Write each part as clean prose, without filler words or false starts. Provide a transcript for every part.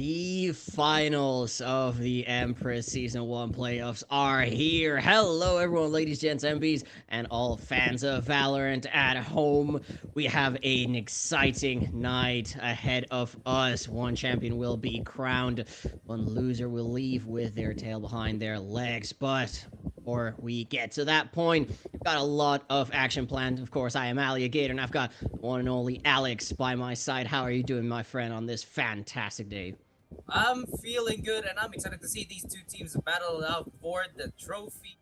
The finals of the Empress Season 1 playoffs are here. Hello, everyone, ladies, gents, MBs, and all fans of Valorant at home. We have an exciting night ahead of us. One champion will be crowned, one loser will leave with their tail behind their legs. But before we get to that point, we've got a lot of action planned. Of course, I am Alligator, and I've got the one and only Alex by my side. How are you doing, my friend, on this fantastic day? I'm feeling good, and I'm excited to see these two teams battle it out for the trophy.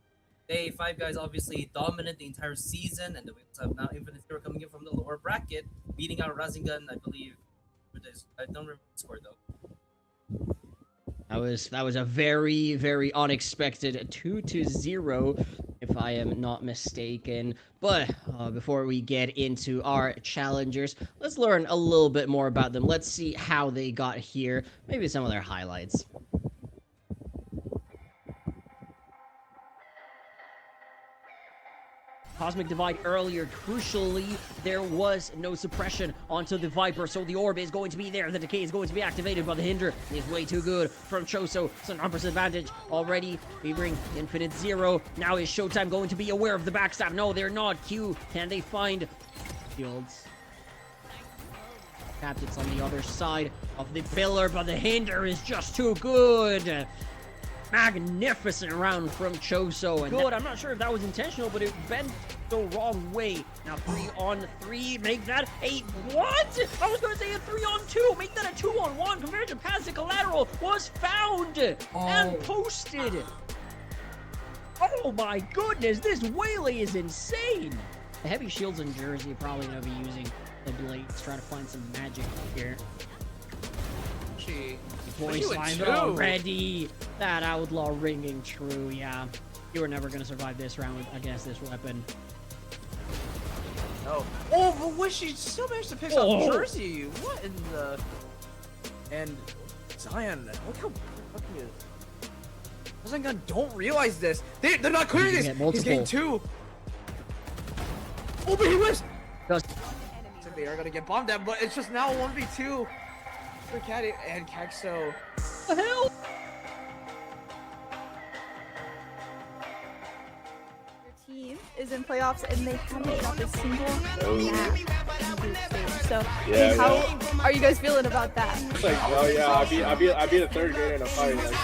They five guys obviously dominant the entire season, and the Wheels have now Infinite Zero coming in from the lower bracket, beating out Rasengan, I believe. I don't remember the score though. That was a very, very unexpected 2-0, if I am not mistaken. But before we get into our challengers, let's learn a little bit more about them. Let's see how they got here, maybe some of their highlights. Cosmic Divide earlier, crucially, there was no suppression onto the Viper, so the orb is going to be there, the decay is going to be activated, but the hinder is way too good from Choso. It's an numbers advantage already. We bring Infinite Zero. Now is Showtime going to be aware of the backstab? No, they're not. Q, can they find Fields? Captain's on the other side of the pillar, but the hinder is just too good. Magnificent round from Choso. And good, I'm not sure if that was intentional, but it bent the wrong way. Now 3-on-3, make that a what? I was gonna say a 3-on-2, make that a 2-on-1. Conversion past the collateral was found and posted. Oh my goodness, this Waylay is insane. The heavy shields in Jersey are probably gonna be using the blades, trying to find some magic here. Voice line already. That outlaw ringing true, yeah. You were never gonna survive this round against this weapon. Oh, but what, she still managed to pick up Jersey. What in the... And Zion, look how fucking is. Rasengan don't realize this. They're not clearing this. He's getting two. Oh, but he missed. They are gonna get bombed at, but it's just now 1v2 for Caddy and Kexo. What the hell? Your team is in playoffs and they haven't dropped a single map in group stage. So, how are you guys feeling about that? It's like, oh yeah, I'll be the third grader in a fight. Like.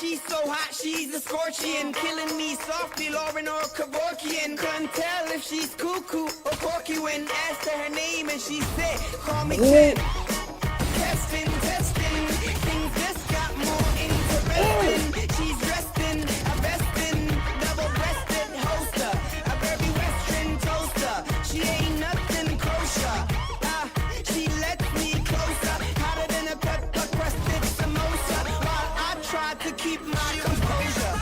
She's so hot, she's a scorpion, killing me softly, Lauren or Kevorkian. Couldn't tell if she's cuckoo or corky when asked her name and she said, call me Ken. Testing, things just got more interesting. She's resting, a vesting, double-breasted holster, a very western toaster. She ain't nothing kosher. She lets me closer, hotter than a pepper-crusted samosa. While I try to keep my composure.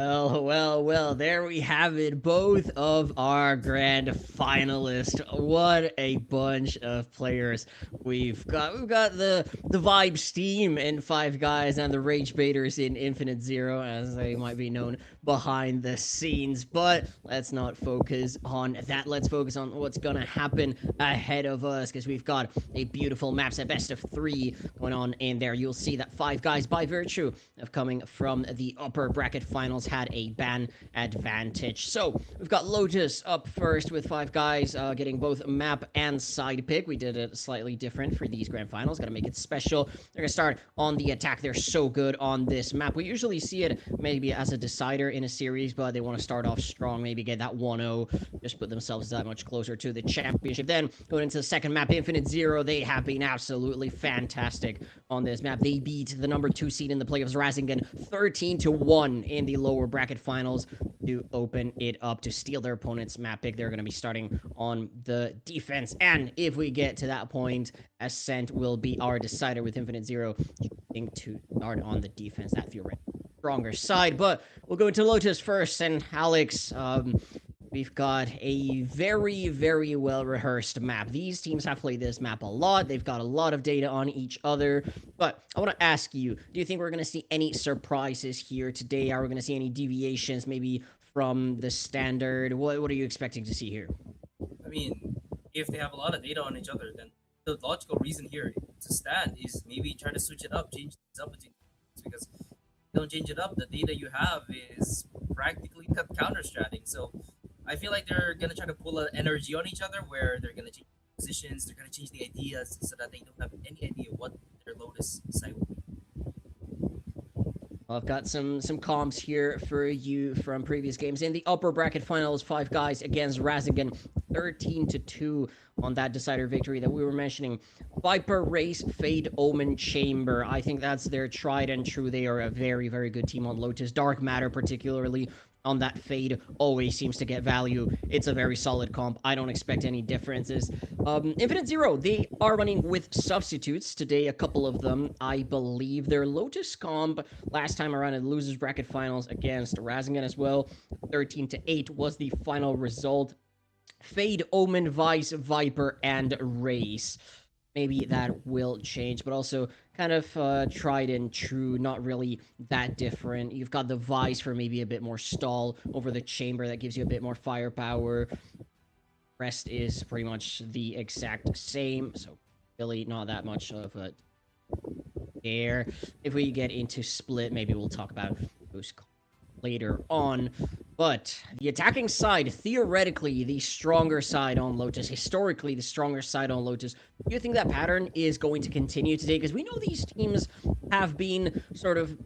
Well, there we have it. Both of our grand finalists. What a bunch of players we've got. We've got the Vibes team in Five Guys and the Rage Baiters in Infinite Zero, as they might be known behind the scenes. But let's not focus on that. Let's focus on what's gonna happen ahead of us, because we've got a beautiful map set, best of 3 going on in there. You'll see that Five Guys, by virtue of coming from the upper bracket finals, had a ban advantage. So we've got Lotus up first with Five Guys getting both map and side pick. We did it slightly different for these grand finals. Got to make it special. They're gonna start on the attack. They're so good on this map. We usually see it maybe as a decider in a series, but they want to start off strong, maybe get that 1-0, just put themselves that much closer to the championship. Then going into the second map, Infinite Zero, they have been absolutely fantastic on this map. They beat the number 2 seed in the playoffs, Razingen, 13-1 in the lower bracket finals to open it up, to steal their opponent's map pick. They're going to be starting on the defense, and if we get to that point, Ascent will be our decider, with Infinite Zero choosing to start on the defense. That theoretically stronger side, but we'll go into Lotus first. And Alex, we've got a very, very well-rehearsed map. These teams have played this map a lot. They've got a lot of data on each other. But I want to ask you, do you think we're going to see any surprises here today? Are we going to see any deviations maybe from the standard? What are you expecting to see here? I mean, if they have a lot of data on each other, then the logical reason here to stand is maybe try to switch it up, change things up between teams, because if you don't change it up, the data you have is practically counter-stratting. So I feel like they're gonna try to pull an energy on each other, where they're gonna change positions, they're gonna change the ideas, so that they don't have any idea what their Lotus side will be. I've got some comps here for you from previous games. In the upper bracket finals, Five Guys against Razingen, 13-2 on that decider victory that we were mentioning. Viper, Race, Fade, Omen, Chamber. I think that's their tried and true. They are a very, very good team on Lotus. Dark Matter, particularly on that Fade, always seems to get value. It's a very solid comp. I don't expect any differences. Infinite Zero, they are running with substitutes today, a couple of them. I believe their Lotus comp last time around in the losers bracket finals against Razingen as well, 13-8 was the final result. Fade, Omen, Vice, Viper, and Race. Maybe that will change, but also kind of tried and true, not really that different. You've got the Vice for maybe a bit more stall over the Chamber that gives you a bit more firepower. Rest is pretty much the exact same, so really not that much of a there. If we get into Split, maybe we'll talk about those later on. But the attacking side, theoretically the stronger side on Lotus, historically the stronger side on Lotus. Do you think that pattern is going to continue today? Because we know these teams have been sort of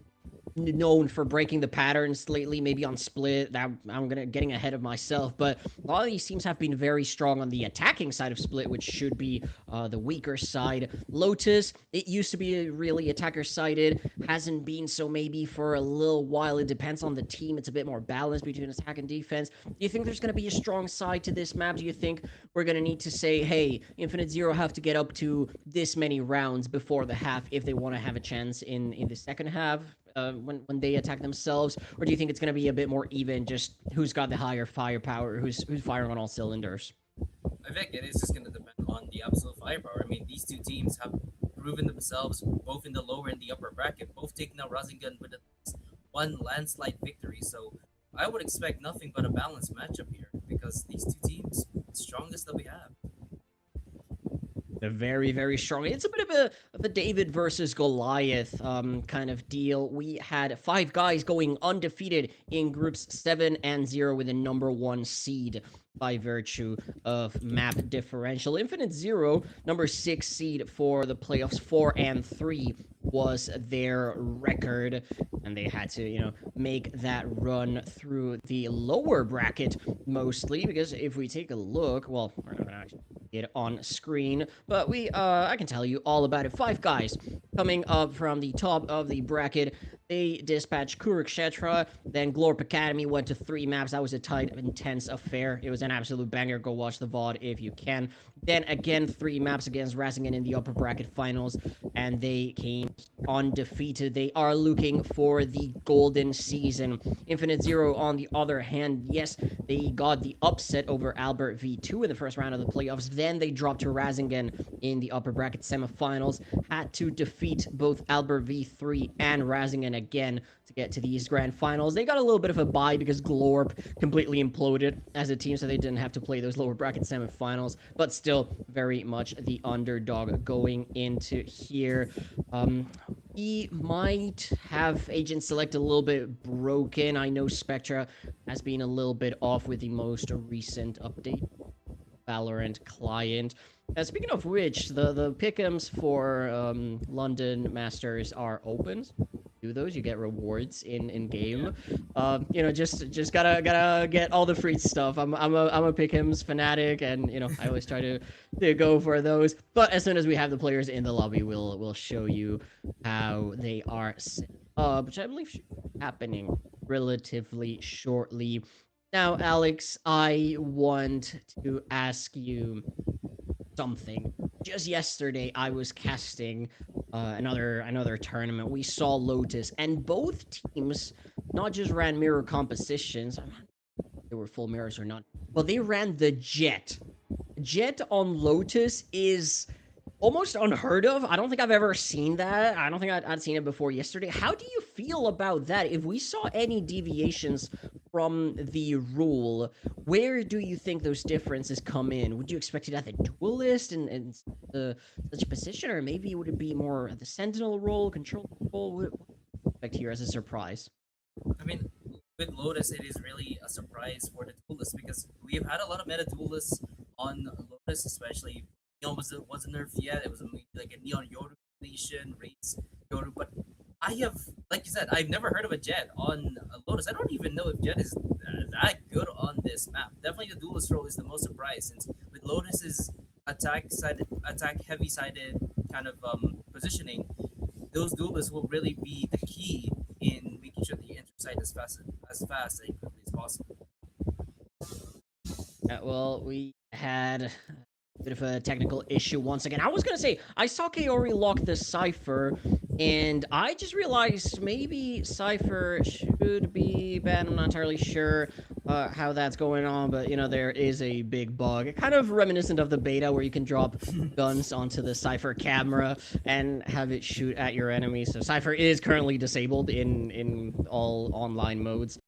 known for breaking the patterns lately, maybe on Split. That I'm getting ahead of myself, but a lot of these teams have been very strong on the attacking side of Split, which should be the weaker side. Lotus, it used to be really attacker-sided, hasn't been so maybe for a little while. It depends on the team. It's a bit more balanced between attack and defense. Do you think there's going to be a strong side to this map? Do you think we're going to need to say, hey, Infinite Zero have to get up to this many rounds before the half if they want to have a chance in the second half? When they attack themselves, or do you think it's going to be a bit more even, just who's got the higher firepower, who's firing on all cylinders? I think it is just going to depend on the absolute firepower. I mean, these two teams have proven themselves both in the lower and the upper bracket, both taking out Razingen with one landslide victory. So I would expect nothing but a balanced matchup here, because these two teams, the strongest that we have. They're very, very strong. It's a bit of a David versus Goliath kind of deal. We had Five Guys going undefeated in groups 7 and 0 with a number 1 seed by virtue of map differential. Infinite Zero, number 6 seed for the playoffs, 4 and 3 was their record, and they had to, make that run through the lower bracket mostly, because if we take a look, well, we're not gonna actually it on screen, but I can tell you all about it. Five Guys coming up from the top of the bracket. They dispatched Kurukshetra, then Glorp Academy went to 3 maps. That was a tight, intense affair. It was an absolute banger. Go watch the VOD if you can. Then again, 3 maps against Razingen in the upper bracket finals, and they came undefeated. They are looking for the golden season. Infinite Zero, on the other hand, yes, they got the upset over Albert V2 in the first round of the playoffs. Then they dropped to Razingen in the upper bracket semifinals. Had to defeat both Albert V3 and Razingen again to get to these grand finals. They got a little bit of a bye because Glorp completely imploded as a team, so they didn't have to play those lower bracket semifinals, but still very much the underdog going into here. We might have Agent Select a little bit broken. I know Spectra has been a little bit off with the most recent update. Valorant client. Speaking of which, the pick'ems for London Masters are open. Do those, you get rewards in game. You know, just gotta get all the free stuff. I'm a pick'ems fanatic, and you know I always try to go for those. But as soon as we have the players in the lobby, we'll show you how they are set up, which I believe should be happening relatively shortly. Now, Alex, I want to ask you something. Just yesterday, I was casting another tournament. We saw Lotus, and both teams not just ran mirror compositions. They were full mirrors or not, but they ran the Jet. Jet on Lotus is almost unheard of. I don't think I've ever seen that. I don't think I'd seen it before yesterday. How do you feel about that? If we saw any deviations from the rule, where do you think those differences come in? Would you expect it at the duelist and such a position, or maybe would it be more the sentinel role, control role? What do you expect here as a surprise? I mean, with Lotus, it is really a surprise for the duelists because we've had a lot of meta duelists on Lotus, especially. Neon wasn't nerfed yet. It was like a Neon Yoru Nation, Rates Yoru. But I have, like you said, I've never heard of a Jet on Lotus. I don't even know if Jet is that good on this map. Definitely the duelist role is the most surprise since with Lotus's attack heavy sided kind of positioning, those duelists will really be the key in making sure that you enter site as fast and quickly as possible. Well, we had a bit of a technical issue once again. I was gonna say, I saw Kaori lock the Cypher, and I just realized maybe Cypher should be banned. I'm not entirely sure how that's going on, but you know, there is a big bug. Kind of reminiscent of the beta where you can drop guns onto the Cypher camera and have it shoot at your enemies. So Cypher is currently disabled in all online modes.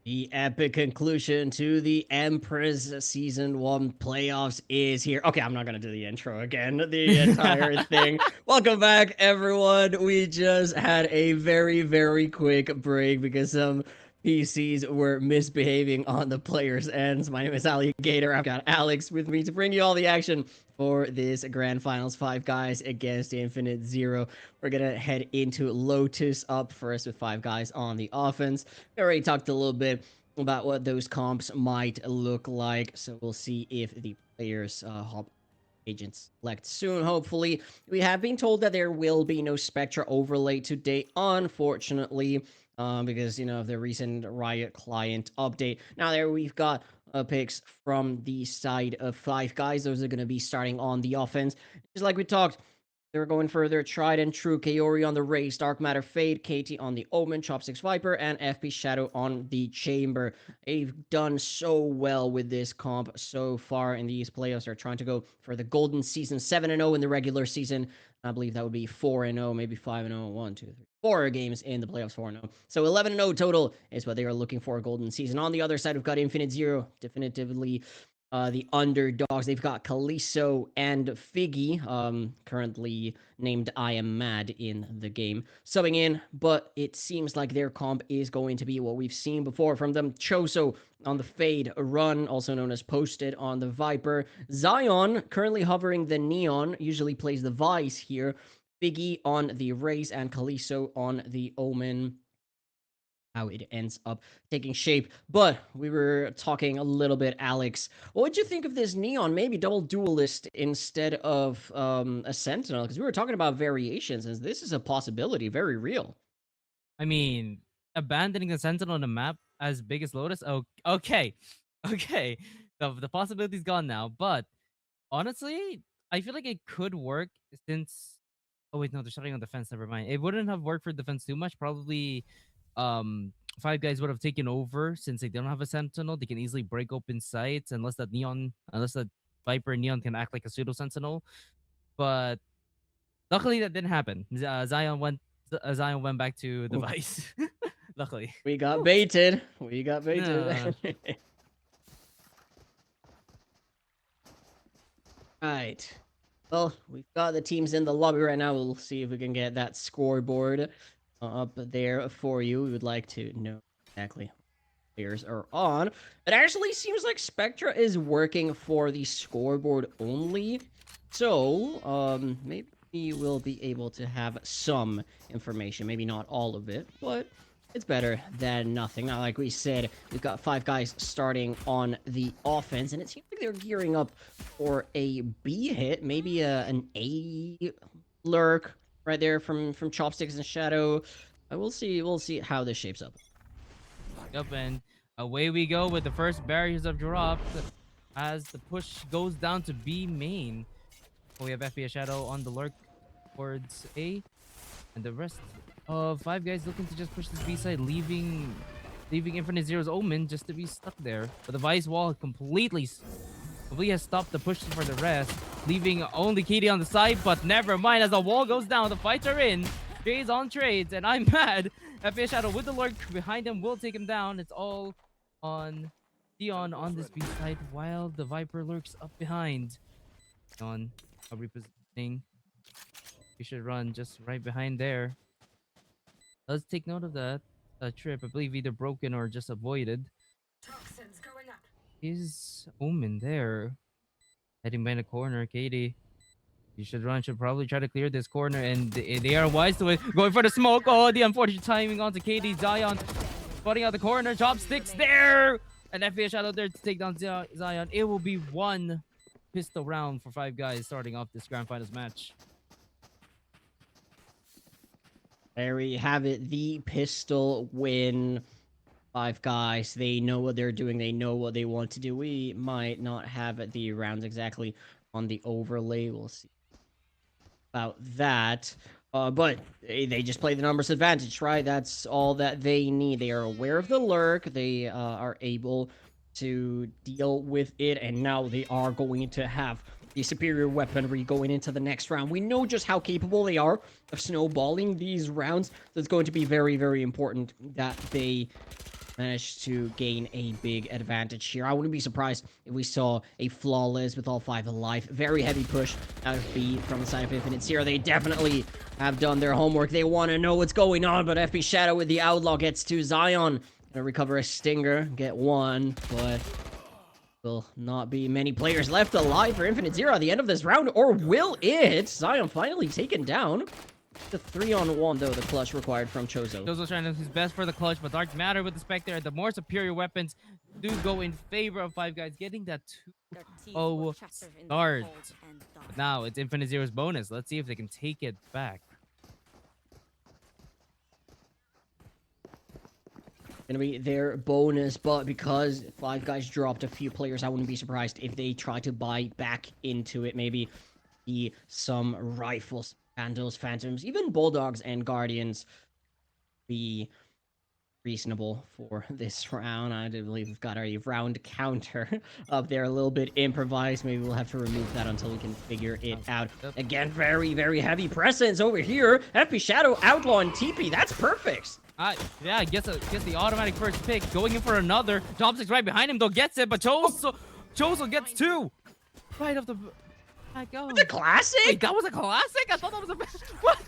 The epic conclusion to the Empress Season 1 playoffs is here. Okay, I'm not gonna do the intro again, the entire thing. Welcome back, everyone. We just had a very, very quick break because some PCs were misbehaving on the players' ends. My name is Alligator. I've got Alex with me to bring you all the action for this Grand Finals. 5 guys against Infinite Zero. We're gonna head into Lotus up first with 5 guys on the offense. We already talked a little bit about what those comps might look like, so we'll see if the players hop agents select soon. Hopefully, we have been told that there will be no Spectra overlay today, unfortunately, because of the recent Riot client update. Now there we've got picks from the side of 5 guys. Those are going to be starting on the offense, just like we talked. They're going further. Tried and True, Kaori on the Race, Dark Matter Fade, KT on the Omen, Chopsticks Viper, and FP Shadow on the Chamber. They've done so well with this comp so far in these playoffs. They're trying to go for the golden season, 7-0 in the regular season. I believe that would be 4-0, maybe 5-0, 1, 2, 3, 4 games in the playoffs, 4-0. So 11-0 total is what they are looking for, a golden season. On the other side, we've got Infinite Zero, definitively the underdogs. They've got Kalisto and Figgy, currently named I Am Mad in the game, subbing in, but it seems like their comp is going to be what we've seen before from them. Choso on the Fade Run, also known as Posted on the Viper. Zion, currently hovering the Neon, usually plays the Vice here. Figgy on the Raze and Kalisto on the Omen. How it ends up taking shape. But we were talking a little bit, Alex. What would you think of this Neon? Maybe double duelist instead of a Sentinel? Because we were talking about variations, and this is a possibility, very real. I mean, abandoning the Sentinel on the map as big as Lotus? Oh, okay. Okay. The possibility's gone now. But honestly, I feel like it could work since... Oh, wait, no, they're starting on defense. Never mind. It wouldn't have worked for defense too much. Probably 5 guys would have taken over since they don't have a Sentinel. They can easily break open sites unless that Viper and Neon can act like a pseudo Sentinel. But luckily that didn't happen. Zion went back to the Vice. Luckily. We got baited. We got baited. Right. Well, we've got the teams in the lobby right now. We'll see if we can get that scoreboard up there for you. We would like to know exactly what players are on. It actually seems like Spectra is working for the scoreboard only. So, maybe we'll be able to have some information. Maybe not all of it, but it's better than nothing. Now, like we said, we've got 5 guys starting on the offense, and it seems like they're gearing up for a B hit, maybe an A lurk right there from Chopsticks and Shadow. We'll see how this shapes up. Yep, and away we go with the first barriers of dropped as the push goes down to B main. We have FP Shadow on the lurk towards A, and the rest of 5 guys looking to just push this B side, leaving Infinite Zero's Omen just to be stuck there. But the Vice wall completely has stopped the push for the rest, leaving only Kitty on the side. But never mind, as the wall goes down, the fights are in. Jay's on trades, and I'm mad. FP Shadow with the lurk behind him will take him down. It's all on Dion on this B side, while the Viper lurks up behind. On a repositioning. You should run just right behind there. Let's take note of that trip. I believe either broken or just avoided. Toxins going up. Is Omen there? Heading behind the corner, Katie. You should run. Should probably try to clear this corner, and they are wise to it. Going for the smoke. Oh, the unfortunate timing onto Katie. Zion spotting out the corner. Chopsticks there, and FP Shadow there to take down Zion. It will be 1 pistol round for 5 guys starting off this Grand Finals match. There we have it, the pistol win. 5 guys, they know what they're doing, they know what they want to do. We might not have the rounds exactly on the overlay, we'll see about that. But they just play the numbers advantage, right? That's all that they need. They are aware of the lurk, they are able to deal with it, and now they are going to have the superior weaponry going into the next round. We know just how capable they are of snowballing these rounds, so it's going to be very, very important that they managed to gain a big advantage here. I wouldn't be surprised if we saw a flawless with all 5 alive. Very heavy push out of B from the side of Infinite Zero. They definitely have done their homework. They want to know what's going on, but FP Shadow with the Outlaw gets to Zion. Gonna recover a Stinger, get 1, but will not be many players left alive for Infinite Zero at the end of this round, or will it? Zion finally taken down. The 3-on-1, though, the clutch required from Chozo. Chozo's trying to do his best for the clutch, but Dark Matter with the Spectre, the more superior weapons do go in favor of Five Guys, getting that 2-0 start. But now it's Infinite Zero's bonus. Let's see if they can take it back. Gonna be their bonus, but because Five Guys dropped a few players, I wouldn't be surprised if they try to buy back into it. Maybe be some rifles, Vandals, Phantoms, even Bulldogs and Guardians be reasonable for this round. I do believe we've got a round counter up there, a little bit improvised. Maybe we'll have to remove that until we can figure it out. Again, very, very heavy presence over here. FP Shadow, Outlaw, and TP. That's perfect. Yeah, gets the automatic first pick. Going in for another. Jobstic's right behind him, though, gets it, but Chozo gets 2. Right off the... My God. The classic? Wait, that was a classic? I thought that was a... What?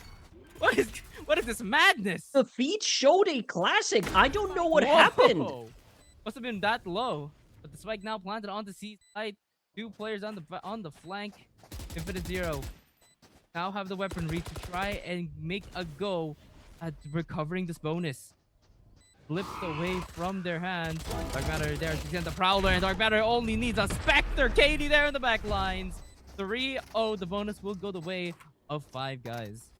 What is this madness? The feed showed a classic. I don't know what happened. Must have been that low. But the spike now planted on the C side. 2 players on the flank. Infinite Zero now have the weaponry to try and make a go at recovering this bonus. Flipped away from their hands. Dark Matter there to send the Prowler, and Dark Matter only needs a Spectre. Katie there in the back lines. 3-0. The bonus will go the way of Five Guys.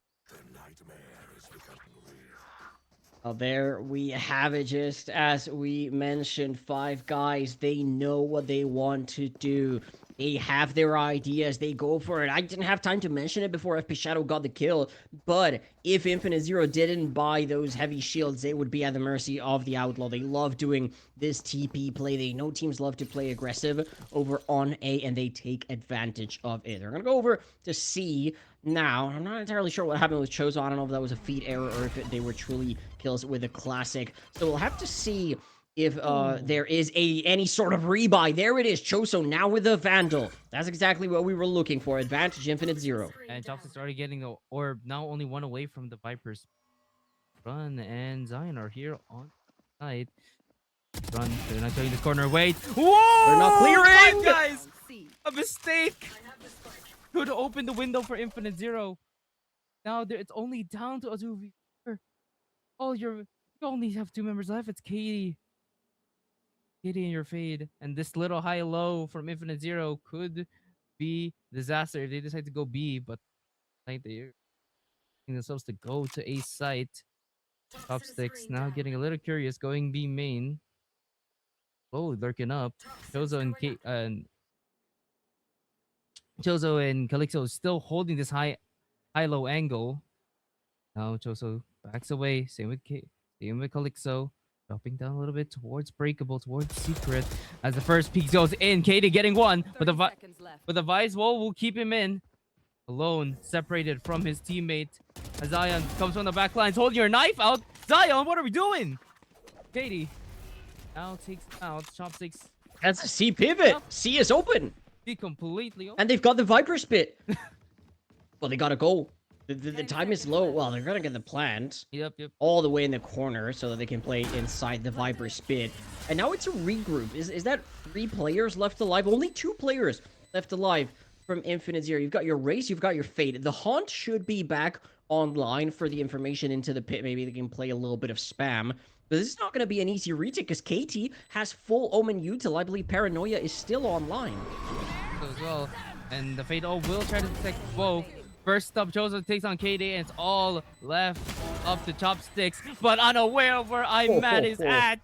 Well, there we have it. Just as we mentioned, Five Guys, they know what they want to do. They have their ideas. They go for it. I didn't have time to mention it before FP Shadow got the kill, but if Infinite Zero didn't buy those heavy shields, they would be at the mercy of the Outlaw. They love doing this TP play. They know teams love to play aggressive over on A, and they take advantage of it. They're going to go over to C now. I'm not entirely sure what happened with Chozo. I don't know if that was a feed error or if they were truly kills with a classic. So we'll have to see if there is any sort of rebuy. There it is. Chozo now with the Vandal. That's exactly what we were looking for. Advantage Infinite Zero. And Chopstick's already getting the orb. Now only 1 away from the Vipers. Run and Zion are here on the side. Run. They're not taking this corner. Wait. Whoa! They're not clearing! Five Guys! A mistake! Could open the window for Infinite Zero. Now it's only down to a 2v4. You only have 2 members left. It's Katie. Katie in your fade. And this little high-low from Infinite Zero could be disaster if they decide to go B, but I think they're themselves to go to A site. Chopsticks now getting a little curious, going B main. Oh, lurking up. Chozo and Calixo still holding this high-low angle. Now Chozo backs away. Same with Calixo. Dropping down a little bit towards Breakable, towards Secret. As the first peek goes in, Katie getting 1. But the Vice Wall will keep him in. Alone, separated from his teammate. As Zion comes from the back lines, holding your knife out. Zion, what are we doing? Katie now takes out Chopsticks. That's a C pivot. C is open. He completely open. And they've got the Viper Spit. Well, they gotta go. The time is low. Well, they're gonna get the plant. Yep. All the way in the corner so that they can play inside the Viper Spit. And now it's a regroup. Is that 3 players left alive? Only 2 players left alive from Infinite Zero. You've got your Race, you've got your Fate. The Haunt should be back online for the information into the pit. Maybe they can play a little bit of spam. But this is not going to be an easy retake because KT has full Omen util. I believe Paranoia is still online. As well. And the Fate will try to protect both. First up, Chozo takes on KD, and it's all left up to Chopsticks, but unaware of where Iman is at.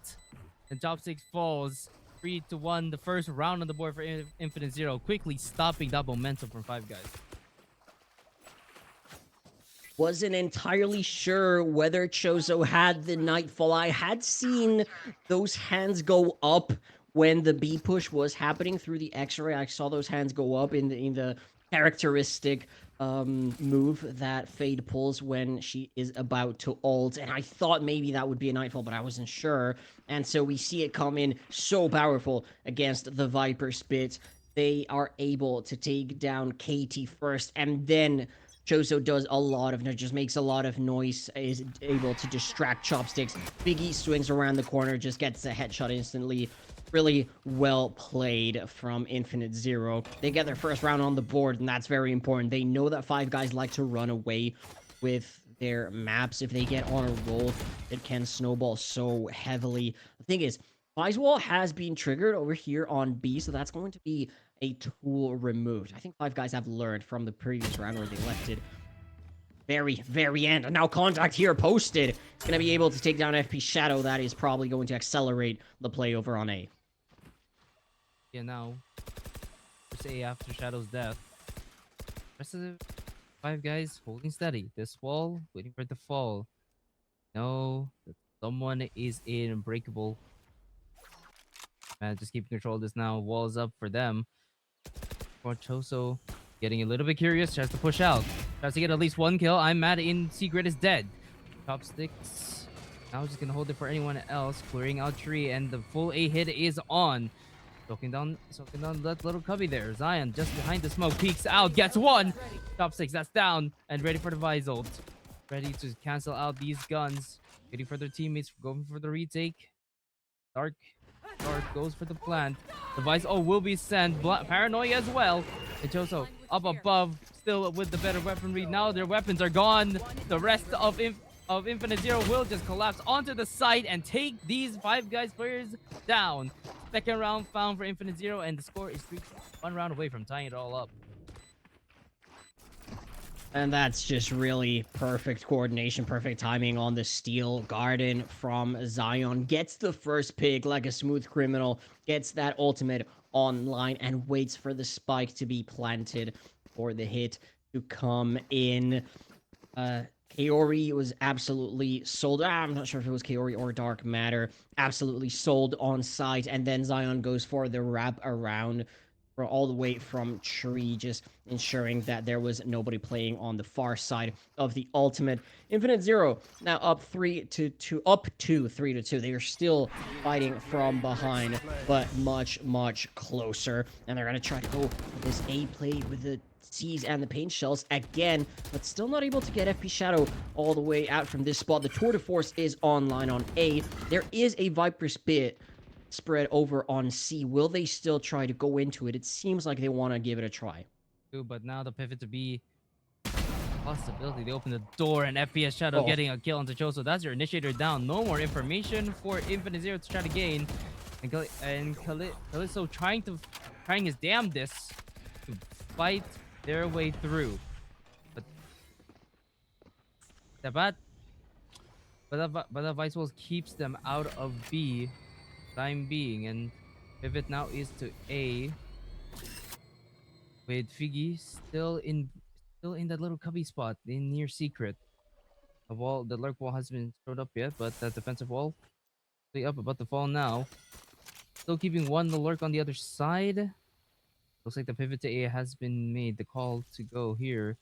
And Chopsticks falls 3-1. The first round on the board for Infinite Zero, quickly stopping that momentum from Five Guys. Wasn't entirely sure whether Chozo had the Nightfall. I had seen those hands go up when the B push was happening through the X-ray. I saw those hands go up in the characteristic move that Fade pulls when she is about to ult, and I thought maybe that would be a Nightfall, but I wasn't sure. And so we see it come in so powerful against the Viper Spit. They are able to take down Katie first, and then Choso does a lot of, just makes a lot of noise, is able to distract Chopsticks. Biggie swings around the corner, just gets a headshot instantly. Really well played from Infinite Zero. They get their first round on the board, and that's very important. They know that Five Guys like to run away with their maps. If they get on a roll, it can snowball so heavily. The thing is, Five's Wall has been triggered over here on B, so that's going to be a tool removed. I think Five Guys have learned from the previous round where they left it very end. And now Contact here posted. It's going to be able to take down FP Shadow. That is probably going to accelerate the play over on A. Yeah, now, say after Shadow's death, rest of the Five Guys holding steady. This wall, waiting for it to fall. No, someone is in Unbreakable. Man, just keep control of this now. Walls up for them. Choso getting a little bit curious. Tries to push out. Tries to get at least one kill. I'm mad in Secret is dead. Chopsticks. Now just gonna hold it for anyone else. Clearing out tree, and the full A hit is on. Soaking down that little cubby there. Zion just behind the smoke, peeks out, gets one. Chopsticks, that's down, and ready for the Vise ult. Ready to cancel out these guns. Waiting for their teammates, going for the retake. Dark goes for the plant. The Vise ult will be sent. Paranoia as well. And Choso up above, still with the better weaponry. Now their weapons are gone. The rest of Infinite Zero will just collapse onto the site and take these Five Guys players down. Second round found for Infinite Zero, and the score is 1 round away from tying it all up. And that's just really perfect coordination, perfect timing on the Steel Garden from Zion. Gets the first pick like a smooth criminal, gets that ultimate online, and waits for the spike to be planted for the hit to come in. Kaori was absolutely sold. I'm not sure if it was Kaori or Dark Matter. Absolutely sold on site. And then Zion goes for the wrap around for all the way from tree, just ensuring that there was nobody playing on the far side of the ultimate. Infinite Zero now up 3-2, up to 3-2. They are still fighting from behind, but much closer. And they're gonna try to go for this A play with the C's and the paint shells again, but still not able to get FP Shadow all the way out from this spot. The Tour de Force is online on A. There is a Viper Spit spread over on C. Will they still try to go into it? It seems like they want to give it a try. But now the pivot to B. Possibility. They open the door, and FPS Shadow getting a kill onto Choso. That's your initiator down. No more information for Infinite Zero to try to gain. And Calypso trying his damnedest to fight their way through. But the Vice Walls keeps them out of B time being, and pivot now is to A with Figgy still in that little cubby spot in near Secret. The lurk wall hasn't been showed up yet, but that defensive wall up about to fall now. Still keeping the lurk on the other side. Looks like the pivot to A has been made. The call to go here.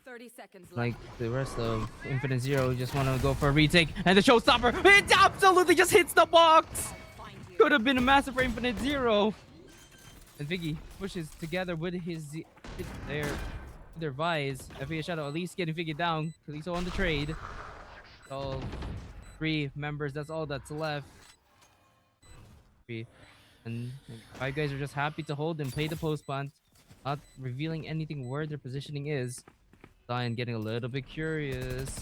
30 seconds left. Like the rest of Infinite Zero, just want to go for a retake. And the showstopper, it absolutely just hits the box! Could have been a massive for Infinite Zero. And Viggy pushes together with their Vise. FPS Shadow at least getting Viggy down. Kaliso on the trade. So 3 members, that's all that's left. And Five Guys are just happy to hold and play the post plant, not revealing anything where their positioning is. Zion getting a little bit curious.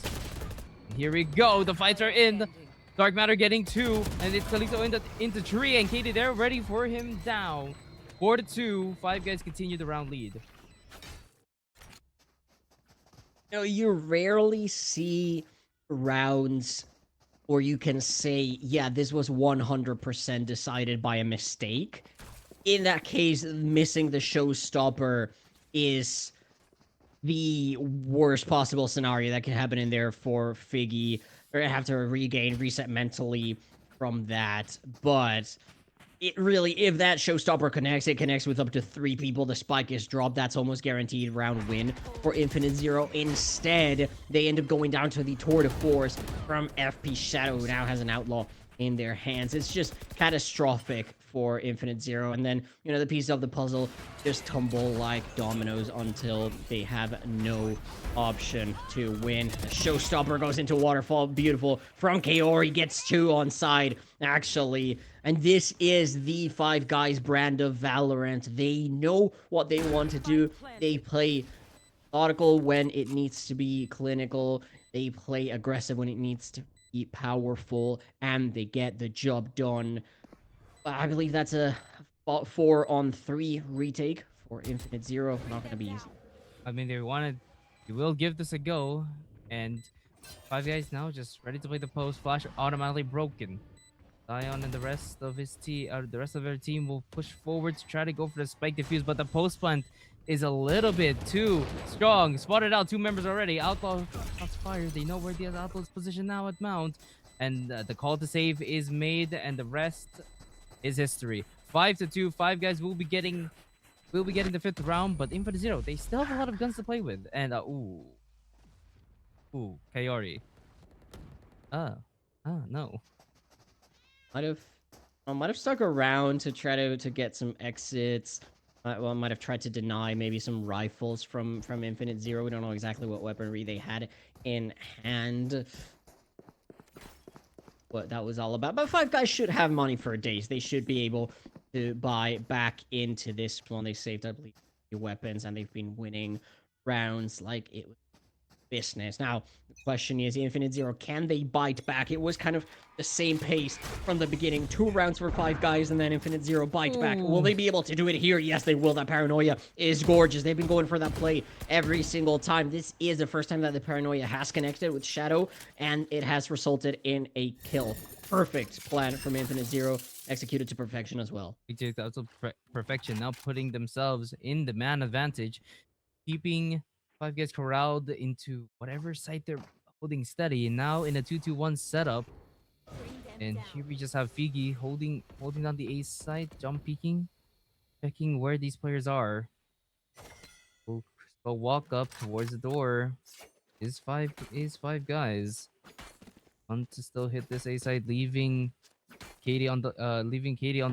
And here we go. The fights are in. Dark Matter getting 2, and it's Kalito into tree, and Katie there ready for him down. 4-2. Five Guys continue the round lead. You know, you rarely see rounds or you can say, yeah, this was 100% decided by a mistake. In that case, missing the showstopper is the worst possible scenario that can happen in there for Figgy. They're gonna have to reset mentally from that. But it really, if that showstopper connects, it connects with up to 3 people. The spike is dropped. That's almost guaranteed round win for Infinite Zero. Instead, they end up going down to the tour de force from FP Shadow, who now has an outlaw in their hands. It's just catastrophic for Infinite Zero. And then, you know, the pieces of the puzzle just tumble like dominoes until they have no option to win. The showstopper goes into waterfall. Beautiful from Kaori. Gets 2 on side, actually. And this is the Five Guys brand of Valorant. They know what they want to do. They play methodical when it needs to be clinical. They play aggressive when it needs to be powerful. And they get the job done. I believe that's a 4-on-3 retake for Infinite Zero. Not going to be easy. I mean, they will give this a go, and Five Guys now just ready to play the post. Flash automatically broken. Zion and the rest of their team will push forward to try to go for the spike defuse, but the post plant is a little bit too strong. Spotted out 2 members already. Outlaw shots fired. They know where the Outlaw's position now at Mount, and the call to save is made, and the rest is history. 5-2. Five Guys will be getting the 5th round, but Infinite Zero, they still have a lot of guns to play with. And Kaori. No. Might have stuck around to try to get some exits. Might have tried to deny maybe some rifles from Infinite Zero. We don't know exactly what weaponry they had in hand, what that was all about. But Five Guys should have money for days. They should be able to buy back into this one. They saved, I believe, weapons, and they've been winning rounds like it was business. Now, the question is, Infinite Zero, can they bite back? It was kind of the same pace from the beginning. 2 rounds for Five Guys, and then Infinite Zero bite back. Will they be able to do it here? Yes, they will. That Paranoia is gorgeous. They've been going for that play every single time. This is the first time that the Paranoia has connected with Shadow, and it has resulted in a kill. Perfect plan from Infinite Zero, executed to perfection as well. Also perfection, now putting themselves in the man advantage, keeping Five Guys corralled into whatever site they're holding steady. And now in a 2-2-1 setup. And here we just have Figgy holding down the ace side, jump peeking, checking where these players are. We'll walk up towards the door. Is five Guys. Want to still hit this A side, leaving Katie on the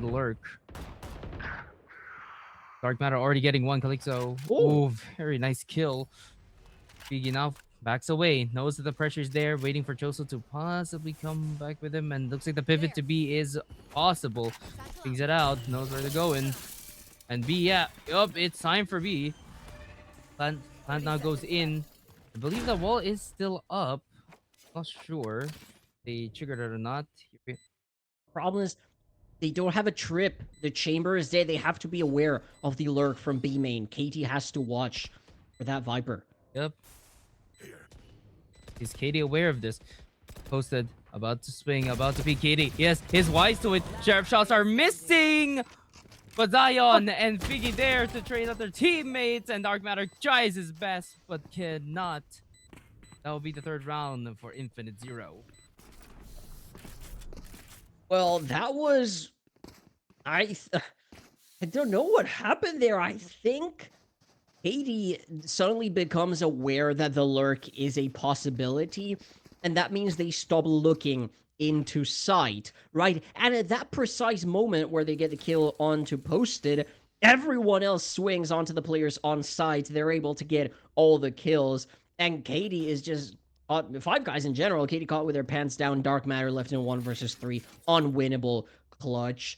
lurk. Dark Matter already getting 1. Calixto. Ooh, very nice kill. Figgy now backs away, knows that the pressure is there, waiting for Choso to possibly come back with him, and looks like the pivot to B is possible. Figures it out, knows where they're going. And B, it's time for B. Plant now goes in. I believe the wall is still up. Not sure they triggered it or not. Problem is, they don't have a trip. The chamber is dead. They have to be aware of the lurk from B main. Katie has to watch for that Viper. Yep. Is Katie aware of this? Posted, about to swing, about to be Katie. Yes, he's wise to it. Sheriff shots are missing! But Zion and Figgy there to train up their teammates, and Dark Matter tries his best, but cannot. That will be the 3rd round for Infinite Zero. Well, that was... I don't know what happened there. I think Katie suddenly becomes aware that the lurk is a possibility, and that means they stop looking into sight, right? And at that precise moment where they get the kill onto posted, everyone else swings onto the players on site. They're able to get all the kills, and Katie is just... Five Guys in general, Katie caught with her pants down. Dark Matter left in 1 versus 3. Unwinnable clutch.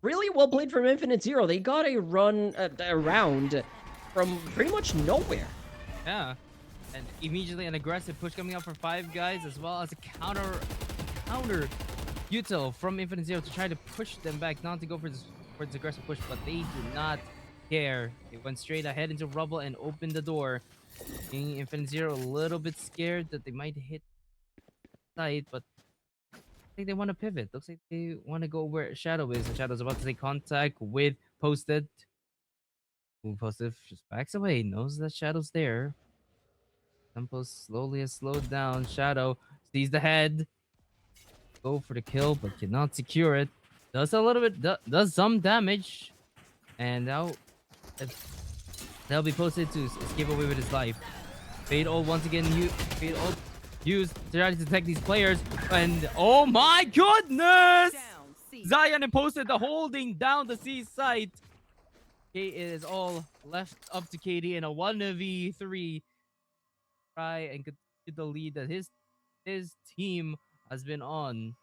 Really well played from Infinite Zero. They got a run around from pretty much nowhere. Yeah. And immediately an aggressive push coming up for Five Guys, as well as a counter util from Infinite Zero to try to push them back, not to go for this aggressive push, but they do not care. They went straight ahead into rubble and opened the door. Infinite Zero a little bit scared that they might hit sight, but I think they want to pivot. Looks like they want to go where Shadow is, and Shadow's about to take contact with Posted. Posted just backs away, knows that Shadow's there. Tempo slowly has slowed down. Shadow sees the head. Go for the kill, but cannot secure it. does a little bit, does some damage, and now that'll be posted to escape away with his life. Fade ult once again. Fade ult used to try to detect these players, and oh my goodness! Zion and posted the holding down the C site. It is all left up to KD in a 1v3. Try and continue the lead that his team has been on.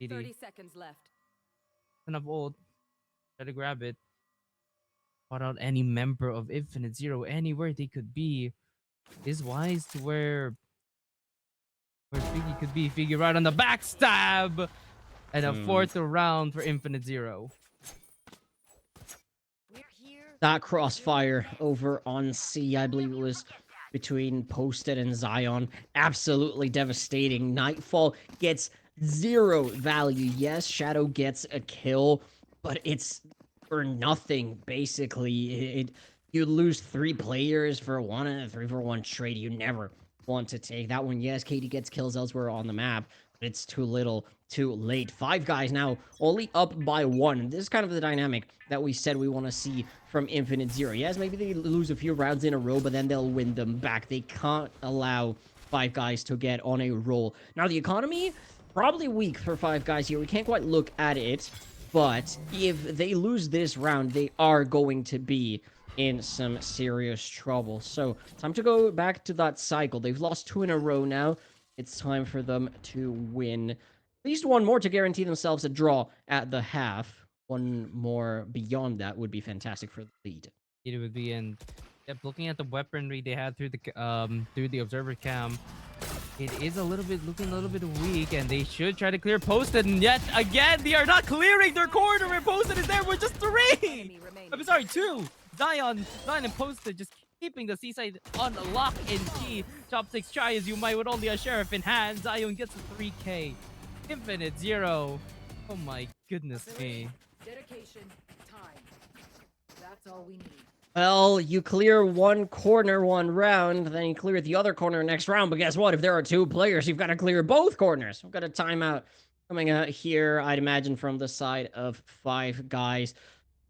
KD 30 seconds left. enough ult. Try to grab it. Caught out any member of Infinite Zero anywhere they could be. Is wise to where Figgy could be. Figgy right on the backstab. And a fourth round for Infinite Zero. That crossfire over on C, I believe it was between Posted and Zion. Absolutely devastating. Nightfall gets 0 value. Yes, Shadow gets a kill, but it's for nothing, basically. You lose 3 players for one and a 3-for-1 trade you never want to take. That one, yes, Katie gets kills elsewhere on the map, but it's too little, too late. 5 guys now only up by 1. This is kind of the dynamic that we said we want to see from Infinite Zero. Yes, maybe they lose a few rounds in a row, but then they'll win them back. They can't allow 5 guys to get on a roll. Now, the economy, probably weak for 5 guys here. We can't quite look at it, but if they lose this round, they are going to be in some serious trouble. So, time to go back to that cycle. They've lost 2 in a row now. It's time for them to win at least 1 more to guarantee themselves a draw at the half. 1 more beyond that would be fantastic for the lead. It would be, and yep, looking at the weaponry they had through the observer cam, it is looking a little bit weak, and they should try to clear Posted, and yet again they are not clearing their corner, and Posted is there with just 3. I'm sorry, 2. Zion and Posted just keeping the seaside on lock and key. Chopsticks try as you might with only a sheriff in hand. Zion gets a 3K. Infinite Zero. Oh my goodness me. Dedication, time. That's all we need. Well, you clear 1 corner 1 round, then you clear the other corner next round. But guess what? If there are 2 players, you've got to clear both corners. We've got a timeout coming out here, I'd imagine, from the side of 5 guys.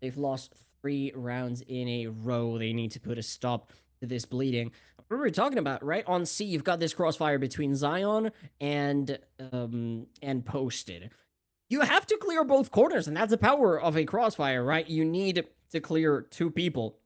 They've lost 3 rounds in a row. They need to put a stop to this bleeding. What were we talking about, right? On C, you've got this crossfire between Zion and Posted. You have to clear both corners, and that's the power of a crossfire, right? You need to clear 2 people.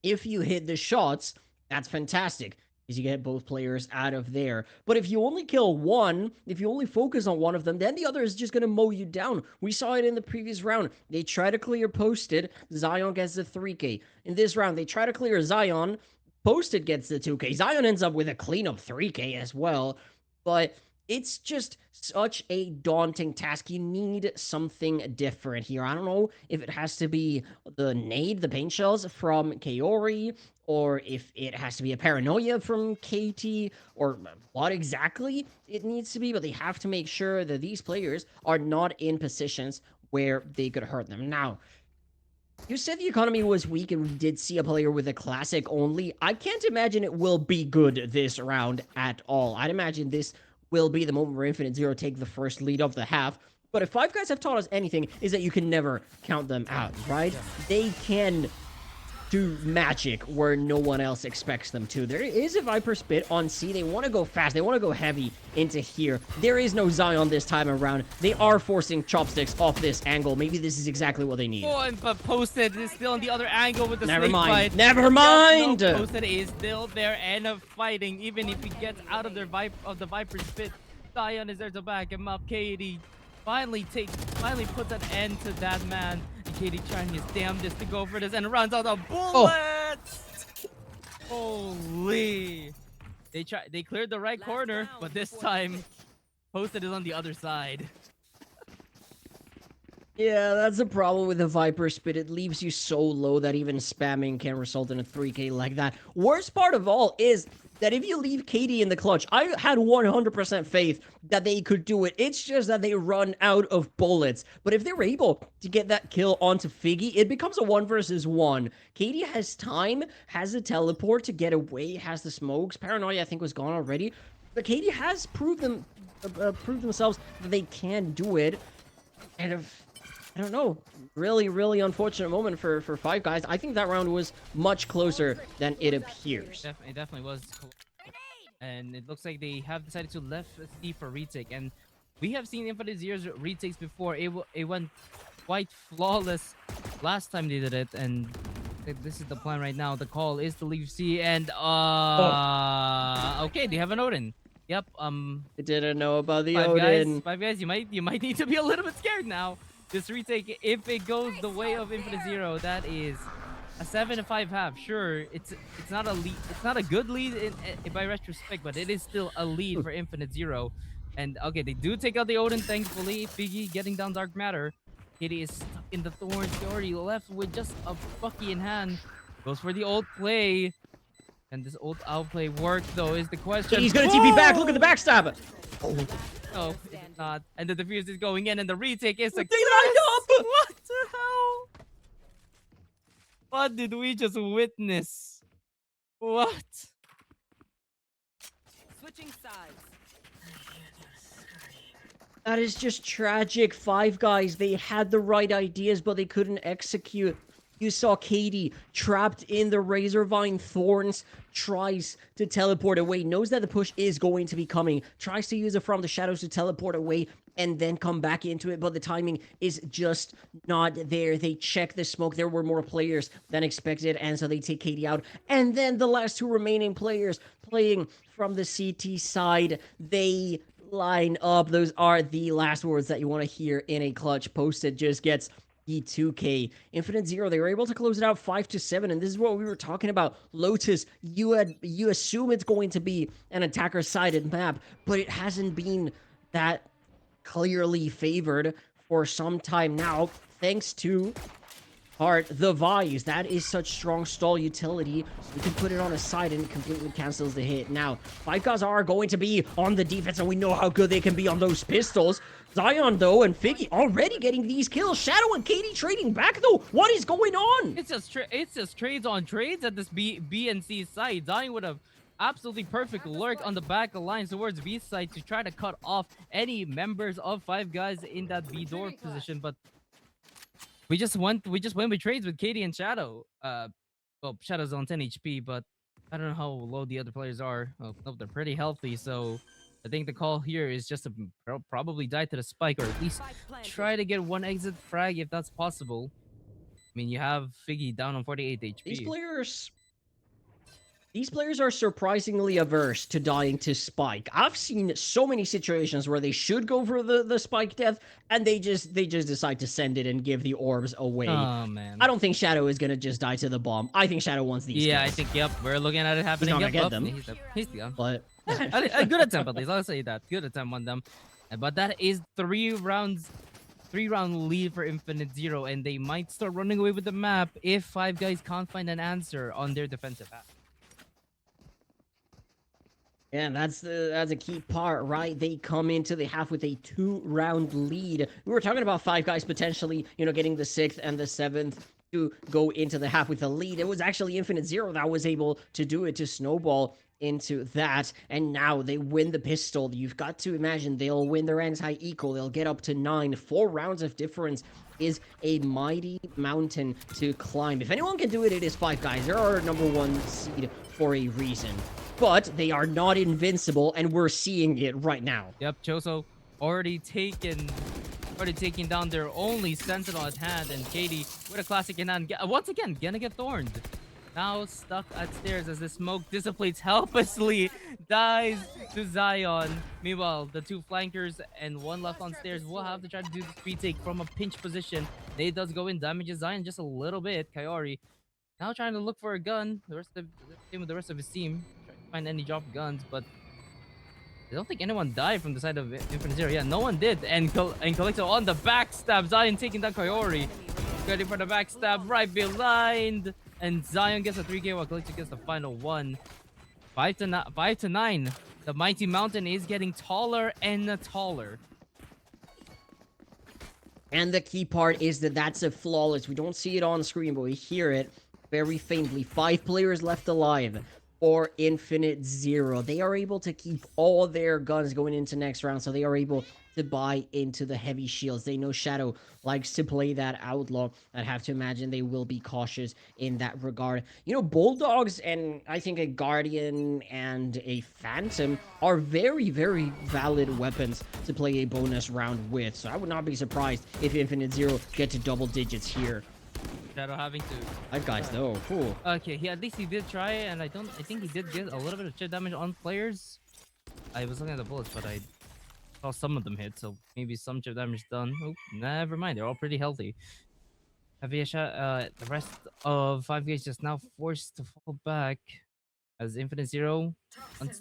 If you hit the shots, that's fantastic, because you get both players out of there. But if you only kill 1, if you only focus on one of them, then the other is just going to mow you down. We saw it in the previous round. They try to clear Posted, Zion gets the 3K. In this round, they try to clear Zion, Posted gets the 2K. Zion ends up with a cleanup 3K as well. But it's just such a daunting task. You need something different here. I don't know if it has to be the nade, the paint shells from Kaori, or if it has to be a paranoia from KT, or what exactly it needs to be, but they have to make sure that these players are not in positions where they could hurt them. Now, you said the economy was weak and we did see a player with a classic only. I can't imagine it will be good this round at all. I'd imagine this will be the moment where Infinite Zero take the first lead of the half. But if 5 guys have taught us anything, is that you can never count them out, right? Yeah. They can do magic where no one else expects them to. There is a Viper Spit on C. They want to go fast. They want to go heavy into here. There is no Zion this time around. They are forcing Chopsticks off this angle. Maybe this is exactly what they need. Oh, but Posted is still on the other angle with the Never snake mind. fight. Never mind. No, Posted is still there and fighting. Even if he gets out of the Viper's Spit, Zion is there to back him up. KD finally puts an end to that man. KD trying his damnedest to go for this and runs out of bullets. Oh. Holy! They cleared the right corner, but this time Posted is on the other side. Yeah, that's the problem with the Viper Spit. It leaves you so low that even spamming can result in a 3K like that. Worst part of all is that if you leave KD in the clutch, I had 100% faith that they could do it. It's just that they run out of bullets. But if they were able to get that kill onto Figgy, it becomes a 1 versus 1. KD has time, has a teleport to get away, has the smokes. Paranoia, I think, was gone already. But KD has proved themselves that they can do it. And if I don't know. Really, really unfortunate moment for Five Guys. I think that round was much closer than it appears. It definitely was. And it looks like they have decided to left C for retake. And we have seen Infinite Zero's retakes before. It went quite flawless last time they did it. And this is the plan right now. The call is to leave C. And okay, they have an Odin. Yep. I didn't know about the Odin. Five Guys, you might need to be a little bit scared now. This retake, if it goes the way of Infinite Zero, that is a 7-5 half. Sure, it's not a lead. It's not a good lead by retrospect, but it is still a lead for Infinite Zero. And okay, they do take out the Odin, thankfully. Figgy getting down Dark Matter. Kitty is stuck in the thorns. He already left with just a Bucky in hand. Goes for the ult play. And this ult outplay work though is the question. He's gonna TP back. Look at the backstab. No, it's not. And the defuse is going in, and the retake is success. They lined up. What the hell? What did we just witness? What? Switching sides. That is just tragic. Five Guys, they had the right ideas, but they couldn't execute. You saw Katie trapped in the Razorvine Thorns, tries to teleport away, knows that the push is going to be coming, tries to use it from the shadows to teleport away, and then come back into it, but the timing is just not there. They check the smoke. There were more players than expected, and so they take Katie out. And then the last two remaining players playing from the CT side, they line up. Those are the last words that you want to hear in a clutch post. It just gets E2K. Infinite Zero, they were able to close it out 5-7, and this is what we were talking about. Lotus, you assume it's going to be an attacker-sided map, but it hasn't been that clearly favored for some time now, thanks to Heart the Vise. That is such strong stall utility. We can put it on a side and it completely cancels the hit. Now, Five Guys are going to be on the defense, and we know how good they can be on those pistols. Zion, though, and Figgy already getting these kills. Shadow and Katie trading back, though. What is going on? It's just trades on trades at this B and C side. Zion would have absolutely perfect lurk on the back line towards B side to try to cut off any members of Five Guys in that B door position, but we just went with trades with Katie and Shadow. Well, Shadow's on 10 HP, but I don't know how low the other players are. Oh, no, they're pretty healthy, so I think the call here is just to probably die to the spike, or at least try to get one exit frag if that's possible. I mean, you have Figgy down on 48 HP. These players are surprisingly averse to dying to spike. I've seen so many situations where they should go for the spike death, and they just decide to send it and give the orbs away. Oh man, I don't think Shadow is gonna just die to the bomb. I think Shadow wants these. Yeah, kills. I think we're looking at it happening. He's not gonna get them. He's gone. But A good attempt at least. I'll say that. Good attempt on them. But that is 3-round lead for Infinite Zero, and they might start running away with the map if Five Guys can't find an answer on their defensive half. yeah, that's a key part, right? They come into the half with a 2-round lead. We were talking about Five Guys potentially, getting the 6th and the 7th to go into the half with a lead. It was actually Infinite Zero that was able to do it, to snowball into that, and now they win the pistol. You've got to imagine they'll win their anti-eco. They'll get up to 9. 4 rounds of difference is a mighty mountain to climb. If anyone can do it, it is Five Guys. They're our #1 seed for a reason. But they are not invincible, and we're seeing it right now. Yep, Choso already taking down their only sentinel at hand, and Katie with a classic in hand. Once again, gonna get thorned. Now stuck at stairs as the smoke dissipates helplessly, dies to Zion. Meanwhile, the 2 flankers and 1 left on stairs will have to try to do the retake from a pinch position. Nate does go in, damages Zion just a little bit. Kayori now trying to look for a gun. The rest of his team trying to find any dropped guns, but I don't think anyone died from the side of Infinite Zero. Yeah, no one did. And Calypso on the backstab. Zion taking down Kayori. Ready for the backstab right behind. And Zion gets a 3K while Calypso gets the final 1. 5-9. The mighty mountain is getting taller and taller. And the key part is that that's a flawless. We don't see it on screen, but we hear it very faintly. 5 players left alive. for Infinite Zero. They are able to keep all their guns going into next round, so they are able to buy into the heavy shields. They know Shadow likes to play that outlaw. I'd have to imagine they will be cautious in that regard. You know, Bulldogs and I think a Guardian and a Phantom are very, very valid weapons to play a bonus round with. So I would not be surprised if Infinite Zero get to double digits here. Shadow having to. That guy's though. Cool. Okay, at least he did try it, and I think he did get a little bit of chip damage on players. I was looking at the bullets, but I saw some of them hit, so maybe some chip damage done. Oh, never mind. They're all pretty healthy. Heavy shot. The rest of 5K just now forced to fall back as Infinite Zero wants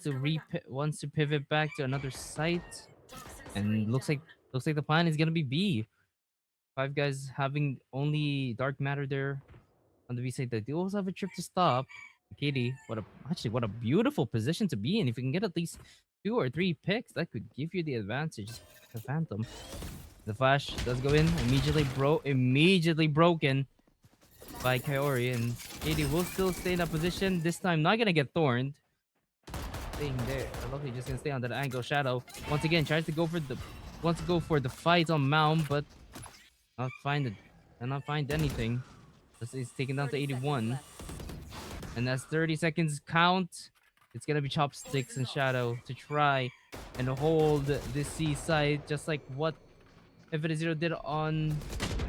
to pivot back to another site, and looks like the plan is gonna be B. Five Guys having only dark matter there on the B side. They do also have a trip to stop. Katie, what a beautiful position to be in. If you can get at least 2 or 3 picks, that could give you the advantage. The Phantom. The flash does go in, immediately broken by Kaori, and Katie will still stay in that position. This time not gonna get thorned. Staying there. Luckily just gonna stay on that angle. Shadow once again tries to go for the fight on Mound, but cannot find anything. He's taken down to 81. And as 30 seconds count, it's gonna be Chopsticks and Shadow to try and hold this C side, just like what Infinite Zero did on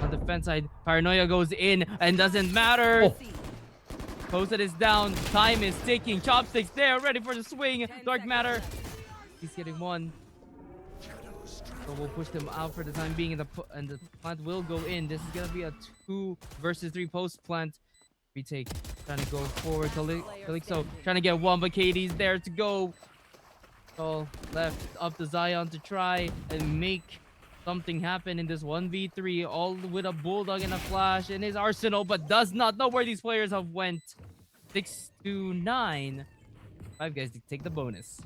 the fence side. Paranoia goes in and doesn't matter. Oh. Posted is down. Time is ticking. Chopsticks there, ready for the swing. Dark matter. He's getting one. So we'll push them out for the time being, and the plant will go in. This is gonna be a 2 versus 3 post plant retake. Trying to go forward. Calixto trying to get one, but Katie's there to go. All left up to Zion to try and make something happen in this 1v3, all with a Bulldog and a flash in his arsenal, but does not know where these players have went. 6-9. 5 Guys to take the bonus.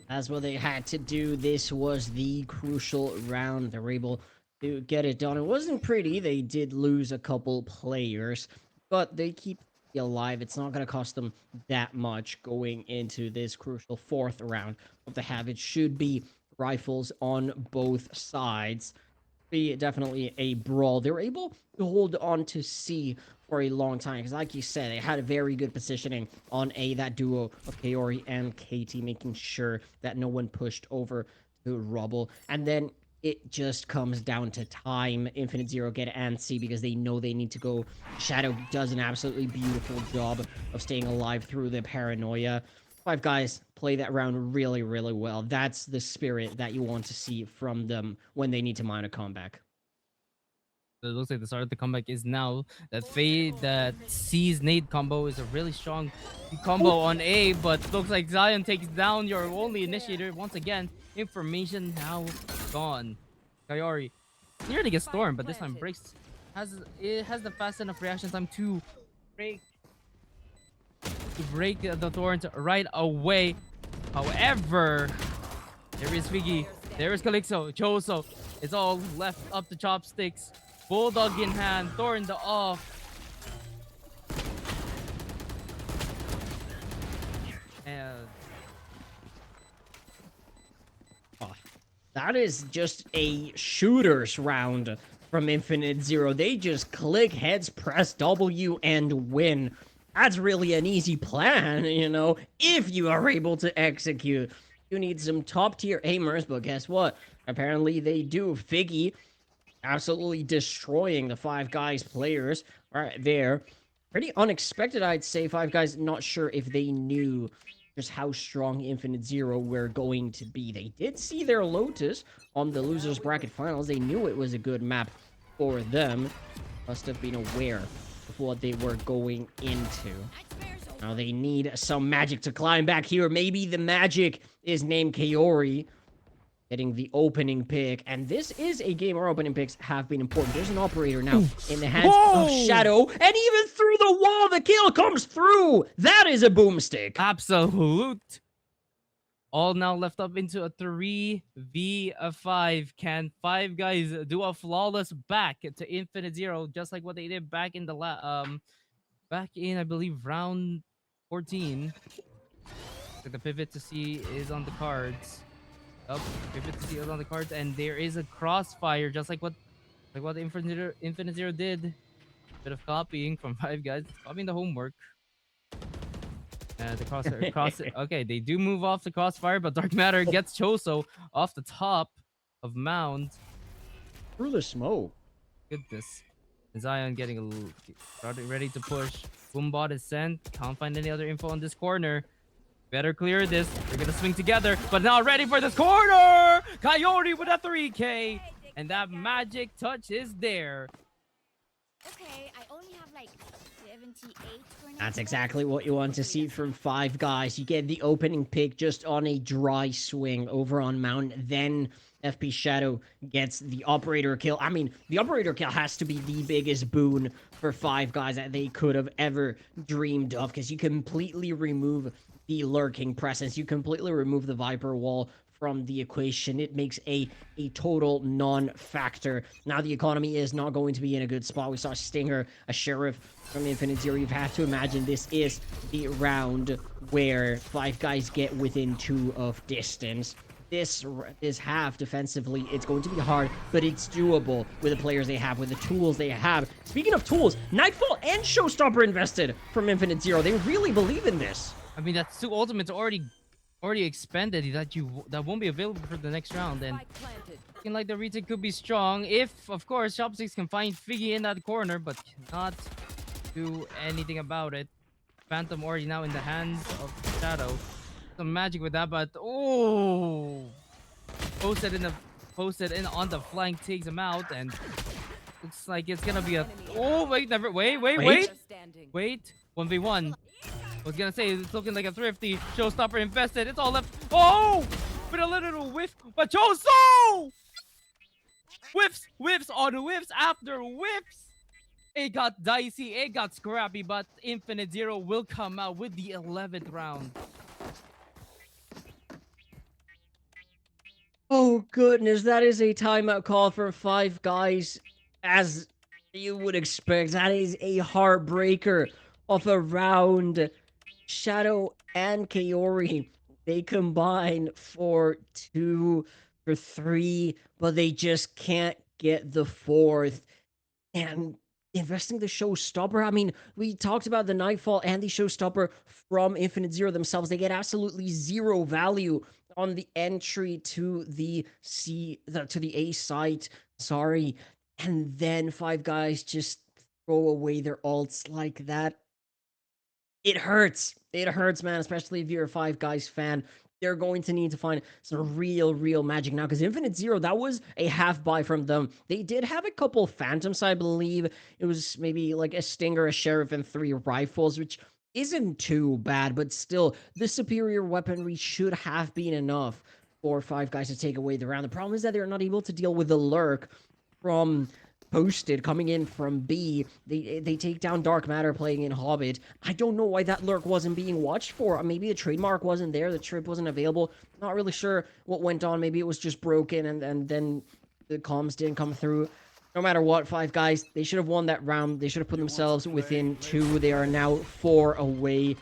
That's what they had to do. This was the crucial round. They were able to get it done. It wasn't pretty. They did lose a couple players, but they keep it alive. It's not going to cost them that much going into this crucial 4th round of the have. It should be rifles on both sides. Be definitely a brawl. They were able to hold on to C for a long time because, like you said, they had a very good positioning on that duo of Kaori and Katie, making sure that no one pushed over to rubble. And then it just comes down to time. Infinite Zero get antsy because they know they need to go. Shadow does an absolutely beautiful job of staying alive through the paranoia. 5 Guys play that round really, really well. That's the spirit that you want to see from them when they need to mine a comeback. It looks like the start of the comeback is now. That C's nade combo is a really strong combo on A, but looks like Zion takes down your only initiator once again. Information now gone. Kaori nearly gets stormed, but this time breaks. Has the fast enough reaction time to break the thorns right away. However, there is Figgy, there is Calixto, Choso. It's all left up to Chopsticks. Bulldog in hand, thorn the off. And that is just a shooter's round from Infinite Zero. They just click heads, press W, and win. That's really an easy plan, you know, if you are able to execute. You need some top-tier aimers, but guess what? Apparently they do. Figgy absolutely destroying the 5 Guys players right there. Pretty unexpected, I'd say. 5 Guys not sure if they knew just how strong Infinite Zero were going to be. They did see their Lotus on the Losers Bracket Finals. They knew it was a good map for them. Must have been aware of what they were going into. Now they need some magic to climb back here. Maybe the magic is named Kaori, getting the opening pick. And this is a game where opening picks have been important. There's an operator now in the hands of Shadow. And even through the wall, the kill comes through. That is a boomstick. absolute. All now left up into a 3v5. Can 5 Guys do a flawless back to Infinite Zero, just like what they did back in the back in, I believe, round 14. So the pivot to C is on the cards. Up, pivot to C is on the cards, and there is a crossfire, just like what Infinite Zero did. Bit of copying from Five Guys, copying the homework. The cross. Okay, they do move off the crossfire, but Dark Matter gets Choso off the top of Mound. Through the smoke. Goodness. Zion getting a little started, ready to push. Boombot is sent. Can't find any other info on this corner. Better clear this. They're gonna swing together, but not ready for this corner. Coyote with a 3K, and that magic touch is there. Okay, I only have like 78 for now. That's exactly what you want to see from Five Guys. You get the opening pick just on a dry swing over on Mount. Then FP Shadow gets the operator kill. I mean, the operator kill has to be the biggest boon for Five Guys that they could have ever dreamed of, because you completely remove the lurking presence. You completely remove the Viper wall from the equation. It makes a total non-factor. Now the economy is not going to be in a good spot. We saw Stinger, a sheriff from Infinite Zero. You've had to imagine this is the round where Five Guys get within 2 of distance. This is half defensively. It's going to be hard, but it's doable with the players they have, with the tools they have. Speaking of tools, Nightfall and Showstopper invested from Infinite Zero. They really believe in this. I mean, that's 2 ultimates already expended that won't be available for the next round, and looking like the retake could be strong if, of course, Chopsticks can find Figgy in that corner, but cannot do anything about it. Phantom already now in the hands of Shadow. Some magic with that, but oh, posted in on the flank, takes him out, and looks like it's gonna be a wait 1v1. I was gonna say, it's looking like a thrifty. Showstopper invested. It's all left. Oh! With a little whiff. But Choso! Whiffs on whiffs after whiffs. It got dicey. It got scrappy. But Infinite Zero will come out with the 11th round. Oh, goodness. That is a timeout call for Five Guys. As you would expect, that is a heartbreaker of a round. Shadow and Kaori, they combine for 2 for 3, but they just can't get the 4th. And investing the Showstopper, I mean, we talked about the Nightfall and the Showstopper from Infinite Zero themselves. They get absolutely 0 value on the entry to the A site. Sorry. And then Five Guys just throw away their ults like that. It hurts. It hurts, man, especially if you're a Five Guys fan. They're going to need to find some real magic now, because Infinite Zero, that was a half buy from them. They did have a couple Phantoms, I believe. It was maybe like a Stinger, a Sheriff, and 3 rifles, which isn't too bad, but still, the superior weaponry should have been enough for Five Guys to take away the round. The problem is that they're not able to deal with the lurk from Posted coming in from B. They take down Dark Matter playing in Hobbit. I don't know why that lurk wasn't being watched for. Maybe the trademark wasn't there, the trip wasn't available. Not really sure what went on. Maybe it was just broken and then the comms didn't come through. No matter what, Five Guys, they should have won that round. They should have put themselves within 2. They are now 4 away.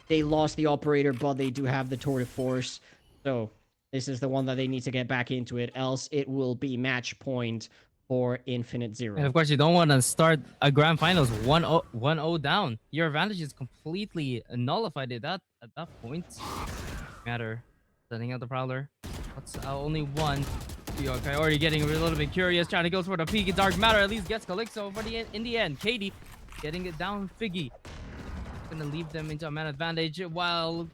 They lost the operator, but they do have the tour de force. So this is the one that they need to get back into it, else it will be match point for Infinite Zero. And of course, you don't want to start a grand finals 1-0 down. Your advantage is completely nullified at that point. Matter setting out the Prowler. That's only one. Okay, already getting a little bit curious, trying to go for the peak. Dark Matter at least gets Calixto for in the end. Katie getting it down. Figgy gonna leave them into a man advantage, while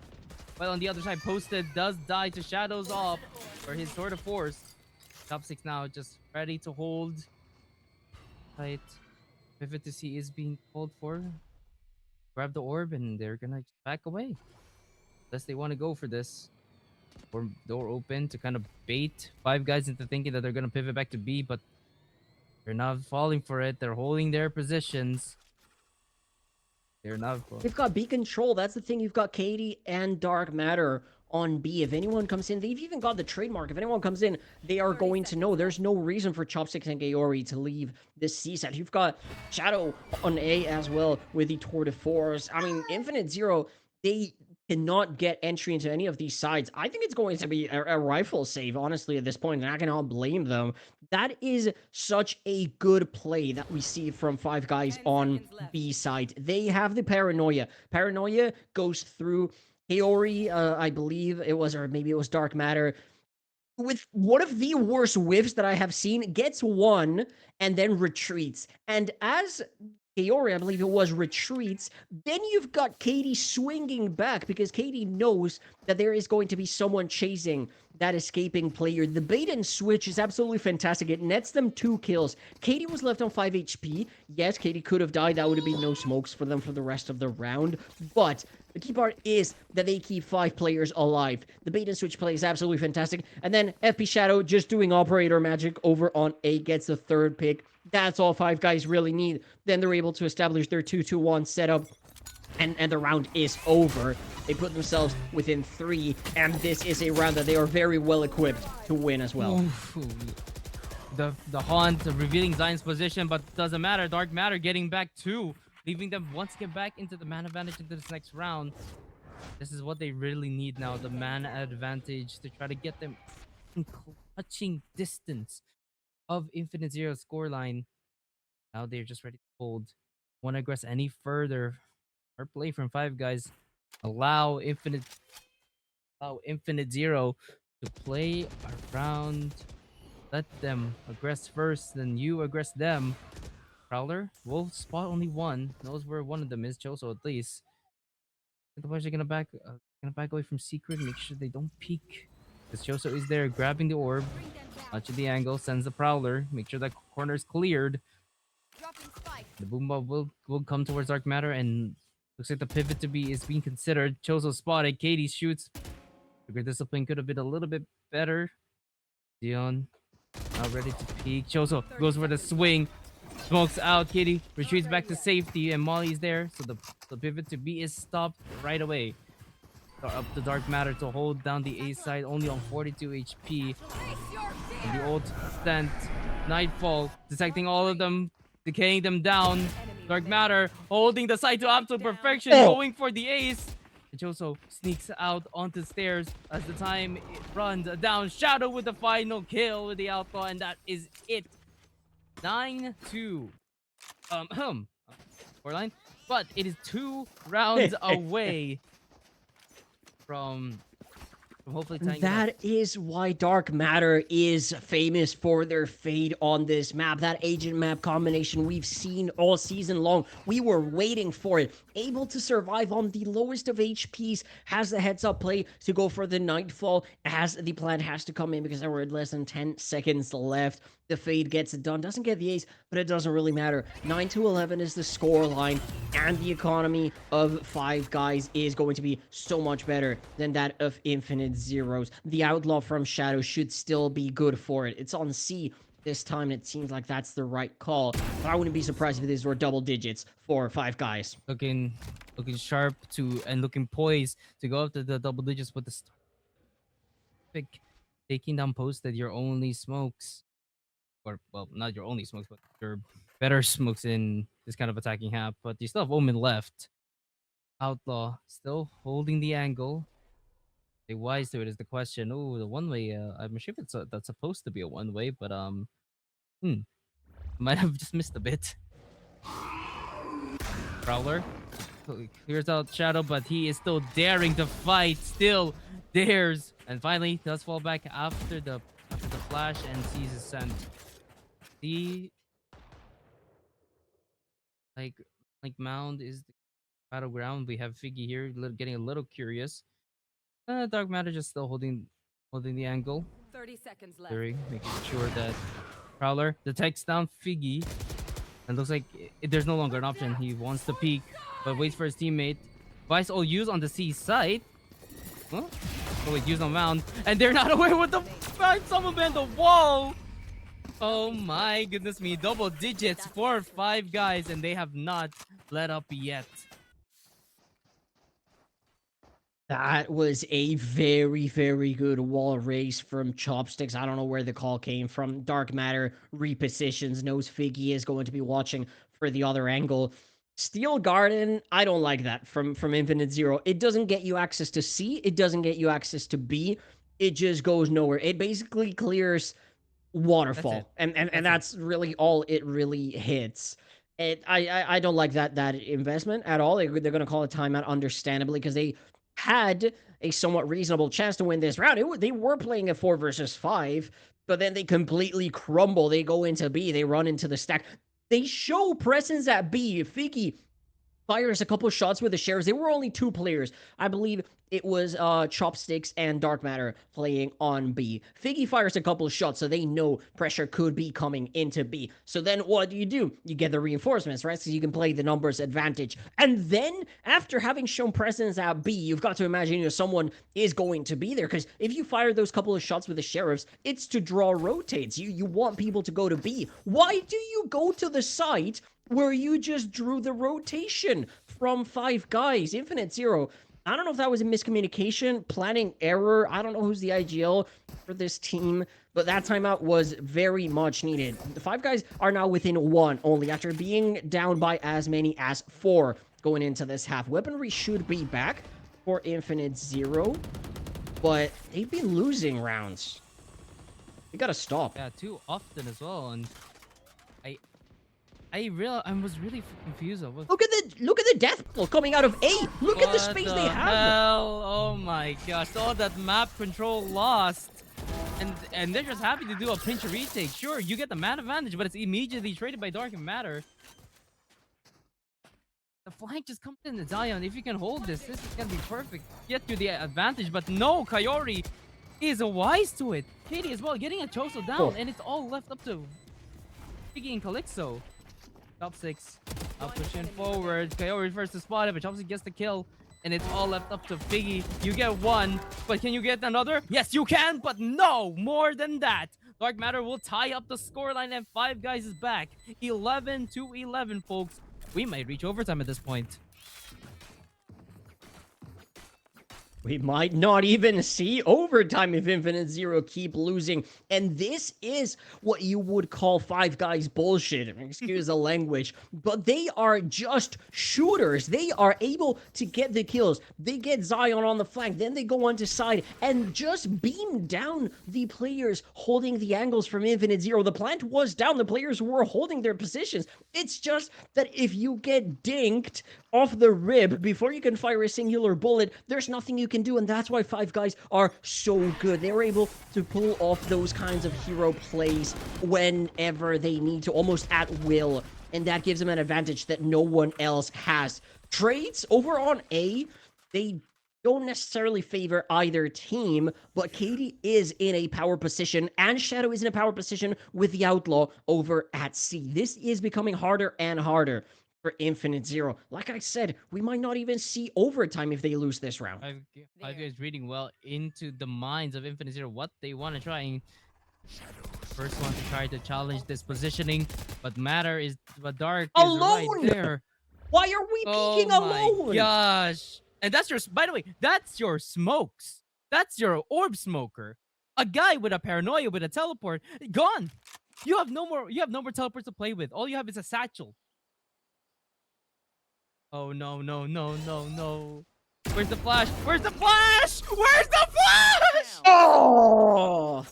on the other side, Posted does die to Shadows off for his Sword of Force. Top 6 now, just ready to hold. Right. Pivot to C is being called for. Grab the orb and they're gonna back away. Unless they want to go for this. Or door open to kind of bait Five Guys into thinking that they're gonna pivot back to B, but they're not falling for it. They're holding their positions. They're not. They've got B control. That's the thing. You've got Katie and Dark Matter on B. If anyone comes in, they've even got the trademark. If anyone comes in, they are going to know. There's no reason for Chopsticks and Gaori to leave this C set. You've got Shadow on A as well with the Tour de Force. I mean, Infinite Zero, they cannot get entry into any of these sides. I think it's going to be a rifle save, honestly, at this point, and I cannot blame them. That is such a good play that we see from Five Guys on B side. They have the Paranoia. Paranoia goes through Haori, I believe it was, or maybe it was Dark Matter, with one of the worst whiffs that I have seen, gets one and then retreats. And as Kaori, I believe it was, retreats, then you've got Katie swinging back because Katie knows that there is going to be someone chasing that escaping player. The bait and switch is absolutely fantastic. It nets them 2 kills. Katie was left on 5 HP. Yes, Katie could have died. That would have been no smokes for them for the rest of the round. But the key part is that they keep 5 players alive. The bait and switch play is absolutely fantastic. And then FP Shadow just doing operator magic over on A gets the 3rd pick. That's all 5 Guys really need. Then they're able to establish their 2-2-1 setup. And the round is over. They put themselves within 3. And this is a round that they are very well equipped to win as well. The Haunt revealing Zion's position, but doesn't matter. Dark Matter getting back 2. Leaving them once get back into the mana advantage into this next round. This is what they really need now, the mana advantage to try to get them in clutching distance of Infinite Zero's scoreline. Now they're just ready to hold. Want to aggress any further or play from 5 Guys. Allow Infinite Zero to play around. Let them aggress first, then you aggress them. Prowler will spot only one. Knows where one of them is. Choso at least. Otherwise, they're gonna back away from Secret. Make sure they don't peek. Because Choso is there, grabbing the orb. Watching the angle, sends the Prowler. Make sure that corner is cleared. The Boomba will come towards Dark Matter, and looks like the pivot is being considered. Choso spotted. Katie shoots. Figure Discipline could have been a little bit better. Dion now ready to peek. Choso goes for the swing. Smokes out. Katie retreats back to safety, and Molly's there, so the pivot to B is stopped right away. Up to Dark Matter to hold down the A side, only on 42 HP. And the ult sent. Nightfall detecting all of them, decaying them down. Dark Matter holding the side to absolute perfection, going for the ace. And Choso sneaks out onto stairs as the time runs down. Shadow with the final kill with the Outlaw, and that is it. 9-2. Scoreline, but it is 2 rounds away from hopefully tying it up. That is why Dark Matter is famous for their fade on this map. That agent map combination we've seen all season long. We were waiting for it. Able to survive on the lowest of HPs. Has the heads up play to go for the Nightfall. As the plan has to come in because there were less than 10 seconds left. The fade gets it done. Doesn't get the ace, but it doesn't really matter. 9-11 is the score line, and the economy of 5 Guys is going to be so much better than that of Infinite Zeros. The Outlaw from Shadow should still be good for it. It's on C this time, and it seems like that's the right call. But I wouldn't be surprised if these were double digits for 5 Guys. Looking sharp and looking poised to go up to the double digits with the pick. Taking down posted your only smokes. Or, well, not your only smokes, but your better smokes in this kind of attacking half. But you still have Omen left. Outlaw still holding the angle. Stay wise to it is the question. Oh, the one-way. I'm sure if that's supposed to be a one-way, but might have just missed a bit. Prowler clears out Shadow, but he is still daring to fight. Still dares, and finally does fall back after the flash and sees his scent. The like mound is the battleground. We have Figgy here getting a little curious. Dark Matter just still holding the angle. 30 seconds left. Making sure that Prowler detects down Figgy. And looks like there's no longer an option. He wants to peek, but waits for his teammate. Vice all use on the C side. Huh? Oh wait, use on mound. And they're not aware what the fuck. Someone banned the wall. Oh my goodness me. Double digits for 5 Guys, and they have not let up yet. That was a very, very good wall race from Chopsticks. I don't know where the call came from. Dark Matter repositions, knows Figgy is going to be watching for the other angle. Steel Garden, I don't like that from Infinite Zero. It doesn't get you access to C. It doesn't get you access to B. It just goes nowhere. It basically clears waterfall, and that's really all it really hits. I don't like that investment at all. They're going to call a timeout, understandably, because they had a somewhat reasonable chance to win this round. They were playing a 4 versus 5, but then they completely crumble. They go into B. They run into the stack. They show presence at B. Fiki fires a couple shots with the shares. There were only 2 players. I believe it was Chopsticks and Dark Matter playing on B. Figgy fires a couple of shots, so they know pressure could be coming into B. So then what do? You get the reinforcements, right? So you can play the numbers advantage. And then, after having shown presence at B, you've got to imagine someone is going to be there. Because if you fire those couple of shots with the Sheriffs, it's to draw rotates. You want people to go to B. Why do you go to the site where you just drew the rotation from 5 guys? Infinite Zero, I don't know if that was a miscommunication, planning error. I don't know who's the IGL for this team, but that timeout was very much needed. The 5 guys are now within 1 only after being down by as many as 4 going into this half. Weaponry should be back for Infinite Zero, but they've been losing rounds. We gotta stop. Yeah, too often as well, and I was really confused. Look at the death ball coming out of A. Look at the space they have. Hell? Oh my gosh! All that map control lost, and they're just happy to do a pinch retake. Sure, you get the man advantage, but it's immediately traded by Dark Matter. The flank just comes in the Zion. If you can hold this is gonna be perfect. Get to the advantage, but no, Coyote is wise to it. Katie as well, getting a Choso down, and it's all left up to Piggy and Calixo. Chopsticks pushing forward. Coyote refers to spot it, but Chopsticks gets the kill. And it's all left up to Figgy. You get 1, but can you get another? Yes, you can, but no, more than that. Dark Matter will tie up the scoreline, and 5 guys is back. 11-11, folks. We might reach overtime at this point. We might not even see overtime if Infinite Zero keep losing. And this is what you would call 5 guys bullshit. Excuse the language. But they are just shooters. They are able to get the kills. They get Zion on the flank. Then they go onto side and just beam down the players holding the angles from Infinite Zero. The plant was down. The players were holding their positions. It's just that if you get dinked off the rib before you can fire a singular bullet, there's nothing you can do, and that's why 5 guys are so good. They're able to pull off those kinds of hero plays whenever they need to, almost at will, and that gives them an advantage that no one else has. Trades over on A, they don't necessarily favor either team, but Katie is in a power position, and Shadow is in a power position with the Outlaw over at C. This is becoming harder and harder for Infinite Zero. Like I said, we might not even see overtime if they lose this round. Five guys reading well into the minds of Infinite Zero, what they want to try. And first one to try to challenge this positioning, but Dark is right there. Why are we peeking alone? Oh my gosh. And that's your, by the way, that's your smokes. That's your orb smoker. A guy with a paranoia with a teleport, gone. You have no more teleports to play with. All you have is a satchel. Oh no, no, no, no, no. Where's the flash? Where's the flash? Where's the flash? Oh!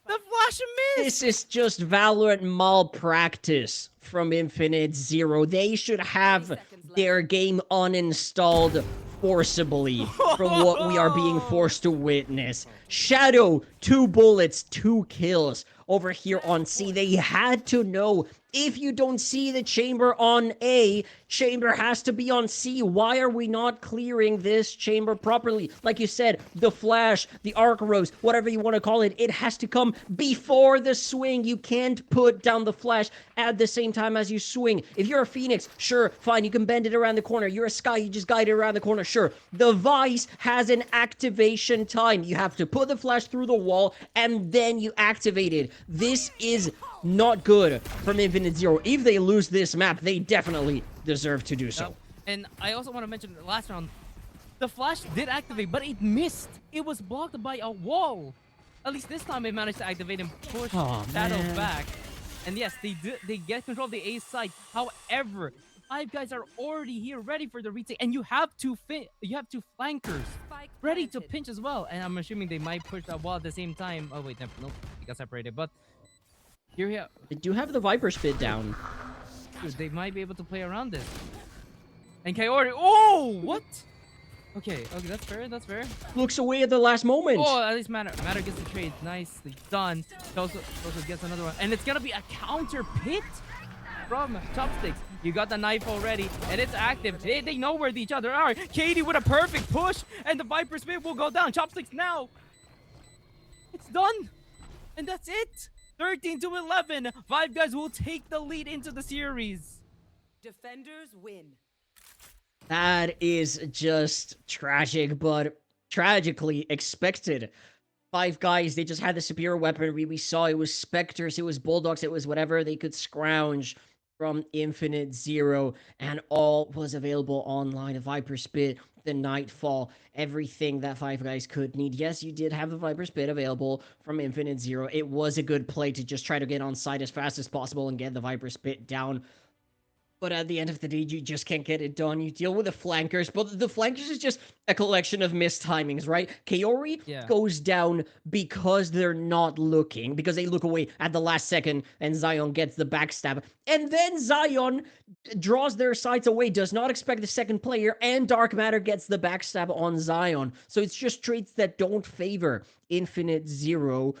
The flash missed! This is just Valorant malpractice from Infinite Zero. They should have their game uninstalled forcibly from what we are being forced to witness. Shadow, 2 bullets, 2 kills over here on C. They had to know, if you don't see the chamber on A, chamber has to be on C. Why are we not clearing this chamber properly? Like you said, the flash, the arc rose, whatever you want to call it, it has to come before the swing. You can't put down the flash at the same time as you swing. If you're a Phoenix, sure, fine, you can bend it around the corner. You're a Sky, you just guide it around the corner, sure. The Vice has an activation time. You have to put the flash through the wall, and then you activate it. This is not good from Infinite Zero. If they lose this map, they definitely deserve to do so. And I also want to mention last round, The flash did activate, but it missed. It was blocked by a wall. At least this time it managed to activate and push Shadow back. And yes, they get control of the A side. However, five guys are already here ready for the retake, and you have two flankers ready to pinch as well. And I'm assuming they might push that wall at the same time. Oh wait, nope, they got separated. But here we have. They do have the Viper Spit down. Dude, they might be able to play around this. And Kaori, oh, what? Okay, that's fair, that's fair. Looks away at the last moment. Oh, at least Matter gets the trade. Nicely done. Also gets another one. And it's gonna be a counter pit from Chopsticks. You got the knife already, and it's active. They know where each other are. Katie with a perfect push, and the Viper Spit will go down. Chopsticks now. It's done. And that's it. 13-11. Five guys will take the lead into the series. Defenders win. That is just tragic, but tragically expected. Five guys, they just had the superior weaponry. We saw it was Spectres, it was Bulldogs, it was whatever they could scrounge from Infinite Zero, and all was available online. The Viper Spit, the Nightfall, everything that five guys could need. Yes, you did have the Viper Spit available from Infinite Zero. It was a good play to just try to get on site as fast as possible and get the Viper Spit down. But at the end of the day, you just can't get it done. You deal with the flankers, but the flankers is just a collection of missed timings, right? Kaori goes down because they're not looking, because they look away at the last second, and Zion gets the backstab. And then Zion draws their sights away, does not expect the second player, and Dark Matter gets the backstab on Zion. So it's just traits that don't favor Infinite Zero.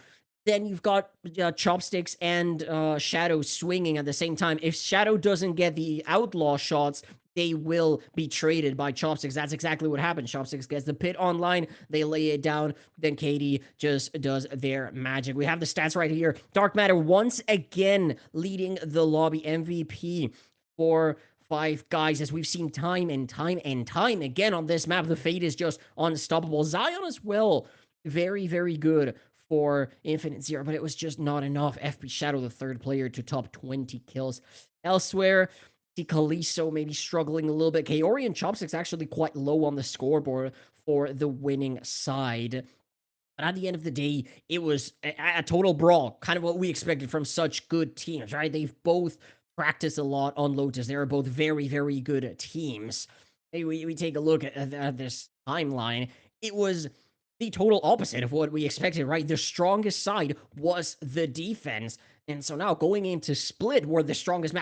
Then you've got Chopsticks and Shadow swinging at the same time. If Shadow doesn't get the outlaw shots, they will be traded by Chopsticks. That's exactly what happened. Chopsticks gets the pit online, they lay it down, then Katie just does their magic. We have the stats right here. Dark Matter once again leading the lobby MVP for five guys, as we've seen time and time and time again on this map. The Fate is just unstoppable. Zion as well, very, very good for Infinite Zero, but it was just not enough. FP Shadow, the third player, to top 20 kills. Elsewhere, the Kalisto maybe struggling a little bit. Kaori and Chopsticks actually quite low on the scoreboard for the winning side. But at the end of the day, it was a total brawl, kind of what we expected from such good teams, right? They've both practiced a lot on Lotus. They are both very, very good teams. Hey, we take a look at this timeline. It was the total opposite of what we expected, right? The strongest side was the defense. And so now going into Split, where the strongest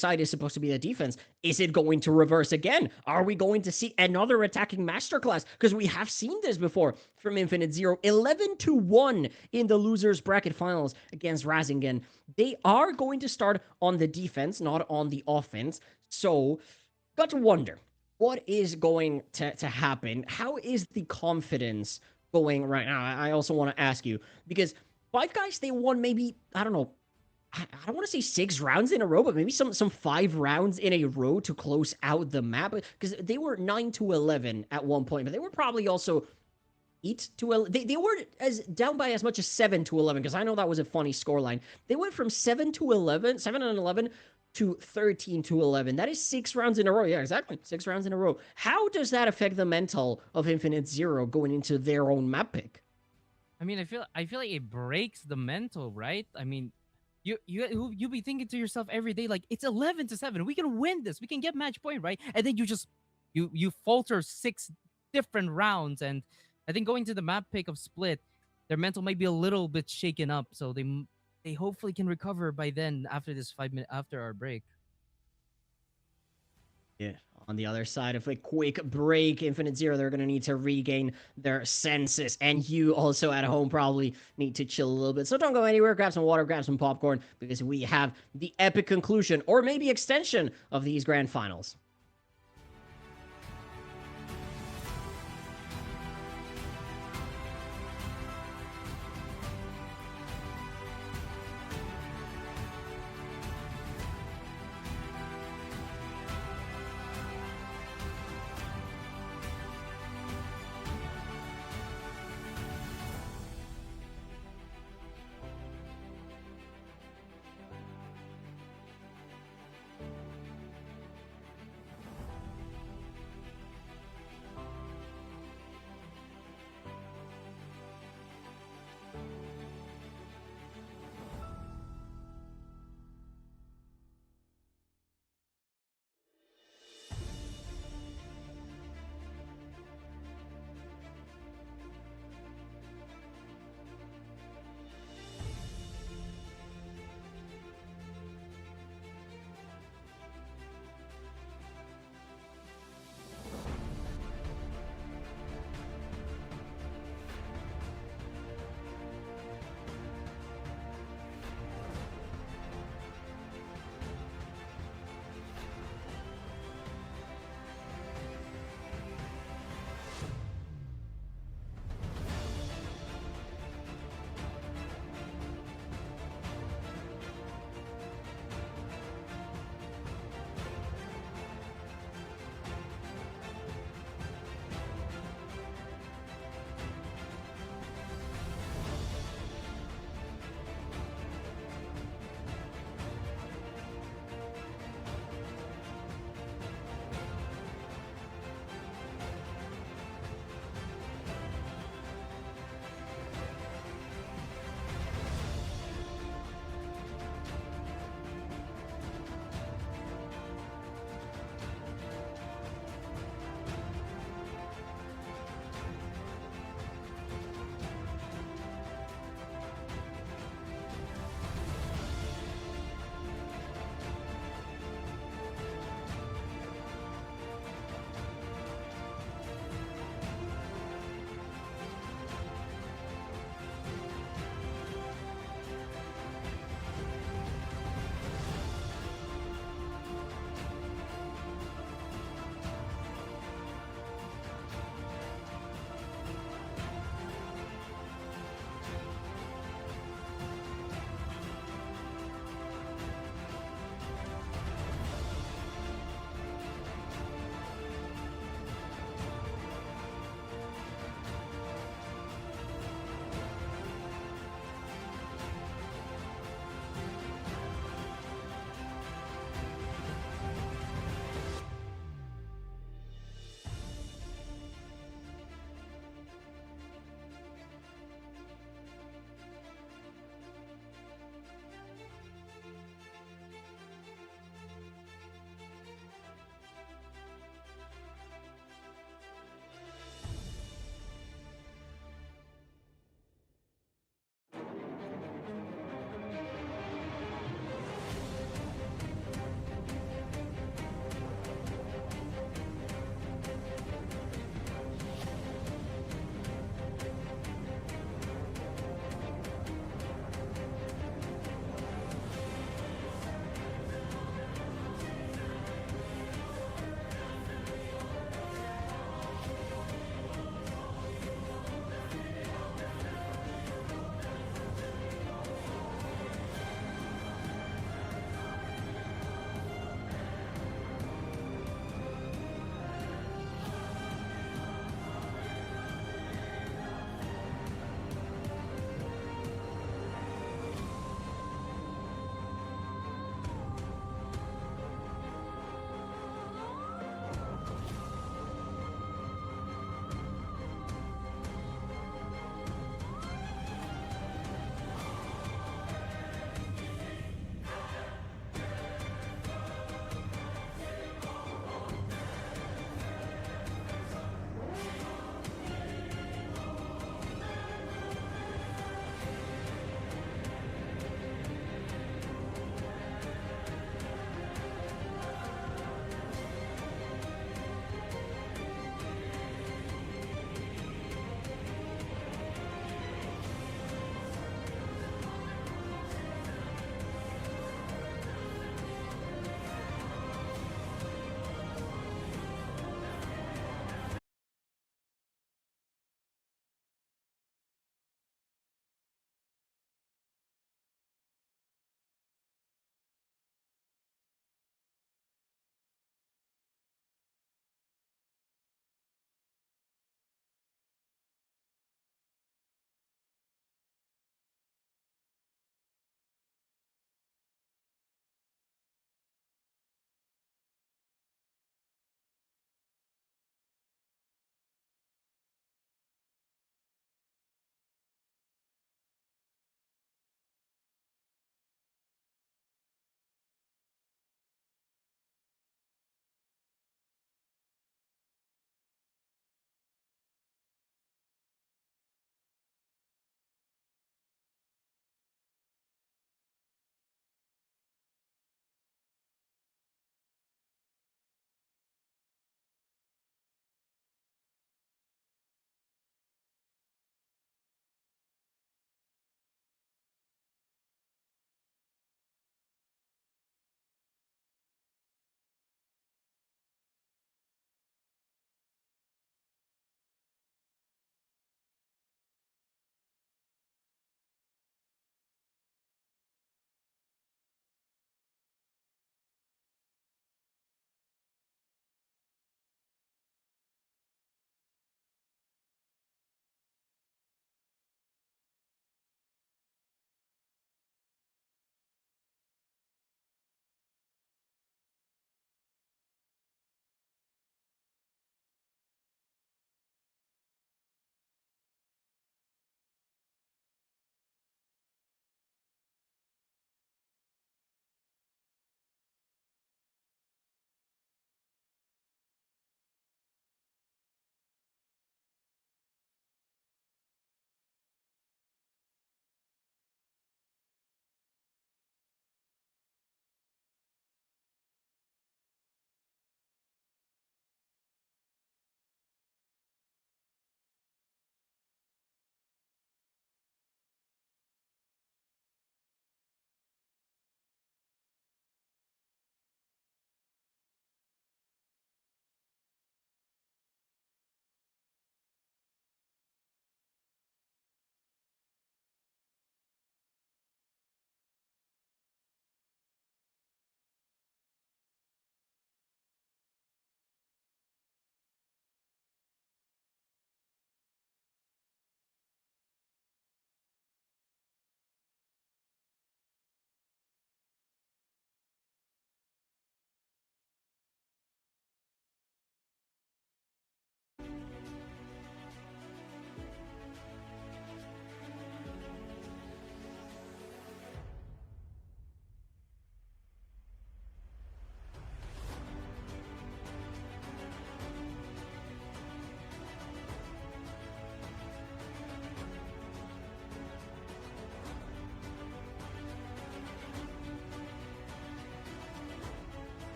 side is supposed to be the defense, is it going to reverse again? Are we going to see another attacking masterclass? Because we have seen this before from Infinite Zero. 11-1 in the losers bracket finals against Razingen. They are going to start on the defense, not on the offense. So, got to wonder, what is going to happen? How is the confidence going right now? I also want to ask you, because five guys, they won maybe, I don't know, I don't want to say 6 rounds in a row, but maybe some 5 rounds in a row to close out the map, because they were 9-11 at one point, but they were probably also 8-11. They were as down by as much as 7-11, because I know that was a funny scoreline. They went from 7-11 to 13-11. That is 6 rounds in a row. Yeah, exactly. 6 rounds in a row. How does that affect the mental of Infinite Zero going into their own map pick? I mean, I feel like it breaks the mental, right? I mean, you be thinking to yourself every day, like, it's 11-7. We can win this. We can get match point, right? And then you falter 6 different rounds. And I think going to the map pick of Split, their mental might be a little bit shaken up. So they hopefully can recover by then after this 5 minutes after our break. Yeah, on the other side of a quick break, Infinite Zero, they're going to need to regain their senses. And you also at home probably need to chill a little bit. So don't go anywhere. Grab some water, grab some popcorn, because we have the epic conclusion, or maybe extension, of these grand finals.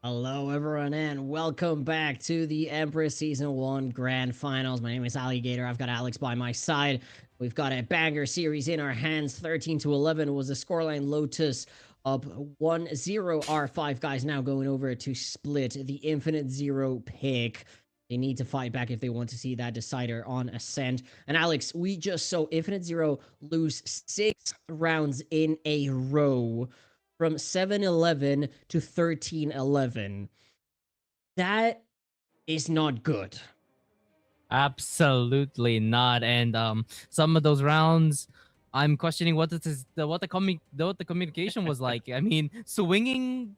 Hello, everyone, and welcome back to the Empress Season 1 Grand Finals. My name is Alligator. I've got Alex by my side. We've got a banger series in our hands. 13-11 was the scoreline. Lotus up 1-0. Our five guys now going over to split the Infinite Zero pick. They need to fight back if they want to see that decider on Ascent. And Alex, we just saw Infinite Zero lose 6 rounds in a row from 7-11 to 13-11. That is not good. Absolutely not. And some of those rounds, I'm questioning what the communication was like. I mean, swimming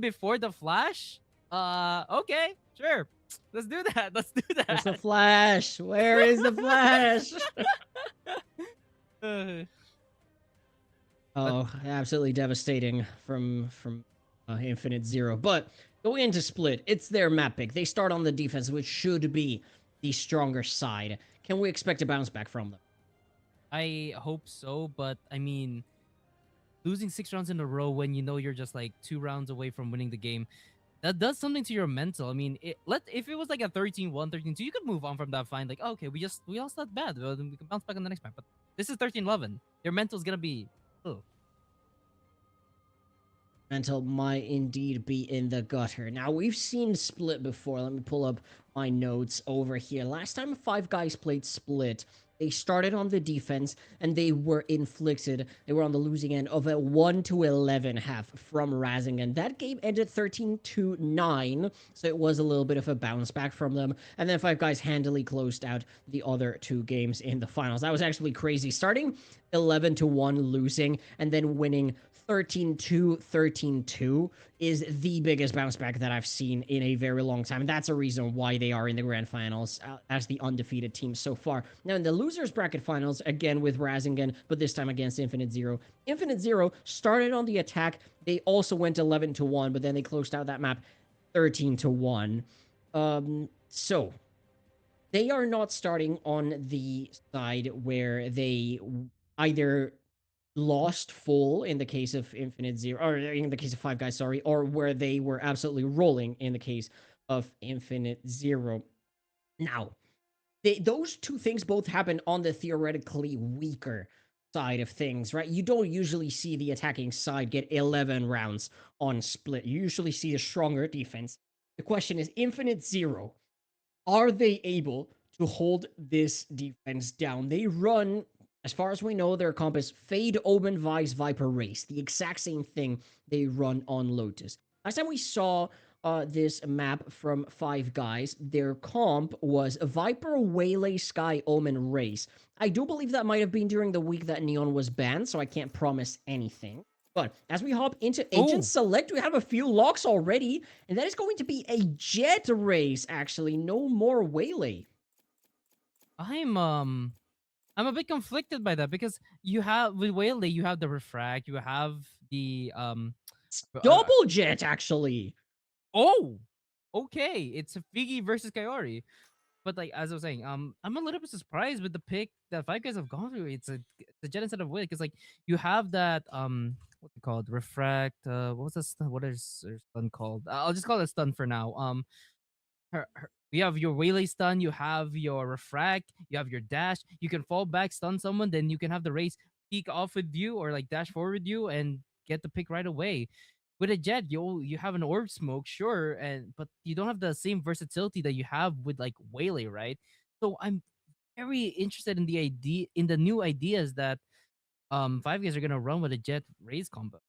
before the flash. Okay, sure. Let's do that. Let's do Where's the that. flash? Where is the flash? Oh, absolutely devastating from Infinite Zero. But going into Split, it's their map pick. They start on the defense, which should be the stronger side. Can we expect a bounce back from them? I hope so, but I mean, losing 6 rounds in a row when you know you're just like 2 rounds away from winning the game, that does something to your mental. I mean, if it was like a 13-1, 13-2, you could move on from that fine. Like, oh, okay, we lost that bad. Well, then we can bounce back on the next map. But this is 13-11. Your mental's gonna be, oh. Mental might indeed be in the gutter. Now, we've seen Split before. Let me pull up my notes over here. Last time Five Guys played Split, they started on the defense and they were on the losing end of a 1-11 half from Razingen. That game ended 13-9, so it was a little bit of a bounce back from them. And then Five Guys handily closed out the other two games in the finals. That was actually crazy. Starting 11-1 losing and then winning 13-2, 13-2 is the biggest bounce back that I've seen in a very long time. And that's a reason why they are in the grand finals as the undefeated team so far. Now, in the losers bracket finals, again with Razingen, but this time against Infinite Zero. Infinite Zero started on the attack. They also went 11-1, but then they closed out that map 13-1. So they are not starting on the side where they either lost full in the case of Infinite Zero, or in the case of Five Guys, sorry, or where they were absolutely rolling in the case of Infinite Zero. Now, those two things both happen on the theoretically weaker side of things, right? You don't usually see the attacking side get 11 rounds on split. You usually see a stronger defense. The question is, Infinite Zero, are they able to hold this defense down? They run, as far as we know, their comp is Fade, Omen, Vice, Viper, Race. The exact same thing they run on Lotus. Last time we saw this map from Five Guys, their comp was Viper, Waylay, Sky, Omen, Race. I do believe that might have been during the week that Neon was banned, so I can't promise anything. But as we hop into Agent Select, we have a few locks already, and that is going to be a Jet race, actually. No more Waylay. I'm a bit conflicted by that because you have with Waylay, you have the refract, you have the Double Jet, actually. Oh, okay. It's a Figgy versus Kaori. But like as I was saying, I'm a little bit surprised with the pick that Five Guys have gone through. It's the Jet instead of Waylay because like you have that what's it called? Refract. What's the stun? What is her stun called? I'll just call it stun for now. You have your Waylay stun, you have your refract, you have your dash. You can fall back, stun someone, then you can have the race peek off with you or like dash forward with you and get the pick right away. With a jet, you have an orb smoke, sure, and but you don't have the same versatility that you have with like Waylay, right? So I'm very interested in the new ideas that Five Guys are gonna run with a jet raise combo.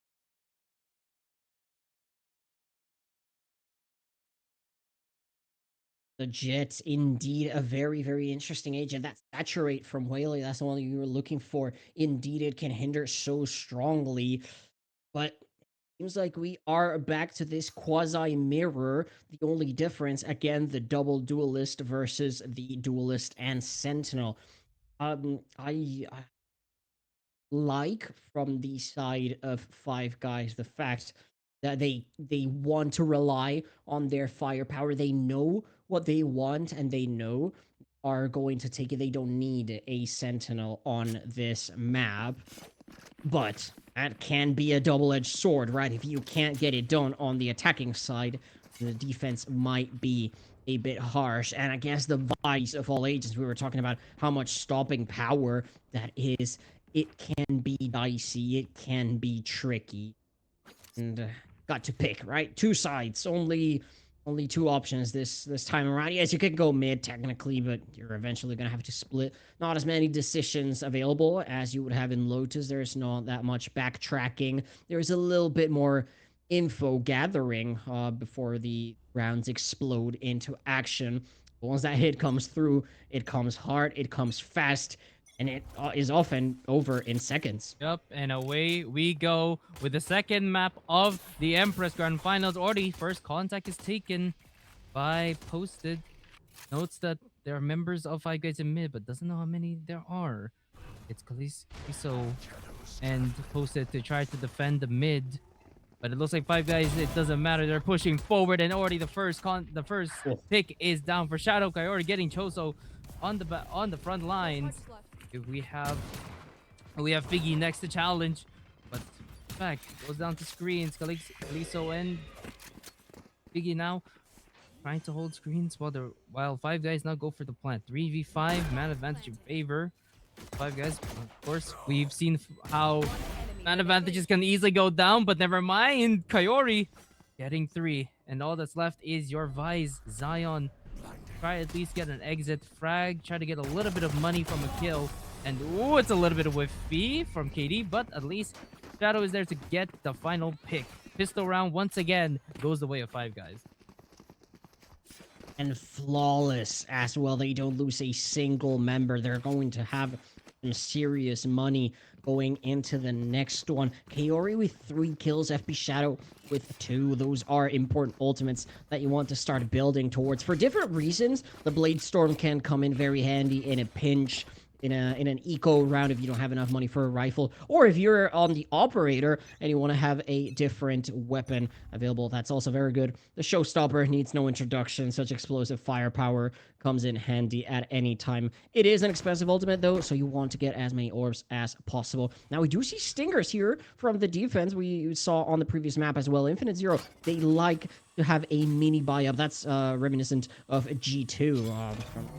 The Jet's indeed a very, very interesting agent. That Saturate from Whaley, that's the one you were looking for. Indeed, it can hinder so strongly. But seems like we are back to this quasi mirror. The only difference, again, the double duelist versus the duelist and sentinel. I like from the side of Five Guys the fact that they want to rely on their firepower. They know what they want and they know are going to take it. They don't need a sentinel on this map. But that can be a double-edged sword, right? If you can't get it done on the attacking side, the defense might be a bit harsh. And I guess the vice of all agents, we were talking about how much stopping power that is. It can be dicey. It can be tricky. And got to pick, right? Two sides. Only two options this time around. Yes, you could go mid technically, but you're eventually gonna have to split. Not as many decisions available as you would have in Lotus. There's not that much backtracking. There's a little bit more info gathering before the rounds explode into action. Once that hit comes through, it comes hard, it comes fast, and it is often over in seconds. Yep, and away we go with the second map of the Empress Grand Finals. Already, first contact is taken by Posted. Notes that there are members of Five Guys in mid, but doesn't know how many there are. It's Kaliso and Posted to try to defend the mid. But it looks like Five Guys, it doesn't matter. They're pushing forward, and already the first pick is down for Shadow. Coyote getting Choso on the front lines. We have Figgy next to challenge, but back goes down to screens. Kaliso and Figgy now trying to hold screens while Five Guys now go for the plant. 3v5, man advantage in favor. Five Guys, of course, we've seen how man advantages can easily go down, but never mind. Coyote getting 3, and all that's left is your Vise. Zion try at least get an exit frag, try to get a little bit of money from a kill, and ooh, it's a little bit of whiffy from KD, but at least Shadow is there to get the final pick. Pistol round once again goes the way of Five Guys. And flawless as well. They don't lose a single member. They're going to have some serious money going into the next one. Kaori with 3 kills, FB Shadow with 2. Those are important ultimates that you want to start building towards. For different reasons, the Blade Storm can come in very handy in a pinch, in an eco round if you don't have enough money for a rifle, or if you're on the operator and you want to have a different weapon available. That's also very good. The Showstopper needs no introduction. Such explosive firepower comes in handy at any time. It is an expensive ultimate though, so you want to get as many orbs as possible. Now we do see stingers here from the defense. We saw on the previous map as well. Infinite Zero, they like to have a mini buy up. That's reminiscent of G2 from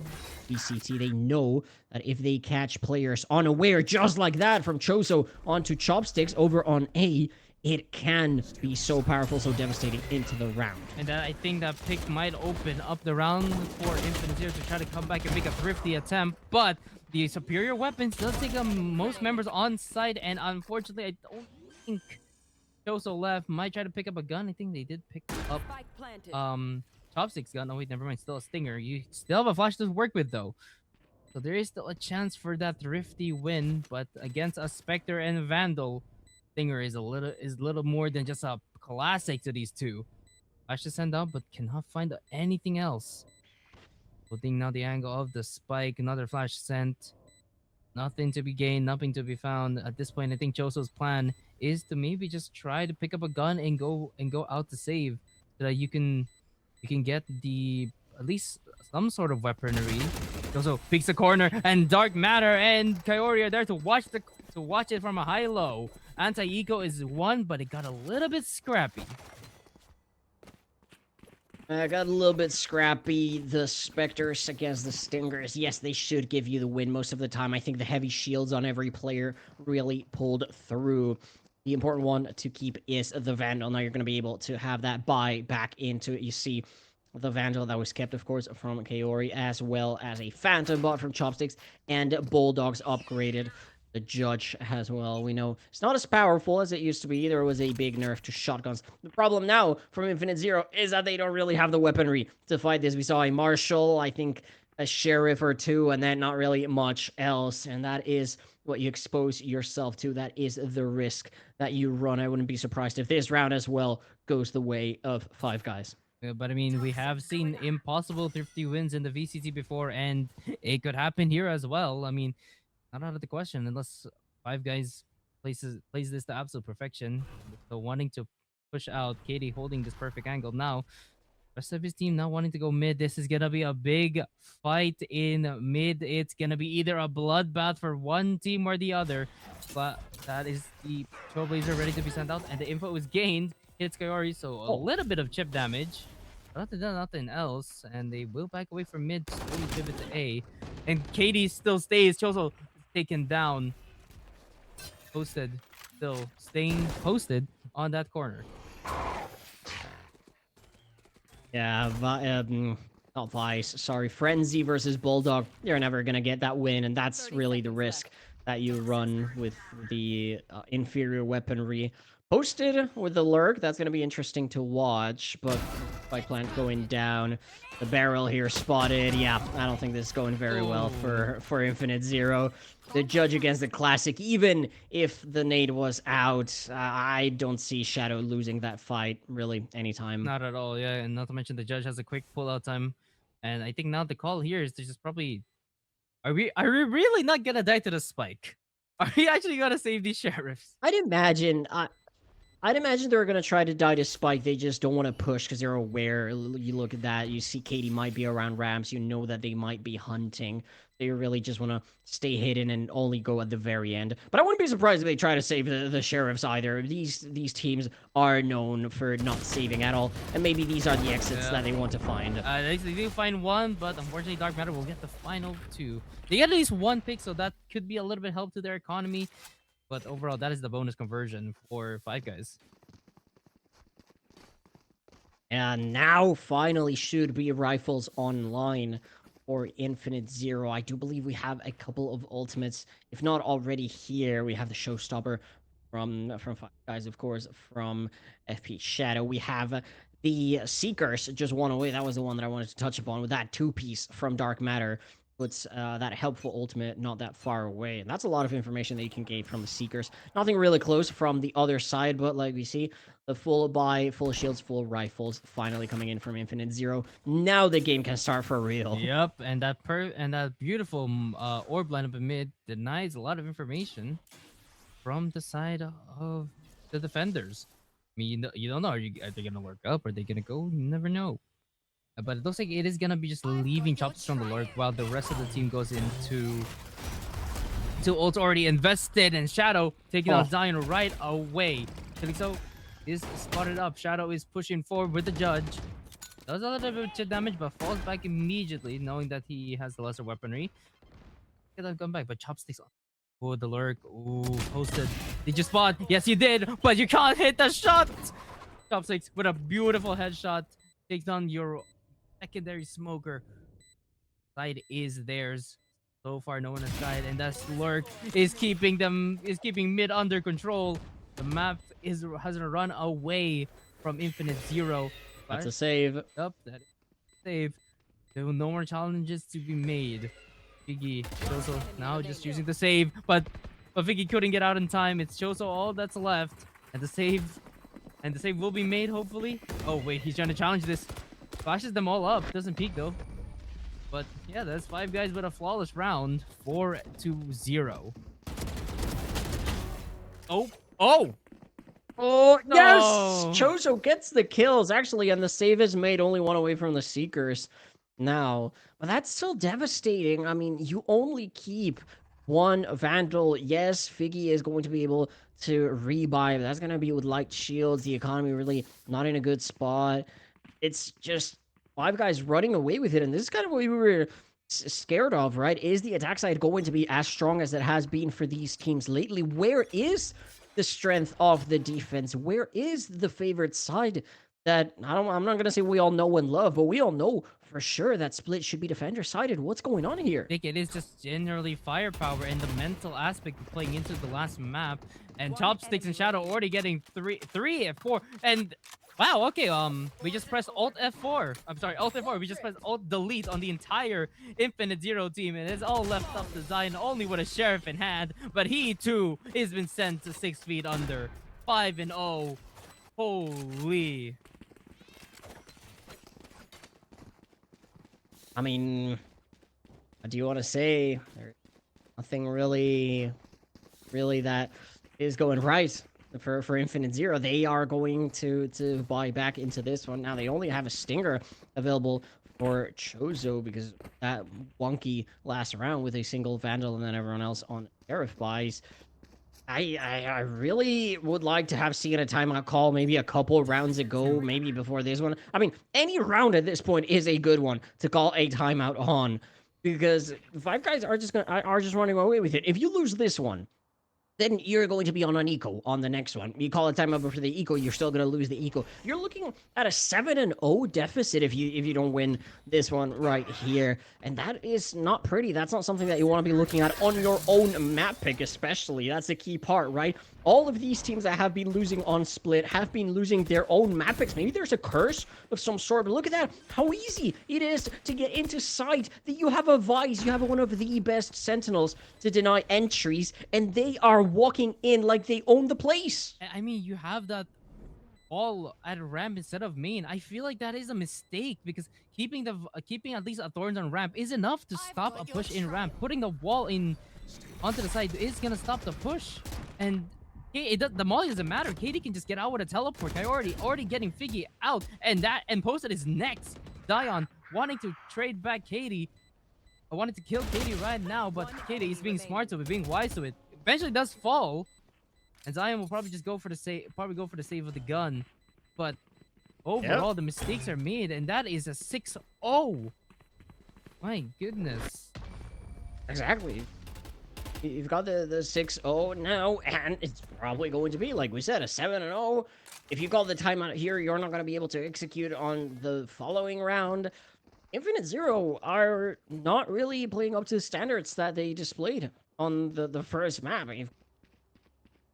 BCT. They know that if they catch players unaware just like that from Choso onto Chopsticks over on A, it can be so powerful, so devastating into the round. And I think that pick might open up the round for Infinite Zero to try to come back and make a thrifty attempt, but the superior weapons does take most members on site, and unfortunately I don't think Choso left. Might try to pick up a gun. I think they did pick up Chopsticks gun. Oh wait, never mind. Still a stinger. You still have a flash to work with though. So there is still a chance for that thrifty win, but against a Spectre and Vandal, stinger is a little more than just a classic to these two. Flash to send out, but cannot find anything else. Holding now the angle of the spike. Another flash sent. Nothing to be gained, nothing to be found. At this point, I think Choso's plan is to maybe just try to pick up a gun and go out to save, so that you can get at least some sort of weaponry. Also peeks the corner, and Dark Matter and Coyote are there to watch it from a high-low. Anti-eco is one, but it got a little bit scrappy. Got a little bit scrappy. The Spectres against the Stingers. Yes, they should give you the win most of the time. I think the heavy shields on every player really pulled through. The important one to keep is the Vandal. Now you're going to be able to have that buy back into it. You see the Vandal that was kept, of course, from Kaori, as well as a Phantom bot from Chopsticks, and Bulldogs upgraded. The Judge as well. We know it's not as powerful as it used to be. There was a big nerf to shotguns. The problem now from Infinite Zero is that they don't really have the weaponry to fight this. We saw a Marshal, I think a Sheriff or two, and then not really much else. And that is what you expose yourself to. That is the risk that you run. I wouldn't be surprised if this round as well goes the way of Five Guys. Yeah, but I mean, we have seen impossible thrifty wins in the VCT before, and it could happen here as well. I mean, not out of the question unless Five Guys plays this to absolute perfection. So wanting to push out, Katie holding this perfect angle now. Rest of his team not wanting to go mid. This is gonna be a big fight in mid. It's gonna be either a bloodbath for one team or the other. But that is the Trailblazer ready to be sent out, and the info is gained. Hits Kayori, so a little bit of chip damage. But other than nothing else, and they will back away from mid, slowly pivot to A. And Katie still stays. Choso taken down. Posted, still staying posted on that corner. Yeah, not Vice. Sorry, Frenzy versus Bulldog. You're never gonna get that win, and that's 30 really the seconds risk left. that you run with the inferior weaponry. Posted with the lurk, that's gonna be interesting to watch. But spike plant going down, the barrel here spotted. Yeah, I don't think this is going very well for Infinite Zero. The judge against the classic, even if the nade was out, I don't see Shadow losing that fight really anytime. Not at all, yeah. And not to mention the judge has a quick pull-out time. And I think now the call here is to just probably... Are we really not gonna die to the spike? Are we actually gonna save these sheriffs? I'd imagine they're gonna try to die to spike. They just don't want to push because they're aware. You look at that. You see Katie might be around ramps. You know that they might be hunting. They really just want to stay hidden and only go at the very end. But I wouldn't be surprised if they try to save the sheriffs either. These teams are known for not saving at all, and maybe these are the exits that they want to find. They do find one, but unfortunately Dark Matter will get the final two. They get at least one pick, so that could be a little bit help to their economy. But overall, that is the bonus conversion for Five Guys. And now finally should be rifles online for Infinite Zero. I do believe we have a couple of ultimates, if not already here. We have the showstopper from Five Guys, of course, from FP Shadow. We have the Seekers just one away. That was the one that I wanted to touch upon with that two-piece from Dark Matter. Puts that helpful ultimate not that far away. And that's a lot of information that you can gain from the Seekers. Nothing really close from the other side, but like we see, the full buy, full shields, full rifles finally coming in from Infinite Zero. Now the game can start for real. Yep, and that beautiful orb lineup in mid denies a lot of information from the side of the defenders. I mean, you don't know. Are they gonna work up? Are they gonna go? You never know. But it looks like it is gonna be just leaving Chopsticks on the lurk while the rest of the team goes into ult already invested, and Shadow taking on Zion right away. So is spotted up. Shadow is pushing forward with the judge. Does a little bit of chip damage, but falls back immediately, knowing that he has the lesser weaponry. Could have gone back, but Chopsticks. Oh, the lurk. Ooh, posted. Did you spot? Yes, you did, but you can't hit the shot. Chopsticks with a beautiful headshot takes on your secondary smoker. Side is theirs. So far, no one has died, and that lurk is keeping mid under control. The map hasn't run away from Infinite Zero. That's a save. Yup, that is a save. There were no more challenges to be made. Figgy Choso now just using the save, but Figgy couldn't get out in time. It's Choso all that's left, and the save will be made hopefully. Oh wait, he's trying to challenge this. Flashes them all up. Doesn't peek though. But yeah, that's Five Guys with a flawless round. 4-0. Oh. Oh, No. yes! Choso gets the kills, actually, and the save is made only one away from the Seekers now. But that's still devastating. I mean, you only keep one Vandal. Yes, Figgy is going to be able to rebuy, but that's going to be with light shields. The economy really not in a good spot. It's just Five Guys running away with it, and this is kind of what we were scared of, right? Is the attack side going to be as strong as it has been for these teams lately? Where is the strength of the defense? Where is the favorite side that I'm not gonna say we all know and love, but we all know for sure that Split should be defender sided? What's going on here? I think it is just generally firepower and the mental aspect of playing into the last map. And Chopsticks and Shadow already getting 3 and 4. And wow, okay, we just pressed Alt F4. I'm sorry, Alt F4. We just pressed Alt Delete on the entire Infinite Zero team, and it's all left up to Zion, only with a sheriff in hand. But he too has been sent to 6 feet under. 5-0. Holy. I mean, what do you want to say? There's nothing really that is going right for Infinite Zero. They are going to buy back into this one. Now they only have a Stinger available for Chozo because that wonky last round with a single Vandal and then everyone else on Sheriff buys. I really would like to have seen a timeout call maybe a couple rounds ago, maybe before this one. I mean, any round at this point is a good one to call a timeout on because Five Guys are just running away with it. If you lose this one, then you're going to be on an eco on the next one. You call a timeout before the eco, you're still going to lose the eco. You're looking at a 7-0 deficit if you don't win this one right here. And that is not pretty. That's not something that you want to be looking at on your own map pick, especially. That's the key part, right? All of these teams that have been losing on Split have been losing their own map picks. Maybe there's a curse of some sort, but look at that. How easy it is to get into sight. That you have a Vice, you have one of the best Sentinels to deny entries, and they are walking in like they own the place. I mean, you have that wall at ramp instead of main. I feel like that is a mistake because keeping at least a Thorns on ramp is enough to stop a push in ramp. Putting the wall in onto the side is gonna stop the push, and the molly doesn't matter. Katie can just get out with a teleport. I already getting Figgy out, and Posted is next. Dion wanting to trade back Katie. I wanted to kill Katie right now, but Katie is being smart to it, being wise to it. Eventually does fall, and Zion will probably just go for the save of the gun. But overall, the mistakes are made, and that is a 6-0. My goodness. Exactly. You've got the 6-0 now, and it's probably going to be, like we said, a 7-0. If you call the timeout here, you're not going to be able to execute on the following round. Infinite Zero are not really playing up to the standards that they displayed on the first map. I mean,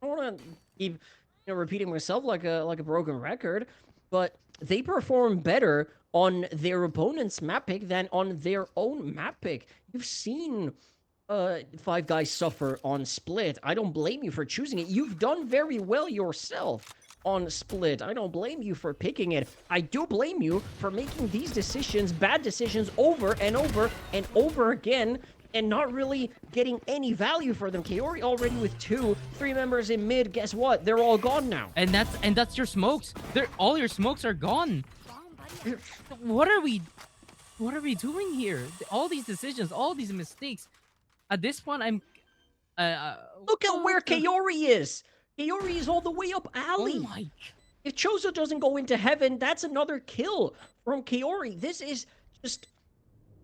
I don't want to keep repeating myself like a broken record, but they perform better on their opponent's map pick than on their own map pick. You've seen Five Guys suffer on Split. I don't blame you for choosing it. You've done very well yourself on Split. I don't blame you for picking it. I do blame you for making these decisions, bad decisions, over and over and over again, and not really getting any value for them. Kaori already with 3 members in mid. Guess what? They're all gone now. And that's your smokes. All your smokes are gone. What are we doing here? All these decisions, all these mistakes. At this point, I'm look at where Kaori is. Kaori is all the way up alley. Oh my. If Chozo doesn't go into heaven, that's another kill from Kaori. This is just...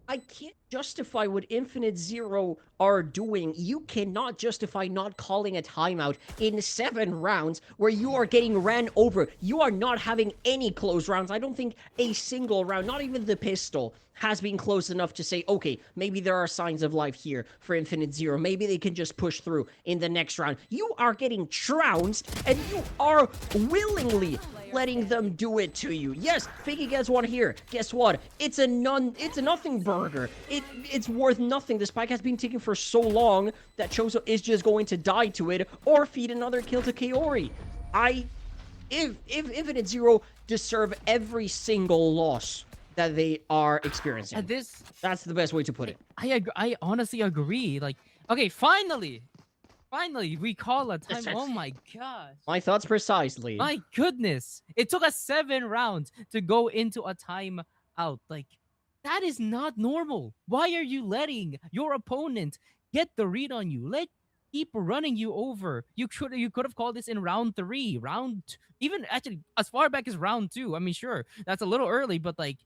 I can't justify what Infinite Zero are doing. You cannot justify not calling a timeout in 7 rounds where you are getting ran over. You are not having any close rounds. I don't think a single round, not even the pistol, has been close enough to say, okay, maybe there are signs of life here for Infinite Zero. Maybe they can just push through in the next round. You are getting trounced, and you are willingly letting them do it to you. Yes, Figgy gets one here. Guess what? It's a nothing burger. It's worth nothing. The spike has been taken for so long that Chozo is just going to die to it or feed another kill to Kaori. If Infinite Zero deserve every single loss that they are experiencing. That's the best way to put it. I honestly agree. Like, okay, finally, we call a time. Oh my gosh. My thoughts precisely. My goodness. It took us 7 rounds to go into a timeout. Like, that is not normal. Why are you letting your opponent get the read on you? Keep running you over. You could have called this in round 3, even actually as far back as round 2. I mean, sure, that's a little early, but like,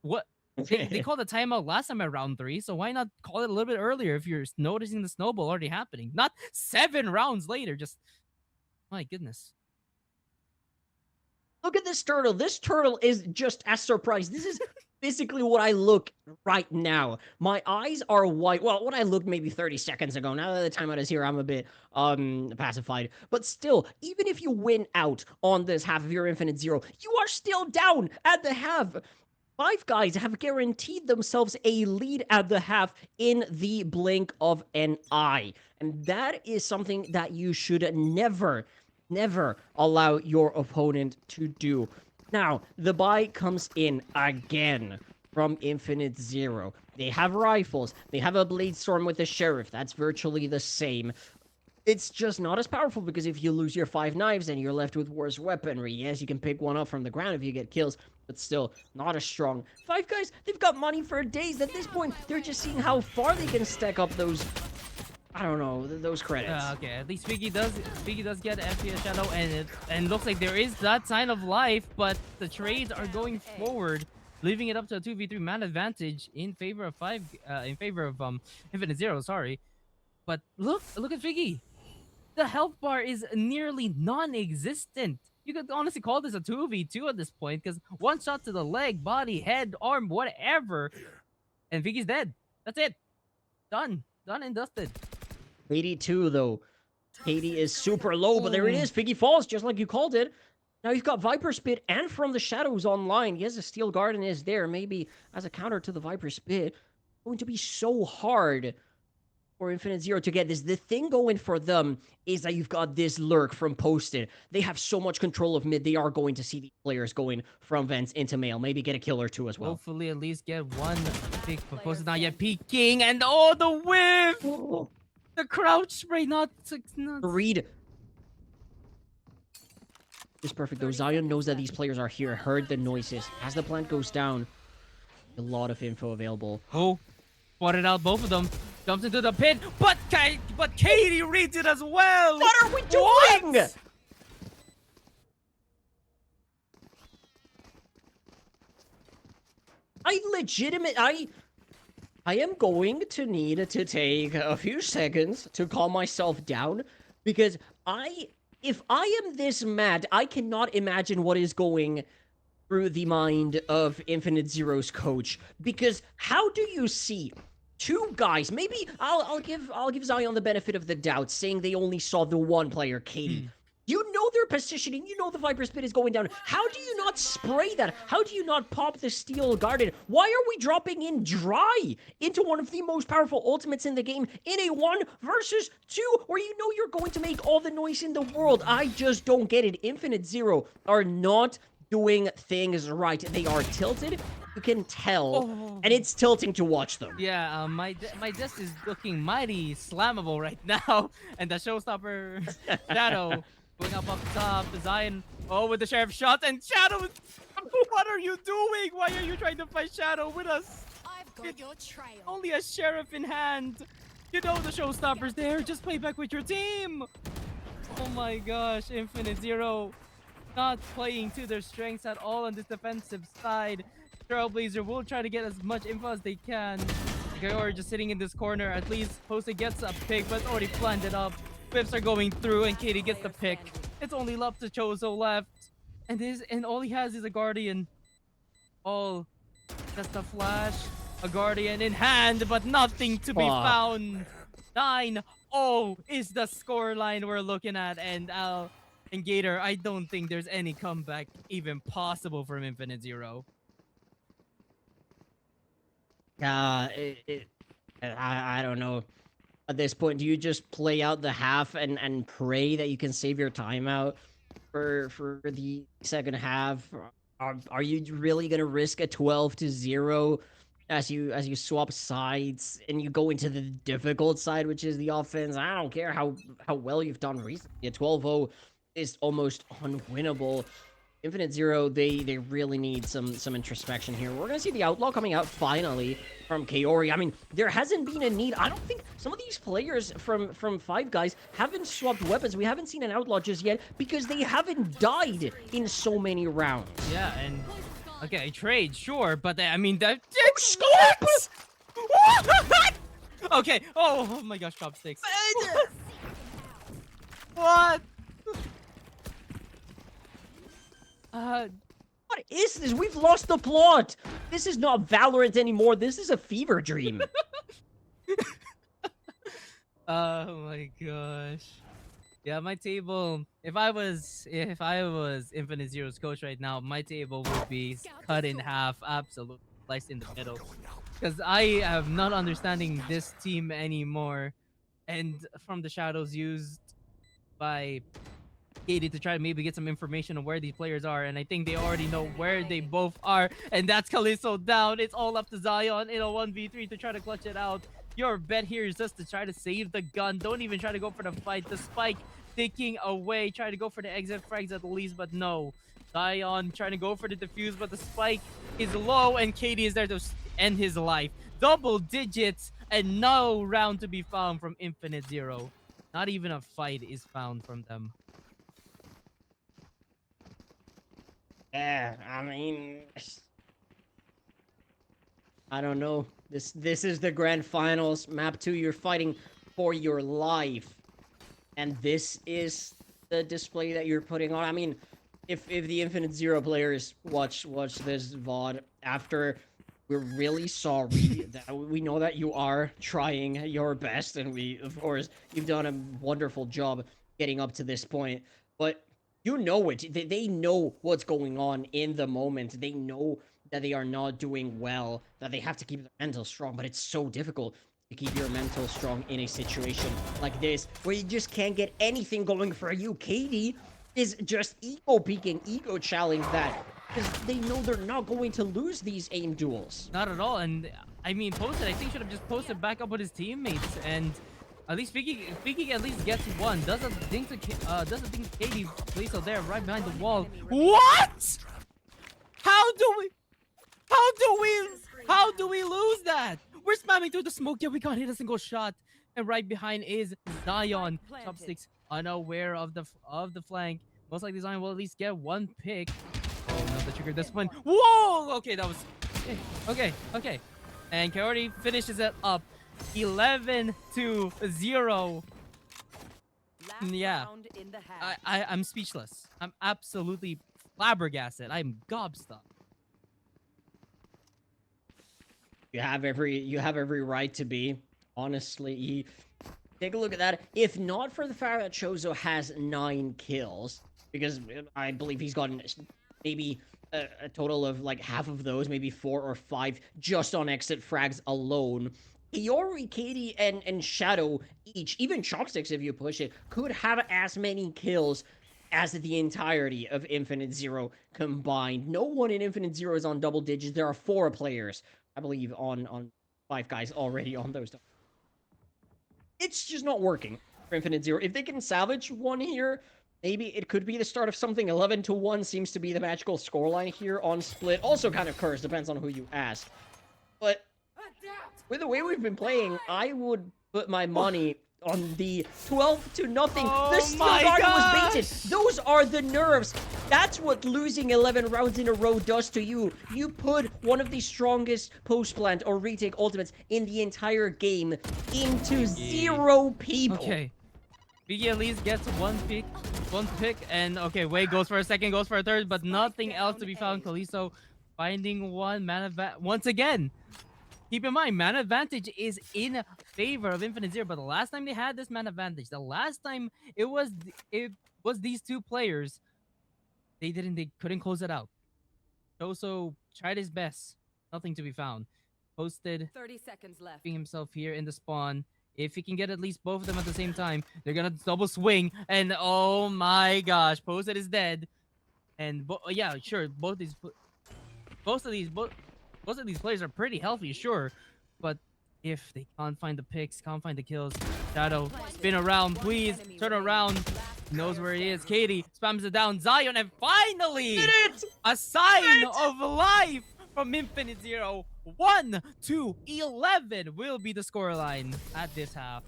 what? They called the timeout last time at round 3, so why not call it a little bit earlier if you're noticing the snowball already happening? Not 7 rounds later, just... My goodness. Look at this turtle. This turtle is just as surprised. This is physically what I look right now. My eyes are white. Well, when I looked maybe 30 seconds ago. Now that the timeout is here, I'm a bit pacified. But still, even if you win out on this half of your Infinite Zero, you are still down at the half. Five Guys have guaranteed themselves a lead at the half in the blink of an eye. And that is something that you should never allow your opponent to do. Now, the buy comes in again from Infinite Zero. They have rifles. They have a Blade Storm with the Sheriff. That's virtually the same. it's just not as powerful because if you lose your 5 knives, then you're left with worse weaponry. Yes, you can pick one up from the ground if you get kills, but still not as strong. Five Guys, they've got money for days. At this point, they're just seeing how far they can stack up those, I don't know, those credits. Okay, at least Figgy does get FPS Shadow, and looks like there is that sign of life, but the trades are going forward, leaving it up to a 2v3 man advantage in favor of Infinite Zero, sorry. But look at Figgy. The health bar is nearly non-existent. You could honestly call this a 2v2 at this point, because one shot to the leg, body, head, arm, whatever, and Figgy's dead. That's it. Done and dusted. 82 though. Katie is super low, but there it is. Figgy falls just like you called it. Now you've got Viper Spit and From the Shadows online. Yes, the Steel Garden is there, maybe as a counter to the Viper Spit. Going to be so hard for Infinite Zero to get this. The thing going for them is that you've got this lurk from Posted. They have so much control of mid. They are going to see the players going from vents into mail. Maybe get a kill or two as well. Hopefully at least get one big, but Posted not yet peeking, and oh, the whiff! Oh. The crouch spray, not Read. It's perfect though. Zion knows that these players are here, heard the noises. As the plant goes down, a lot of info available. Oh, spotted out both of them. Jumps into the pit, but Katie reads it as well. What are we doing? What? I am going to need to take a few seconds to calm myself down because if I am this mad, I cannot imagine what is going through the mind of Infinite Zero's coach. Because how do you see two guys? Maybe I'll give Zion the benefit of the doubt, saying they only saw the one player, Katie. You know their positioning. You know the Viper Spit is going down. How do you not spray that? How do you not pop the Steel Garden? Why are we dropping in dry into one of the most powerful ultimates in the game in a 1 versus 2 where you know you're going to make all the noise in the world? I just don't get it. Infinite Zero are not doing things right. They are tilted. You can tell, and it's tilting to watch them. Yeah, my desk is looking mighty slammable right now, and the showstopper Shadow going up top. Zion, with the Sheriff shot, and Shadow, what are you doing? Why are you trying to fight Shadow with us? I've got your trail. Only a Sheriff in hand. You know the showstopper's there. Just play back with your team. Oh my gosh, Infinite Zero not playing to their strengths at all on this defensive side. Trailblazer will try to get as much info as they can. Gayor just sitting in this corner. At least Posted gets a pick, but already planned it up. Whips are going through, and Katie gets the pick. It's only Love to Chozo left, and all he has is a Guardian. All just a flash, a Guardian in hand, but nothing to be found. 9-0 is the scoreline we're looking at, and Gator, I don't think there's any comeback even possible from Infinite Zero. I don't know. At this point, do you just play out the half and pray that you can save your timeout for the second half? Are you really gonna risk a 12-0 as you swap sides and you go into the difficult side, which is the offense? I don't care how well you've done recently. A 12-0 is almost unwinnable. Infinite Zero, they really need some introspection here. We're gonna see the Outlaw coming out finally from Kaori. I mean, there hasn't been a need. I don't think some of these players from Five Guys haven't swapped weapons. We haven't seen an Outlaw just yet because they haven't died in so many rounds. Yeah, and okay, trade, sure, but I mean that Scopes! What? Okay. Oh my gosh, chopsticks. What? What is this? We've lost the plot. This is not Valorant anymore. This is a fever dream. Oh my gosh. Yeah, my table. If I was Infinite Zero's coach right now, my table would be cut in half, absolutely sliced in the middle. Because I am not understanding this team anymore. And From the Shadows used by Katie to try to maybe get some information on where these players are, and I think they already know where they both are, and that's Kalisto down. It's all up to Zion in a 1v3 to try to clutch it out. Your bet here is just to try to save the gun. Don't even try to go for the fight. The spike ticking away. Try to go for the exit frags at least, but no. Zion trying to go for the defuse, but the spike is low, and Katie is there to end his life. Double digits, and no round to be found from Infinite Zero. Not even a fight is found from them. Yeah, I mean, I don't know. This is the grand finals. Map 2, you're fighting for your life. And this is the display that you're putting on. I mean, if the Infinite Zero players watch this VOD after, we're really sorry. That we know that you are trying your best, and we, of course, you've done a wonderful job getting up to this point. But you know it. They know what's going on in the moment. They know that they are not doing well, that they have to keep their mental strong, but it's so difficult to keep your mental strong in a situation like this, where you just can't get anything going for you. Katie is just ego peeking, ego challenge that, because they know they're not going to lose these aim duels. Not at all. And I mean, Posted, I think, should have just posted back up with his teammates, and at least Speaking at least gets one. Doesn't think Katie plays out there right behind the wall. What? How do we lose that? We're spamming through the smoke, yet we can't hit a single shot. And right behind is Zion. Chopsticks unaware of the flank. Most likely Zion will at least get one pick. Oh no, the trigger this one. Whoa! Okay, that was okay. And Coyote finishes it up 11-0. Yeah. I'm speechless. I'm absolutely flabbergasted. I'm gobstopped. You have every right to be. Honestly, take a look at that. If not for the fact that Chozo has 9 kills, because I believe he's gotten maybe a total of like half of those, maybe 4 or 5, just on exit frags alone. Iori, Katie, and Shadow each, even Chalksticks if you push it, could have as many kills as the entirety of Infinite Zero combined. No one in Infinite Zero is on double digits. There are 4 players, I believe, on 5 guys already on those. It's just not working for Infinite Zero. If they can salvage one here, maybe it could be the start of something. 11-1 seems to be the magical scoreline here on Split. Also kind of cursed, depends on who you ask. But with the way we've been playing, I would put my money on the 12-0. The Steel Guardian was baited. Those are the nerves. That's what losing 11 rounds in a row does to you. You put one of the strongest post-plant or retake ultimates in the entire game into 0 people. Okay. Biggie at least gets one pick, and okay, Wei goes for a second, goes for a third, but nothing else to be found. Kalisto finding one mana once again. Keep in mind, mana advantage is in favor of Infinite Zero, but the last time they had this mana advantage, the last time it was these 2 players, they couldn't close it out. Choso tried his best, nothing to be found. Posted 30 seconds left. Himself here in the spawn. If he can get at least both of them at the same time, they're gonna double swing, and oh my gosh, Posted is dead. And yeah, sure, both of these players are pretty healthy, sure, but if they can't find the picks, can't find the kills, Shadow, spin around, please, turn around. He knows where he is. Katie spams it down. Zion, and finally, a sign of life from Infinite Zero. 1-11 will be the scoreline at this half.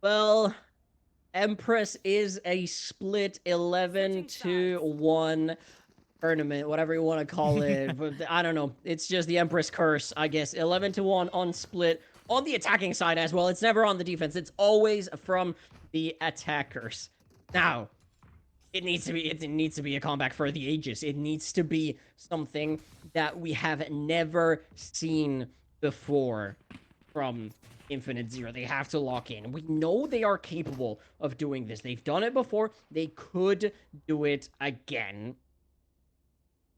Well, Empress is a split 11-1 tournament, whatever you want to call it. But I don't know. It's just the Empress curse, I guess. 11-1 on split. On the attacking side as well. It's never on the defense. It's always from the attackers. Now, it needs to be a comeback for the ages. It needs to be something that we have never seen before from Infinite Zero. They have to lock in. We know they are capable of doing this. They've done it before. They could do it again.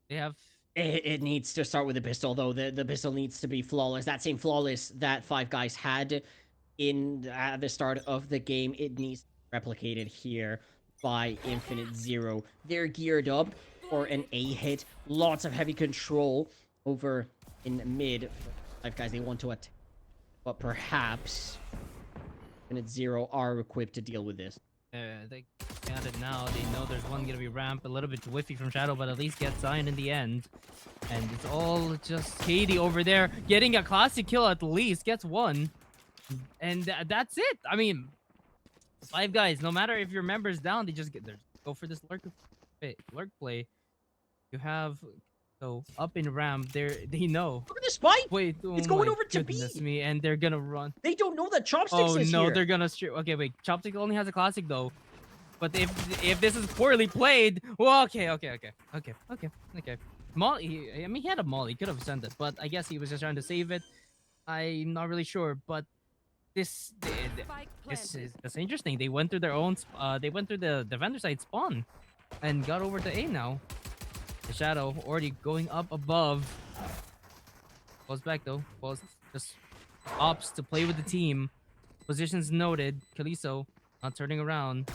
They have... It needs to start with the pistol, though. The pistol needs to be flawless. That same flawless that 5 guys had at the start of the game. It needs replicated here by Infinite Zero. They're geared up for an A hit. Lots of heavy control over in mid. Five Guys, they want to attack. But perhaps Infinite Zero are equipped to deal with this. They got it now. They know there's one gonna be ramp, a little bit whiffy from Shadow, but at least get Zion in the end. And it's all just Katie over there getting a classic kill at least, gets one. And that's it. I mean, Five Guys, no matter if your member's down, they just go for this lurk play. You have up in ramp. They know. Look at this fight. Wait, It's going over to B. Me, and they're gonna run. They don't know that Chopsticks Oh is no, here. they're gonna okay, wait. Chopstick only has a classic though. But if this is poorly played, well, okay. Molly, I mean, he had a Molly, could have sent it, but I guess he was just trying to save it. I'm not really sure, but this is that's interesting. They went through their own. They went through the defender side spawn, and got over to A now. The Shadow already going up above. Falls back though. Falls just opts to play with the team. Positions noted. Kaliso not turning around.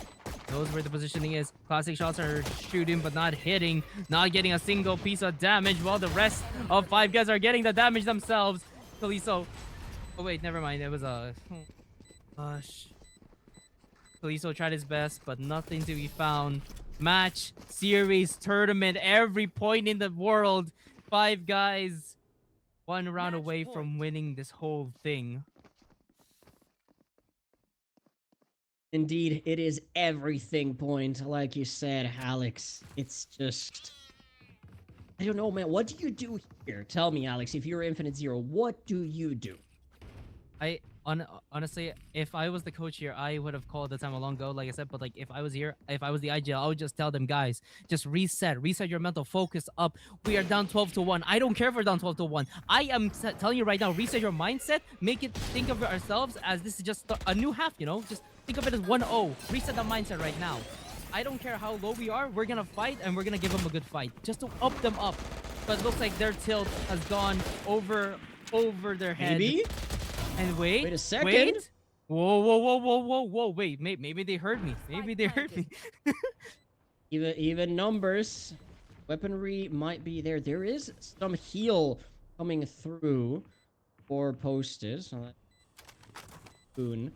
Knows where the positioning is. Classic shots are shooting but not hitting. Not getting a single piece of damage while the rest of Five Guys are getting the damage themselves. Kaliso. Oh wait, never mind. It was a... Gosh. Kaliso tried his best but nothing to be found. Match, series, tournament, every point in the world. Five Guys. One round away from winning this whole thing. Indeed, it is everything point, like you said, Alex. It's just... I don't know, man. What do you do here? Tell me, Alex, if you're Infinite Zero, what do you do? Honestly, if I was the coach here, I would have called the time a long ago, like I said. But like, if I was here, if I was the IGL, I would just tell them, guys, just reset your mental focus up. We are down 12-1. I don't care if we're down 12-1. I am telling you right now, reset your mindset. Make it think of ourselves as this is just a new half. You know, just think of it as 1-0. Reset the mindset right now. I don't care how low we are. We're gonna fight and we're gonna give them a good fight, just to up them up. But it looks like their tilt has gone over their head. Maybe? And wait a second. Wait. Whoa. Wait, maybe they heard me. Maybe they heard me. Even numbers. Weaponry might be there. There is some heal coming through for Posted. Boon.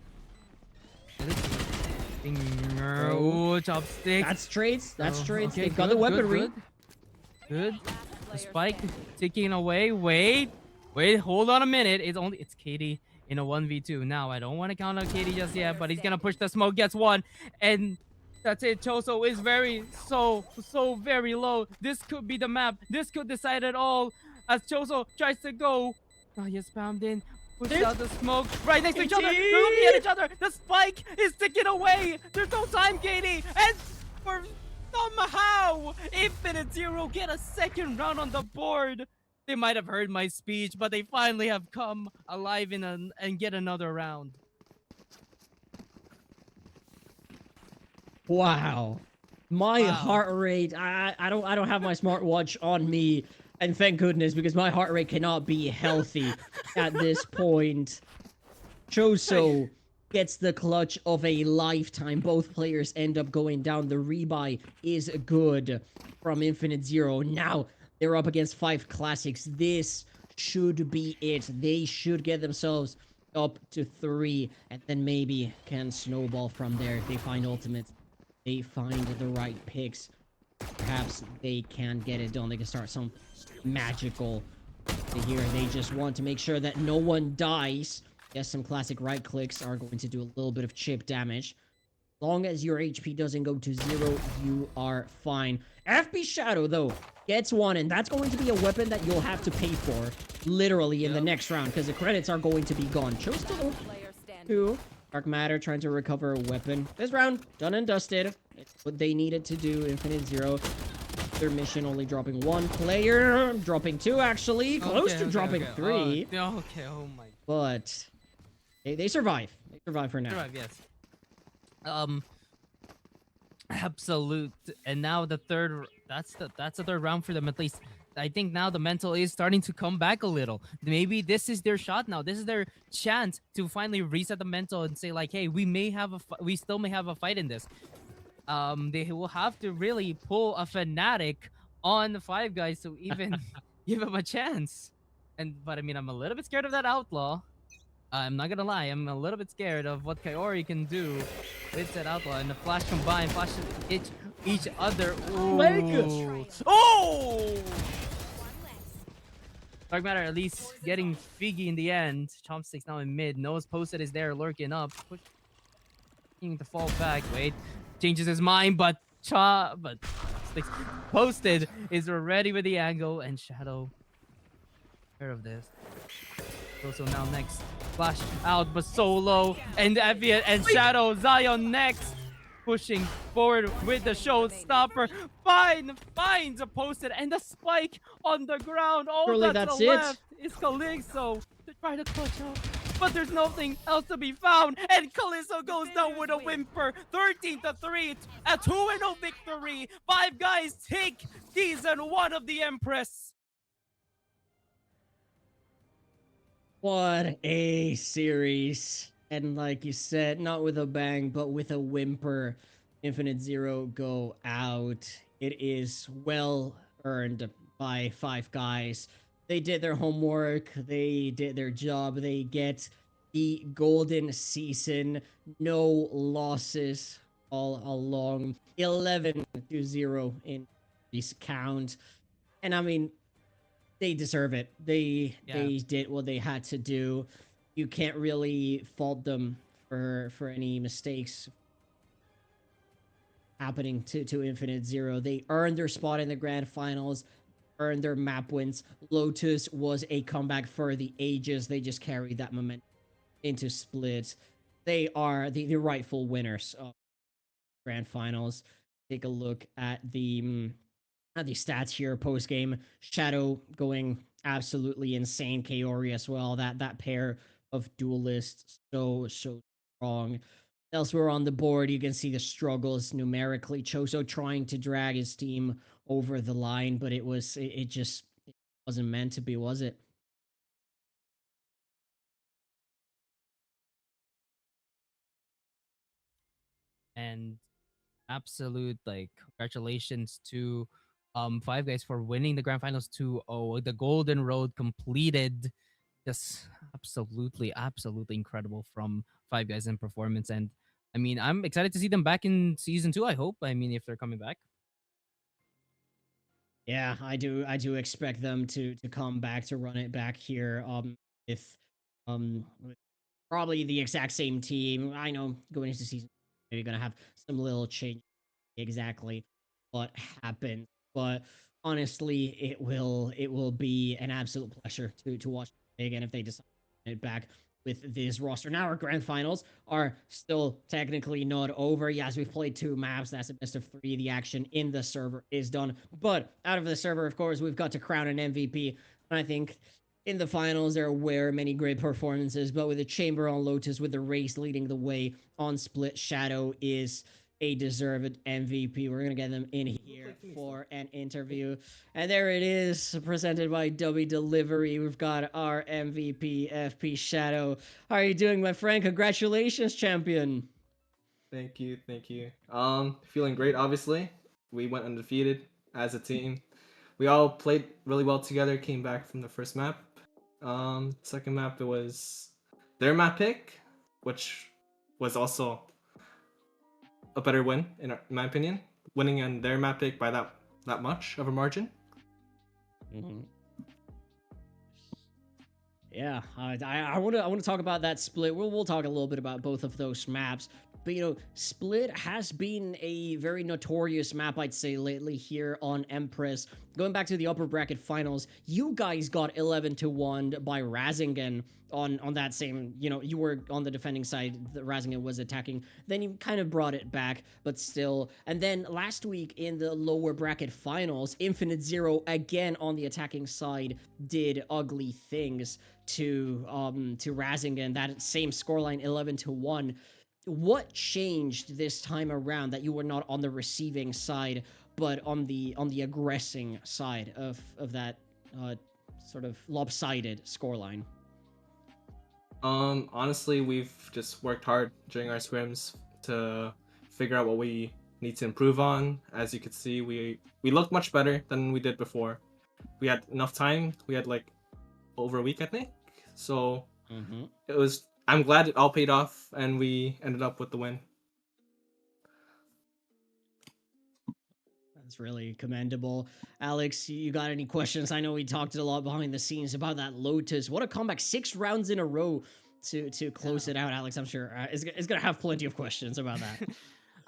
Oh, chopsticks. That's trades. That's trades. Okay, They've got the weaponry. Good. The spike ticking away. Wait, hold on a minute. It's Katie in a 1v2. Now, I don't want to count on Katie just yet, but he's going to push the smoke, gets one. And that's it. Choso is so very low. This could be the map. This could decide it all as Choso tries to go. Oh, he spammed in. Pushed out the smoke right next to each other. They're looking at each other. The spike is ticking away. There's no time, Katie. And for somehow, Infinite Zero get a second round on the board. They might have heard my speech, but they finally have come alive and get another round. Wow. My heart rate, I don't have my smartwatch on me, and thank goodness, because my heart rate cannot be healthy at this point. Choso gets the clutch of a lifetime. Both players end up going down. The rebuy is good from Infinite Zero. Now they're up against 5 classics. This should be it. They should get themselves up to 3, and then maybe can snowball from there if they find ultimates. They find the right picks. Perhaps they can get it done. They can start some magical here. They just want to make sure that no one dies. Yes, some classic right clicks are going to do a little bit of chip damage. As long as your HP doesn't go to 0, you are fine. FB Shadow, though, gets one, and that's going to be a weapon that you'll have to pay for, literally, in the next round, because the credits are going to be gone. Chose to 2. Dark Matter trying to recover a weapon. This round, done and dusted. It's what they needed to do. Infinite Zero. Their mission only dropping 1 player. Dropping 2, actually. Close to dropping 3. Okay, oh my. But they survive. They survive for now. Survive, yes. Absolute. And now the third, that's the third round for them at least. I think now the mental is starting to come back a little. Maybe this is their shot now. This is their chance to finally reset the mental and say like, hey, we still may have a fight in this. They will have to really pull a fanatic on the 5 Guys to even give him a chance. but I mean, I'm a little bit scared of that outlaw. I'm not gonna lie, I'm a little bit scared of what Kaori can do with that outlaw and the flash combined, flash each other. Ooh. Oh! Dark Matter at least getting Figgy in the end. Chopsticks now in mid. Noah's posted is there lurking up. Pushing to fall back. Wait. Changes his mind, but Chopsticks posted is ready with the angle and Shadow. Aware of this. Also now next. Flash out, but solo. And Evian and Shadow. Zion next. Pushing forward with the showstopper. Finds a posted and a spike on the ground. All Surely that's that's it. left is Calypso to try to clutch up. But there's nothing else to be found. And Calypso goes down with a whimper. 13-3. A 2-0 victory. 5 guys take season 1 of the Empress. What a series. And like you said, not with a bang, but with a whimper. Infinite Zero go out. It is well earned by 5 guys. They did their homework. They did their job. They get the golden season. No losses all along. 11-0 in this count. And I mean, they deserve it. They did what they had to do. You can't really fault them for any mistakes happening to Infinite Zero. They earned their spot in the grand finals, earned their map wins. Lotus was a comeback for the ages. They just carried that momentum into Split. They are the rightful winners of grand finals. Take a look at the stats here post game. Shadow going absolutely insane. Kaori as well. That pair of duelists so strong. Elsewhere on the board, you can see the struggles numerically. Choso trying to drag his team over the line, but it just wasn't meant to be, was it? And absolute like congratulations to 5 guys for winning the grand finals 2-0. The golden road completed. Just absolutely incredible from 5 guys in performance. And I mean, I'm excited to see them back in season 2, I hope. I mean, if they're coming back. Yeah, I do expect them to come back, to run it back here with with probably the exact same team. I know going into season, maybe gonna have some little change exactly what happened, but honestly, it will be an absolute pleasure to watch again if they decide to bring it back with this roster. Now our grand finals are still technically not over. Yes, we've played 2 maps. That's a best of 3. The action in the server is done, but out of the server, of course, we've got to crown an MVP. And I think in the finals, there were many great performances, but with the Chamber on Lotus, with the race leading the way on Split, Shadow is a deserved MVP. We're gonna get them in here for an interview, and there it is, presented by W Delivery. We've got our MVP, FP Shadow. How are you doing, my friend? Congratulations, champion. Thank you, thank you. Feeling great. Obviously, we went undefeated as a team. We all played really well together. Came back from the first map. Second map it was their map pick, which was also a better win in my opinion. Winning on their map pick by that much of a margin. Mm-hmm. Yeah, I want to talk about that split. We'll talk a little bit about both of those maps. But you know, Split has been a very notorious map, I'd say, lately here on Empress. Going back to the upper bracket finals, you guys got 11-1 by Razingen on that same, you know, you were on the defending side, the Razingen was attacking. Then you kind of brought it back, but still. And then last week in the lower bracket finals, Infinite Zero again on the attacking side did ugly things to Razingen. That same scoreline, 11-1. What changed this time around that you were not on the receiving side, but on the aggressing side of that sort of lopsided scoreline? Honestly, we've just worked hard during our scrims to figure out what we need to improve on. As you could see, we looked much better than we did before. We had enough time. We had like over a week, I think. So Mm-hmm. it was. I'm glad it all paid off, and we ended up with the win. That's really commendable. Alex, you got any questions? I know we talked a lot behind the scenes about that Lotus. What a comeback. 6 rounds in a row to close it out, Alex. I'm sure is going to have plenty of questions about that.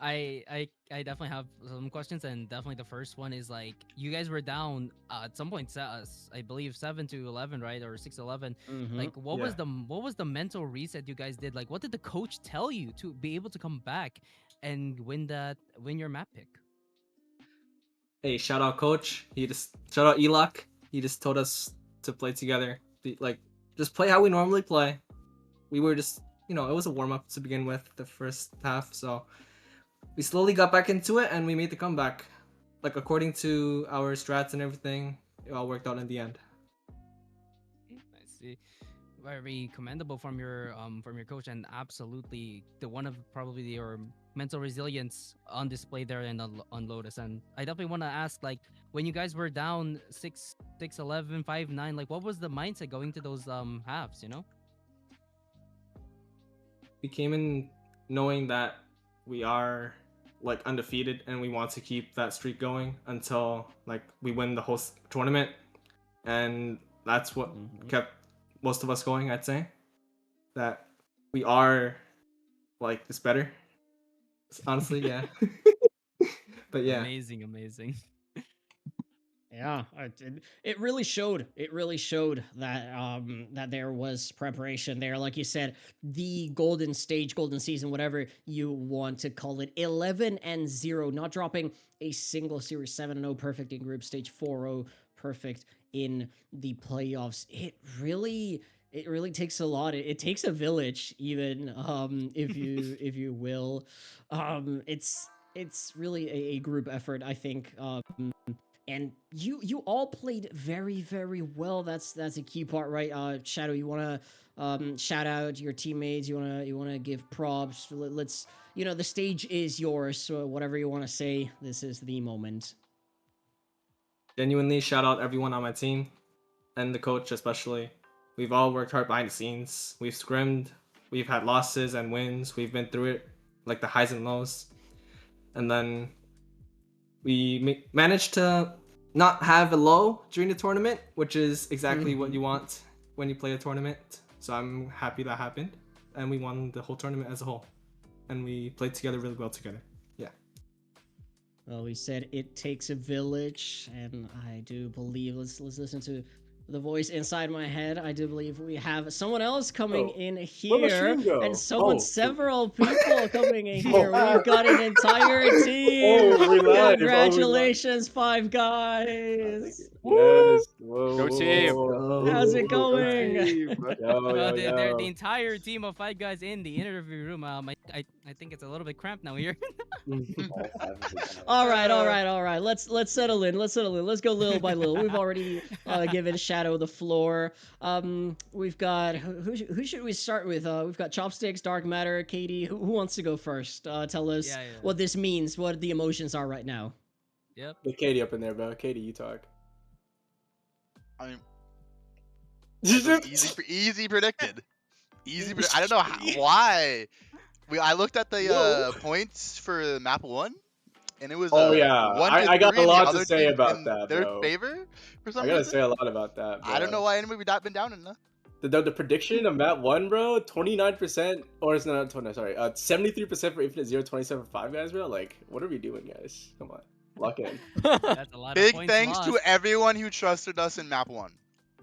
I definitely have some questions, and definitely the first one is like you guys were down at some point, I believe 7-11, right, or 6-11. Mhm. Like what Yeah. was the mental reset you guys did? Like what did the coach tell you to be able to come back and win your map pick? Hey, shout out coach. Shout out Elok. He just told us to play together. Like just play how we normally play. We were just, it was a warm up to begin with the first half, so we slowly got back into it and we made the comeback. Like according to our strats and everything, it all worked out in the end. I see. Very commendable from your coach, and absolutely the one of probably your mental resilience on display there and on Lotus. And I definitely want to ask, like, when you guys were down 6-11, 5-9, like what was the mindset going to those halves, We came in knowing that we are like undefeated and we want to keep that streak going until like we win the whole tournament, and that's what kept most of us going. I'd say that we are like it's better, honestly. Yeah. But yeah, amazing. Yeah, it really showed. It really showed that that there was preparation there. Like you said, the golden stage, golden season, whatever you want to call it, 11-0, not dropping a single series, 7-0 perfect in group stage, 4-0 perfect in the playoffs. It really takes a lot. It takes a village, even if you will. It's really a group effort, I think. And you all played very well. That's a key part, right? Shadow, you want to shout out your teammates, you want to give props. Let's, the stage is yours, so whatever you want to say, this is the moment. genuinely shout out everyone on my team and the coach especially. We've all worked hard behind the scenes. We've scrimmed, we've had losses and wins. We've been through it, like the highs and lows, and then we managed to not have a low during the tournament, which is exactly what you want when you play a tournament. So I'm happy that happened, and we won the whole tournament as a whole, and we played together really well together. Yeah. Well, we said it takes a village, and I do believe, let's listen to the voice inside my head. I do believe we have someone else coming in Where'd my here, stream go? and Oh. several people coming in here. We've got an entire team. Oh, we live. Congratulations, Five Oh, Guys. yes. Whoa, Go whoa, team. whoa, whoa. How's it going? Yo, They're the yo. entire team of 5 guys in the interview room. I think it's a little bit cramped now here. All right. Let's settle in. Let's go little by little. We've already given Shadow the floor. We've got who should we start with? We've got Chopsticks, Dark Matter, Katie. Who wants to go first? Tell us Yeah. what this means, what the emotions are right now. Yep. Get Katie up in there, bro. Katie, you talk. I mean, easy predicted. I don't know why. I looked at the points for map 1, and it was Oh yeah, 1 to I got 3 a in the lot to other say team about in that, their bro. favor for some I gotta reason. say a lot about that, bro. I don't know why anybody been down enough. The prediction of map 1, bro, 29%, or it's not 29, sorry, 73% for Infinite Zero, 27 for 5 guys, bro. Like, what are we doing, guys? Come on, lock in. That's a lot of Big points thanks lost. to everyone who trusted us in map 1.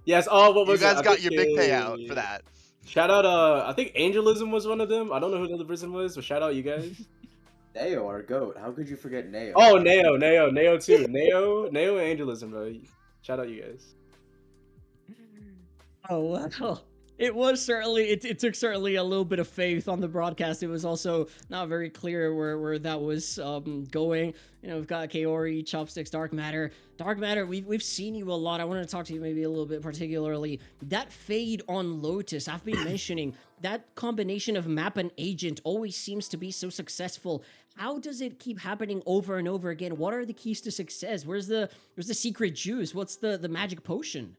Yes. Oh, what You was guys it? got your big payout for that. Shout out, I think Angelism was one of them. I don't know who the other person was, but shout out you guys. Neo, our goat. How could you forget Neo? Oh, Neo too. Neo and Angelism, bro. Shout out you guys. Oh wow. It was certainly it took certainly a little bit of faith on the broadcast. It was also not very clear where that was going. We've got Kaori, Chopsticks, Dark Matter. Dark Matter, we've seen you a lot. I want to talk to you maybe a little bit particularly. That fade on Lotus, I've been mentioning, that combination of map and agent always seems to be so successful. How does it keep happening over and over again? What are the keys to success? Where's the secret juice? What's the magic potion?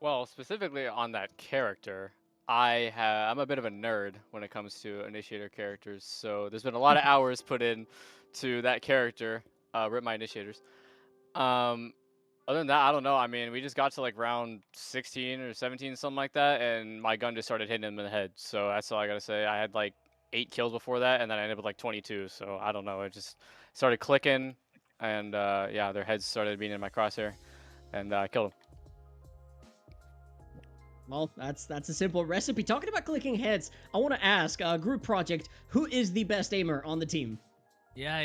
Well, specifically on that character, I'm a bit of a nerd when it comes to initiator characters. So there's been a lot of hours put in to that character. Rip my initiators. Um, Other than that, I don't know. I mean, we just got to like round 16 or 17, something like that, and my gun just started hitting him in the head. So that's all I gotta say. I had like 8 kills before that, and then I ended up with like 22. So I don't know. It just started clicking, and yeah, their heads started being in my crosshair, and I killed them. Well, that's a simple recipe. Talking about clicking heads, I want to ask, group project, who is the best aimer on the team? Yeah,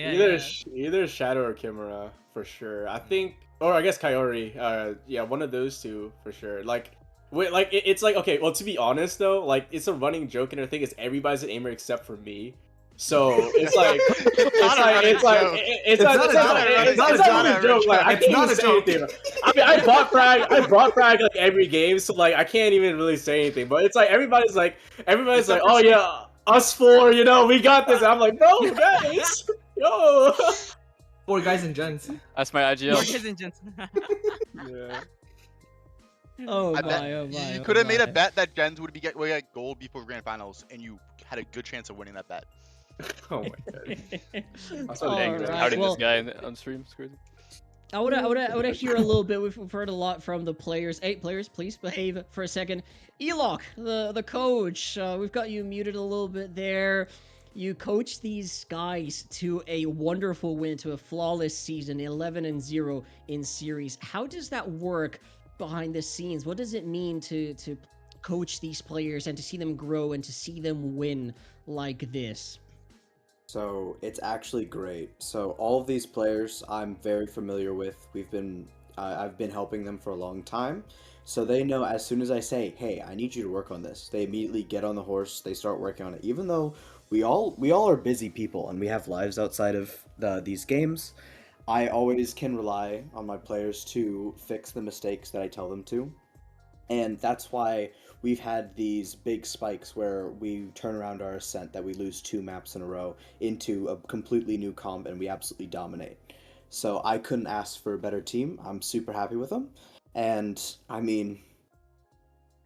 Either Shadow or Kimura for sure. I think, or I guess Kaori. Yeah, one of those two for sure. Like, wait, like it's like okay. Well, to be honest though, like it's a running joke and everything. Is everybody's an aimer except for me. So it's like it's not a joke. Like I can't even say anything. I mean, I bought frag like every game, so like I can't even really say anything. But it's like everybody's like, oh yeah, us four, you know, we got this. And I'm like, no, guys, yo. 4 guys and gens. That's my IGL. 4 guys and gens. Yeah. Oh I my, bet oh my. you oh could have made a my. bet that Gens would get gold before grand finals, and you had a good chance of winning that bet. Oh my god. I'm so All angry. right, Outing well, this guy on stream. It's crazy. I wanna hear a little bit. We've heard a lot from the players. 8 players, please behave for a second. Elok, the coach. We've got you muted a little bit there. You coached these guys to a wonderful win, to a flawless season, 11-0 in series. How does that work behind the scenes? What does it mean to coach these players and to see them grow and to see them win like this? So it's actually great. So all of these players I'm very familiar with. I've been helping them for a long time. So they know as soon as I say, "Hey, I need you to work on this," they immediately get on the horse. They start working on it. Even though we all are busy people and we have lives outside of these games, I always can rely on my players to fix the mistakes that I tell them to. And that's why we've had these big spikes where we turn around our ascent, that we lose 2 maps in a row into a completely new comp and we absolutely dominate. So I couldn't ask for a better team. I'm super happy with them. And I mean,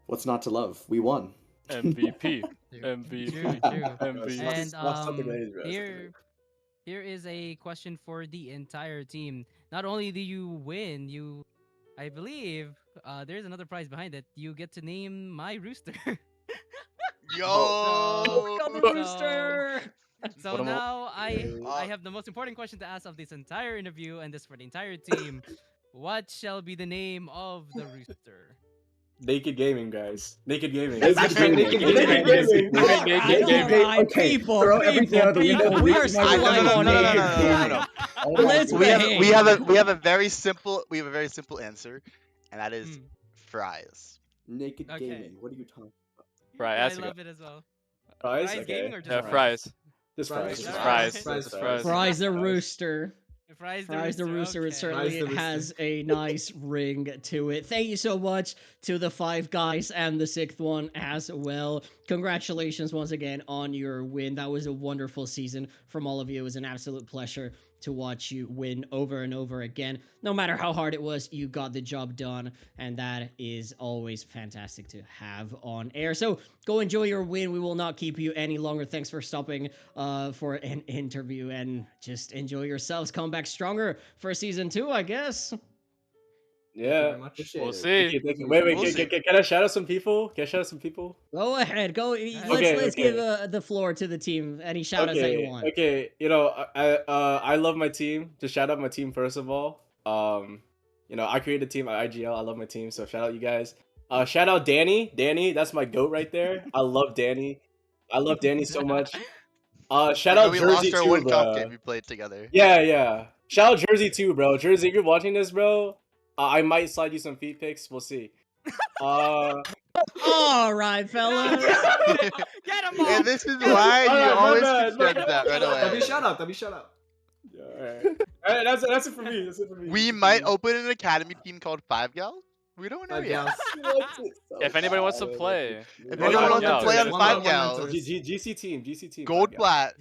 what's not to love? We won. MVP. True, MVP. true. MVP. And here is a question for the entire team. Not only do you win, I believe there's another prize behind it. You get to name my rooster. Yo! Oh, we got the rooster! So now I have the most important question to ask of this entire interview, and this for the entire team. What shall be the name of the rooster? Naked Gaming, guys. Naked Gaming. Naked Gaming. Alright, people, we are still live on air. Let's We behave. have a very simple answer, and that is fries. Naked Okay. Gaming. What are you talking about? Right, I that's a love good. it as well. Fries? Fries Okay. gaming or just Yeah, fries? fries. Just fries. Just Just fries. fries. Just fries. Fries the rooster. Fries Fries the rooster, it okay. certainly Fries the has rooster. a nice ring to it. Thank you so much to the 5 guys and the 6th one as well. Congratulations once again on your win. That was a wonderful season from all of you. It was an absolute pleasure to watch you win over and over again. No matter how hard it was, you got the job done, and that is always fantastic to have on air. So go enjoy your win. We will not keep you any longer. Thanks for stopping for an interview, and just enjoy yourselves. Come back stronger for season 2, I guess. Yeah. Appreciate We'll it. see. Thank you. We'll Wait, see. can I shout out some people? Can I shout out some people? Go ahead. Go. Okay, Let's give okay. the floor to the team. Any shout outs that you want. Okay. You know, I love my team. Just shout out my team first of all. You know, I created a team at IGL. I love my team, so shout out you guys. Shout out Danny. Danny, that's my goat right there. I love Danny. I love Danny so much. Shout out we Jersey lost our too, one cup bro. game we played together. Yeah. Shout out Jersey too, bro. Jersey, if you're watching this, bro, I might slide you some feed pics. We'll see. All right, fellas. Get him And this is why you Alright, always my pick bad. that right away. That'd be shout out. Yeah, alright. That's it for me. That's it for me. We might open an academy team called Five Gal. We don't know 5 yet. gals. If anybody wants to play. If anyone wants to Gals. play on One Five on one Gals, mentors. GC team. gold flat,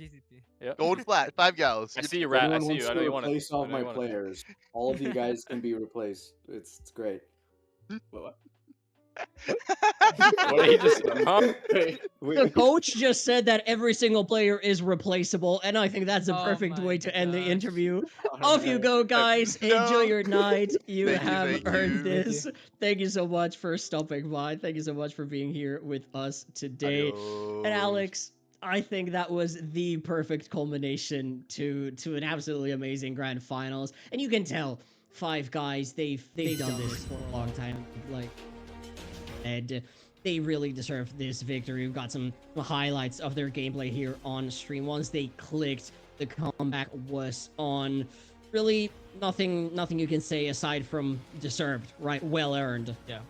Yep. gold flat, 5 Gals. I see you, If Rat. I anyone see wants you. I to know you want replace all to. of my players, all of you guys can be replaced. It's great. What? What did he just say? Wait, The coach just said that every single player is replaceable, and I think that's a Oh perfect my way to end the gosh. interview. Off you Alright. go, guys. Enjoy No. your night. You Thank you, have thank earned you. this. Thank you so much for stopping by. Thank you so much for being here with us today. And Adios. Alex, I think that was the perfect culmination to an absolutely amazing grand finals. And you can tell, Five Guys, they've done this for a long time. Like, and they really deserve this victory. We've got some highlights of their gameplay here on stream. Once they clicked, the comeback was on. Really, nothing you can say aside from deserved, right? Well earned. Yeah,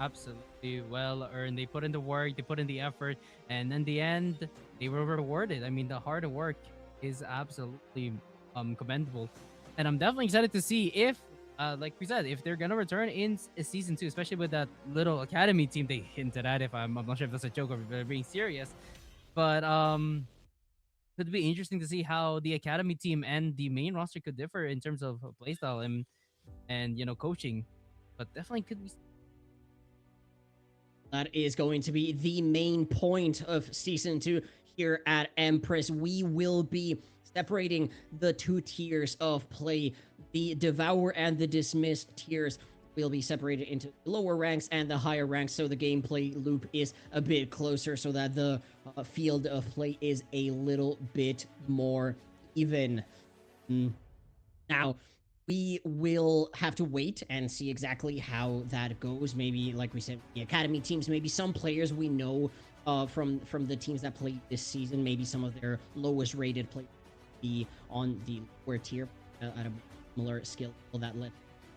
absolutely well earned. They put in the work, they put in the effort, and in the end, they were rewarded. I mean, the hard work is absolutely commendable, and I'm definitely excited to see if, like we said, if they're gonna return in season 2, especially with that little academy team they hinted at. If I'm not sure if that's a joke or if they're being serious, but could be interesting to see how the academy team and the main roster could differ in terms of playstyle and you know, coaching, but definitely could be. That is going to be the main point of season 2 here at Empress. We will be separating the two tiers of play. The Devour and the Dismiss tiers will be separated into lower ranks and the higher ranks, so the gameplay loop is a bit closer, so that the field of play is a little bit more even. Now, we will have to wait and see exactly how that goes. Maybe, like we said, the academy teams, maybe some players we know from the teams that played this season, maybe some of their lowest rated players be on the lower tier at a similar skill level that let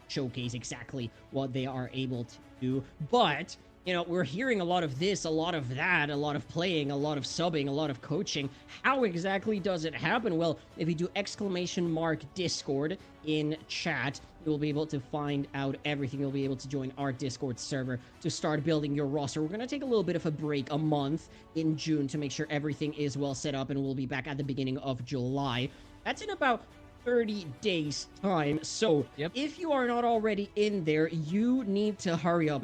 showcase exactly what they are able to do. But you know, we're hearing a lot of this, a lot of that, a lot of playing, a lot of subbing, a lot of coaching. How exactly does it happen? Well, if you do !Discord in chat, you'll be able to find out everything. You'll be able to join our Discord server to start building your roster. We're going to take a little bit of a break, a month in June, to make sure everything is well set up, and we'll be back at the beginning of July. That's in about 30 days time. So if you are not already in there, you need to hurry up.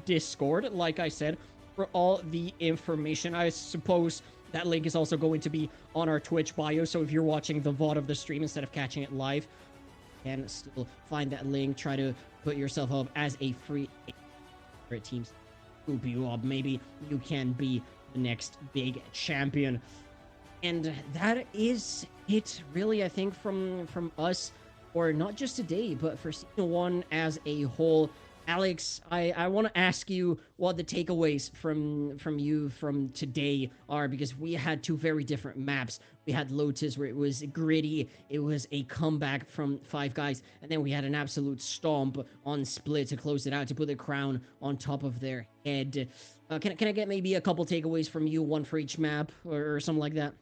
!Discord, like I said, for all the information. I suppose that link is also going to be on our Twitch bio, so if you're watching the VOD of the stream instead of catching it live, you can still find that link. Try to put yourself up as a free team. Scoop you up. Maybe you can be the next big champion. And that is it, really, I think, from us, or not just today, but for season 1 as a whole. Alex, I want to ask you what the takeaways from you from today are, because we had two very different maps. We had Lotus, where it was gritty, it was a comeback from Five Guys, and then we had an absolute stomp on Split to close it out, to put the crown on top of their head. Can I get maybe a couple takeaways from you, one for each map, or something like that?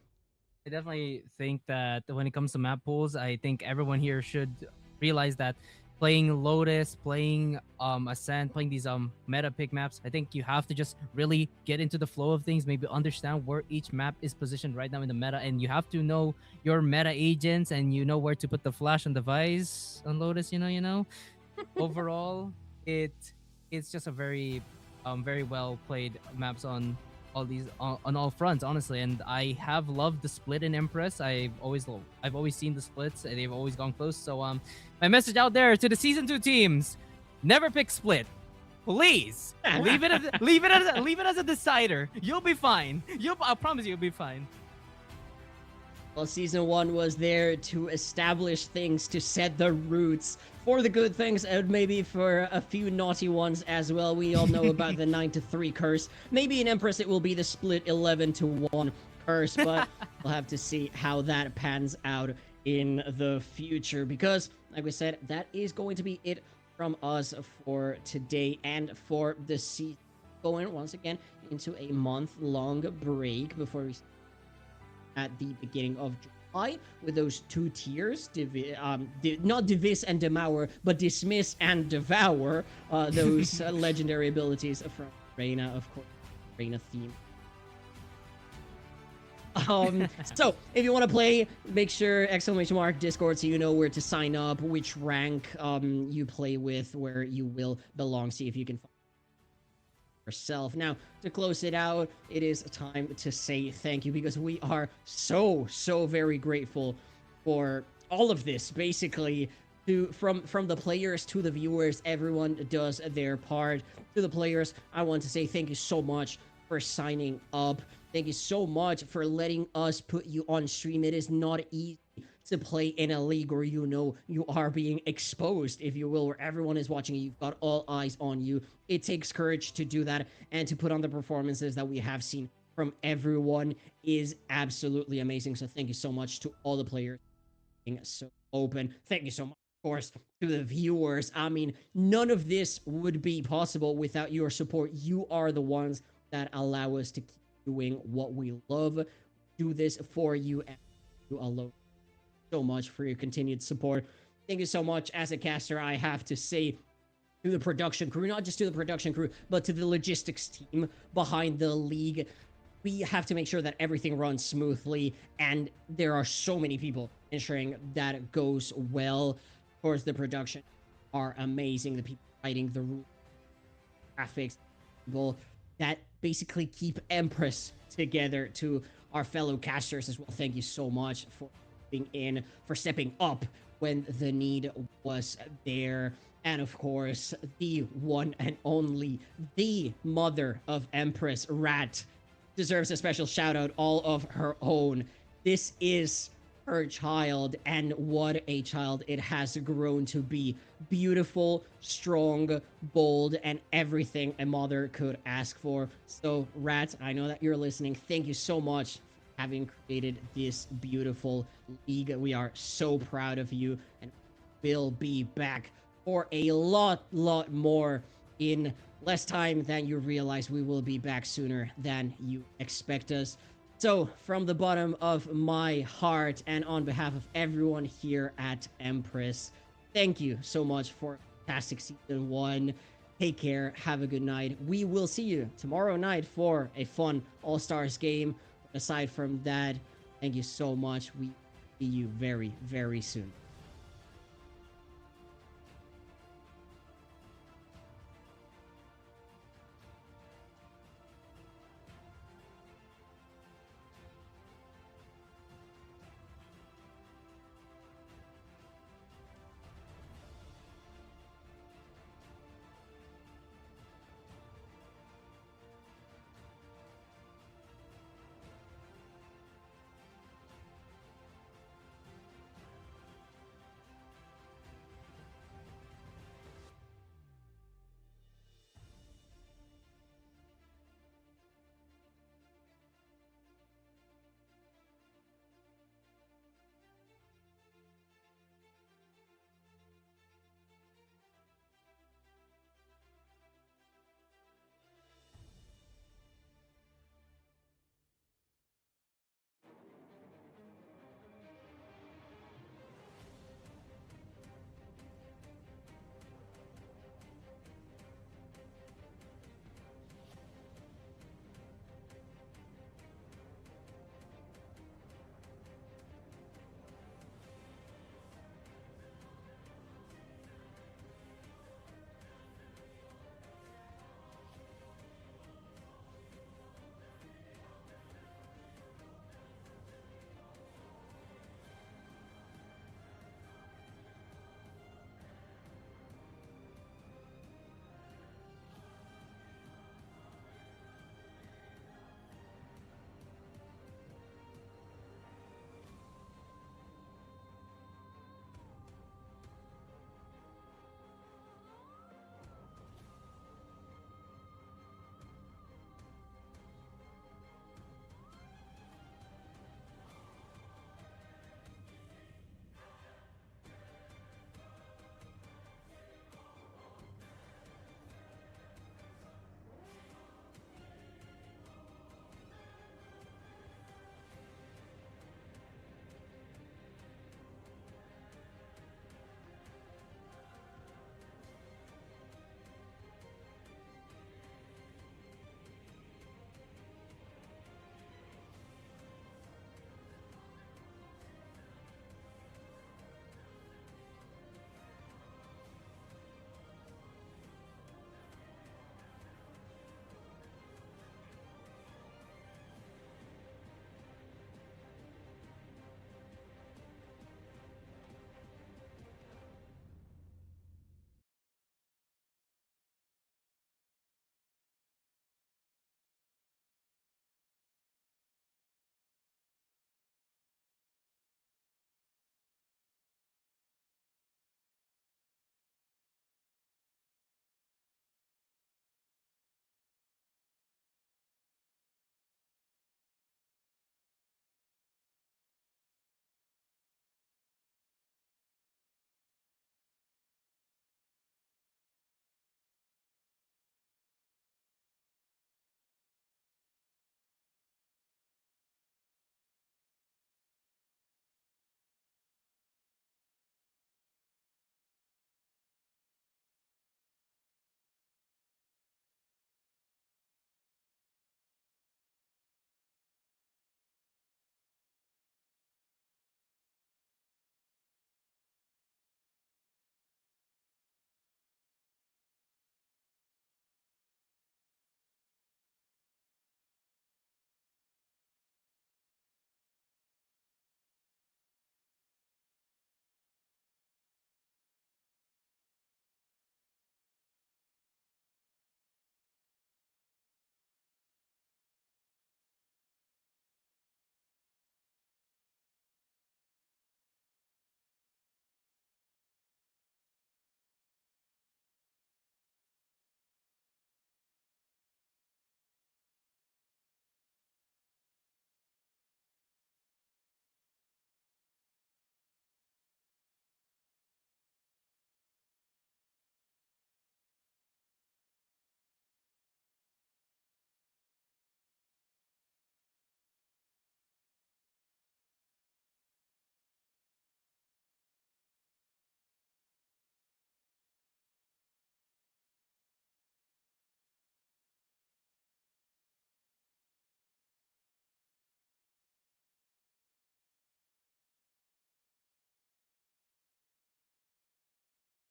I definitely think that when it comes to map pools, I think everyone here should realize that playing Lotus, playing Ascent, playing these meta pick maps, I think you have to just really get into the flow of things, maybe understand where each map is positioned right now in the meta, and you have to know your meta agents, and you know where to put the flash on the Vice on Lotus, you know. Overall, it's just a very well played maps on all these on all fronts, honestly, and I have loved the split in Empress. I've always seen the splits, and they've always gone close. So my message out there to the season 2 teams: never pick split, please. leave it as a decider. You'll be fine. I promise you'll be fine. Well, season 1 was there to establish things, to set the roots for the good things, and maybe for a few naughty ones as well. We all know about the 9-3 curse. Maybe in Empress it will be the split 11-1 curse, but we'll have to see how that pans out in the future, because, like we said, that is going to be it from us for today and for the season. Going once again into a month-long break before we at the beginning of July with those two tiers, not Divis and Demour, but Dismiss and Devour, those legendary abilities from Reina, of course, Reina theme. So if you want to play, make sure !Discord, so you know where to sign up, which rank you play with, where you will belong. See if you can find yourself. Now, to close it out, it is time to say thank you because we are so very grateful for all of this. Basically, from the players to the viewers, everyone does their part. To the players, I want to say thank you so much for signing up. Thank you so much for letting us put you on stream. It is not easy to play in a league where you know you are being exposed, if you will, where everyone is watching you. You've got all eyes on you. It takes courage to do that, and to put on the performances that we have seen from everyone is absolutely amazing. So thank you so much to all the players being so open. Thank you so much, of course, to the viewers. I mean, none of this would be possible without your support. You are the ones that allow us to keep doing what we love. Do this for you and you alone. So much for your continued support. Thank you so much. As a caster, I have to say to the production crew, not just to the production crew, but to the logistics team behind the league. We have to make sure that everything runs smoothly, and there are so many people ensuring that it goes well. Of course, the production are amazing. The people writing the rules, graphics, people that basically keep Empress together. To our fellow casters as well, thank you so much for in, for stepping up when the need was there. And of course, the one and only, the mother of Empress, Rat, deserves a special shout out all of her own. This is her child, and what a child it has grown to be. Beautiful, strong, bold, and everything a mother could ask for. So, Rat, I know that you're listening. Thank you so much for having created this beautiful league. We are so proud of you, and we'll be back for a lot more in less time than you realize. We will be back sooner than you expect us. So, from the bottom of my heart and on behalf of everyone here at Empress, thank you so much for fantastic season 1. Take care. Have a good night. We will see you tomorrow night for a fun All-Stars game. Aside from that, thank you so much. We see you very soon.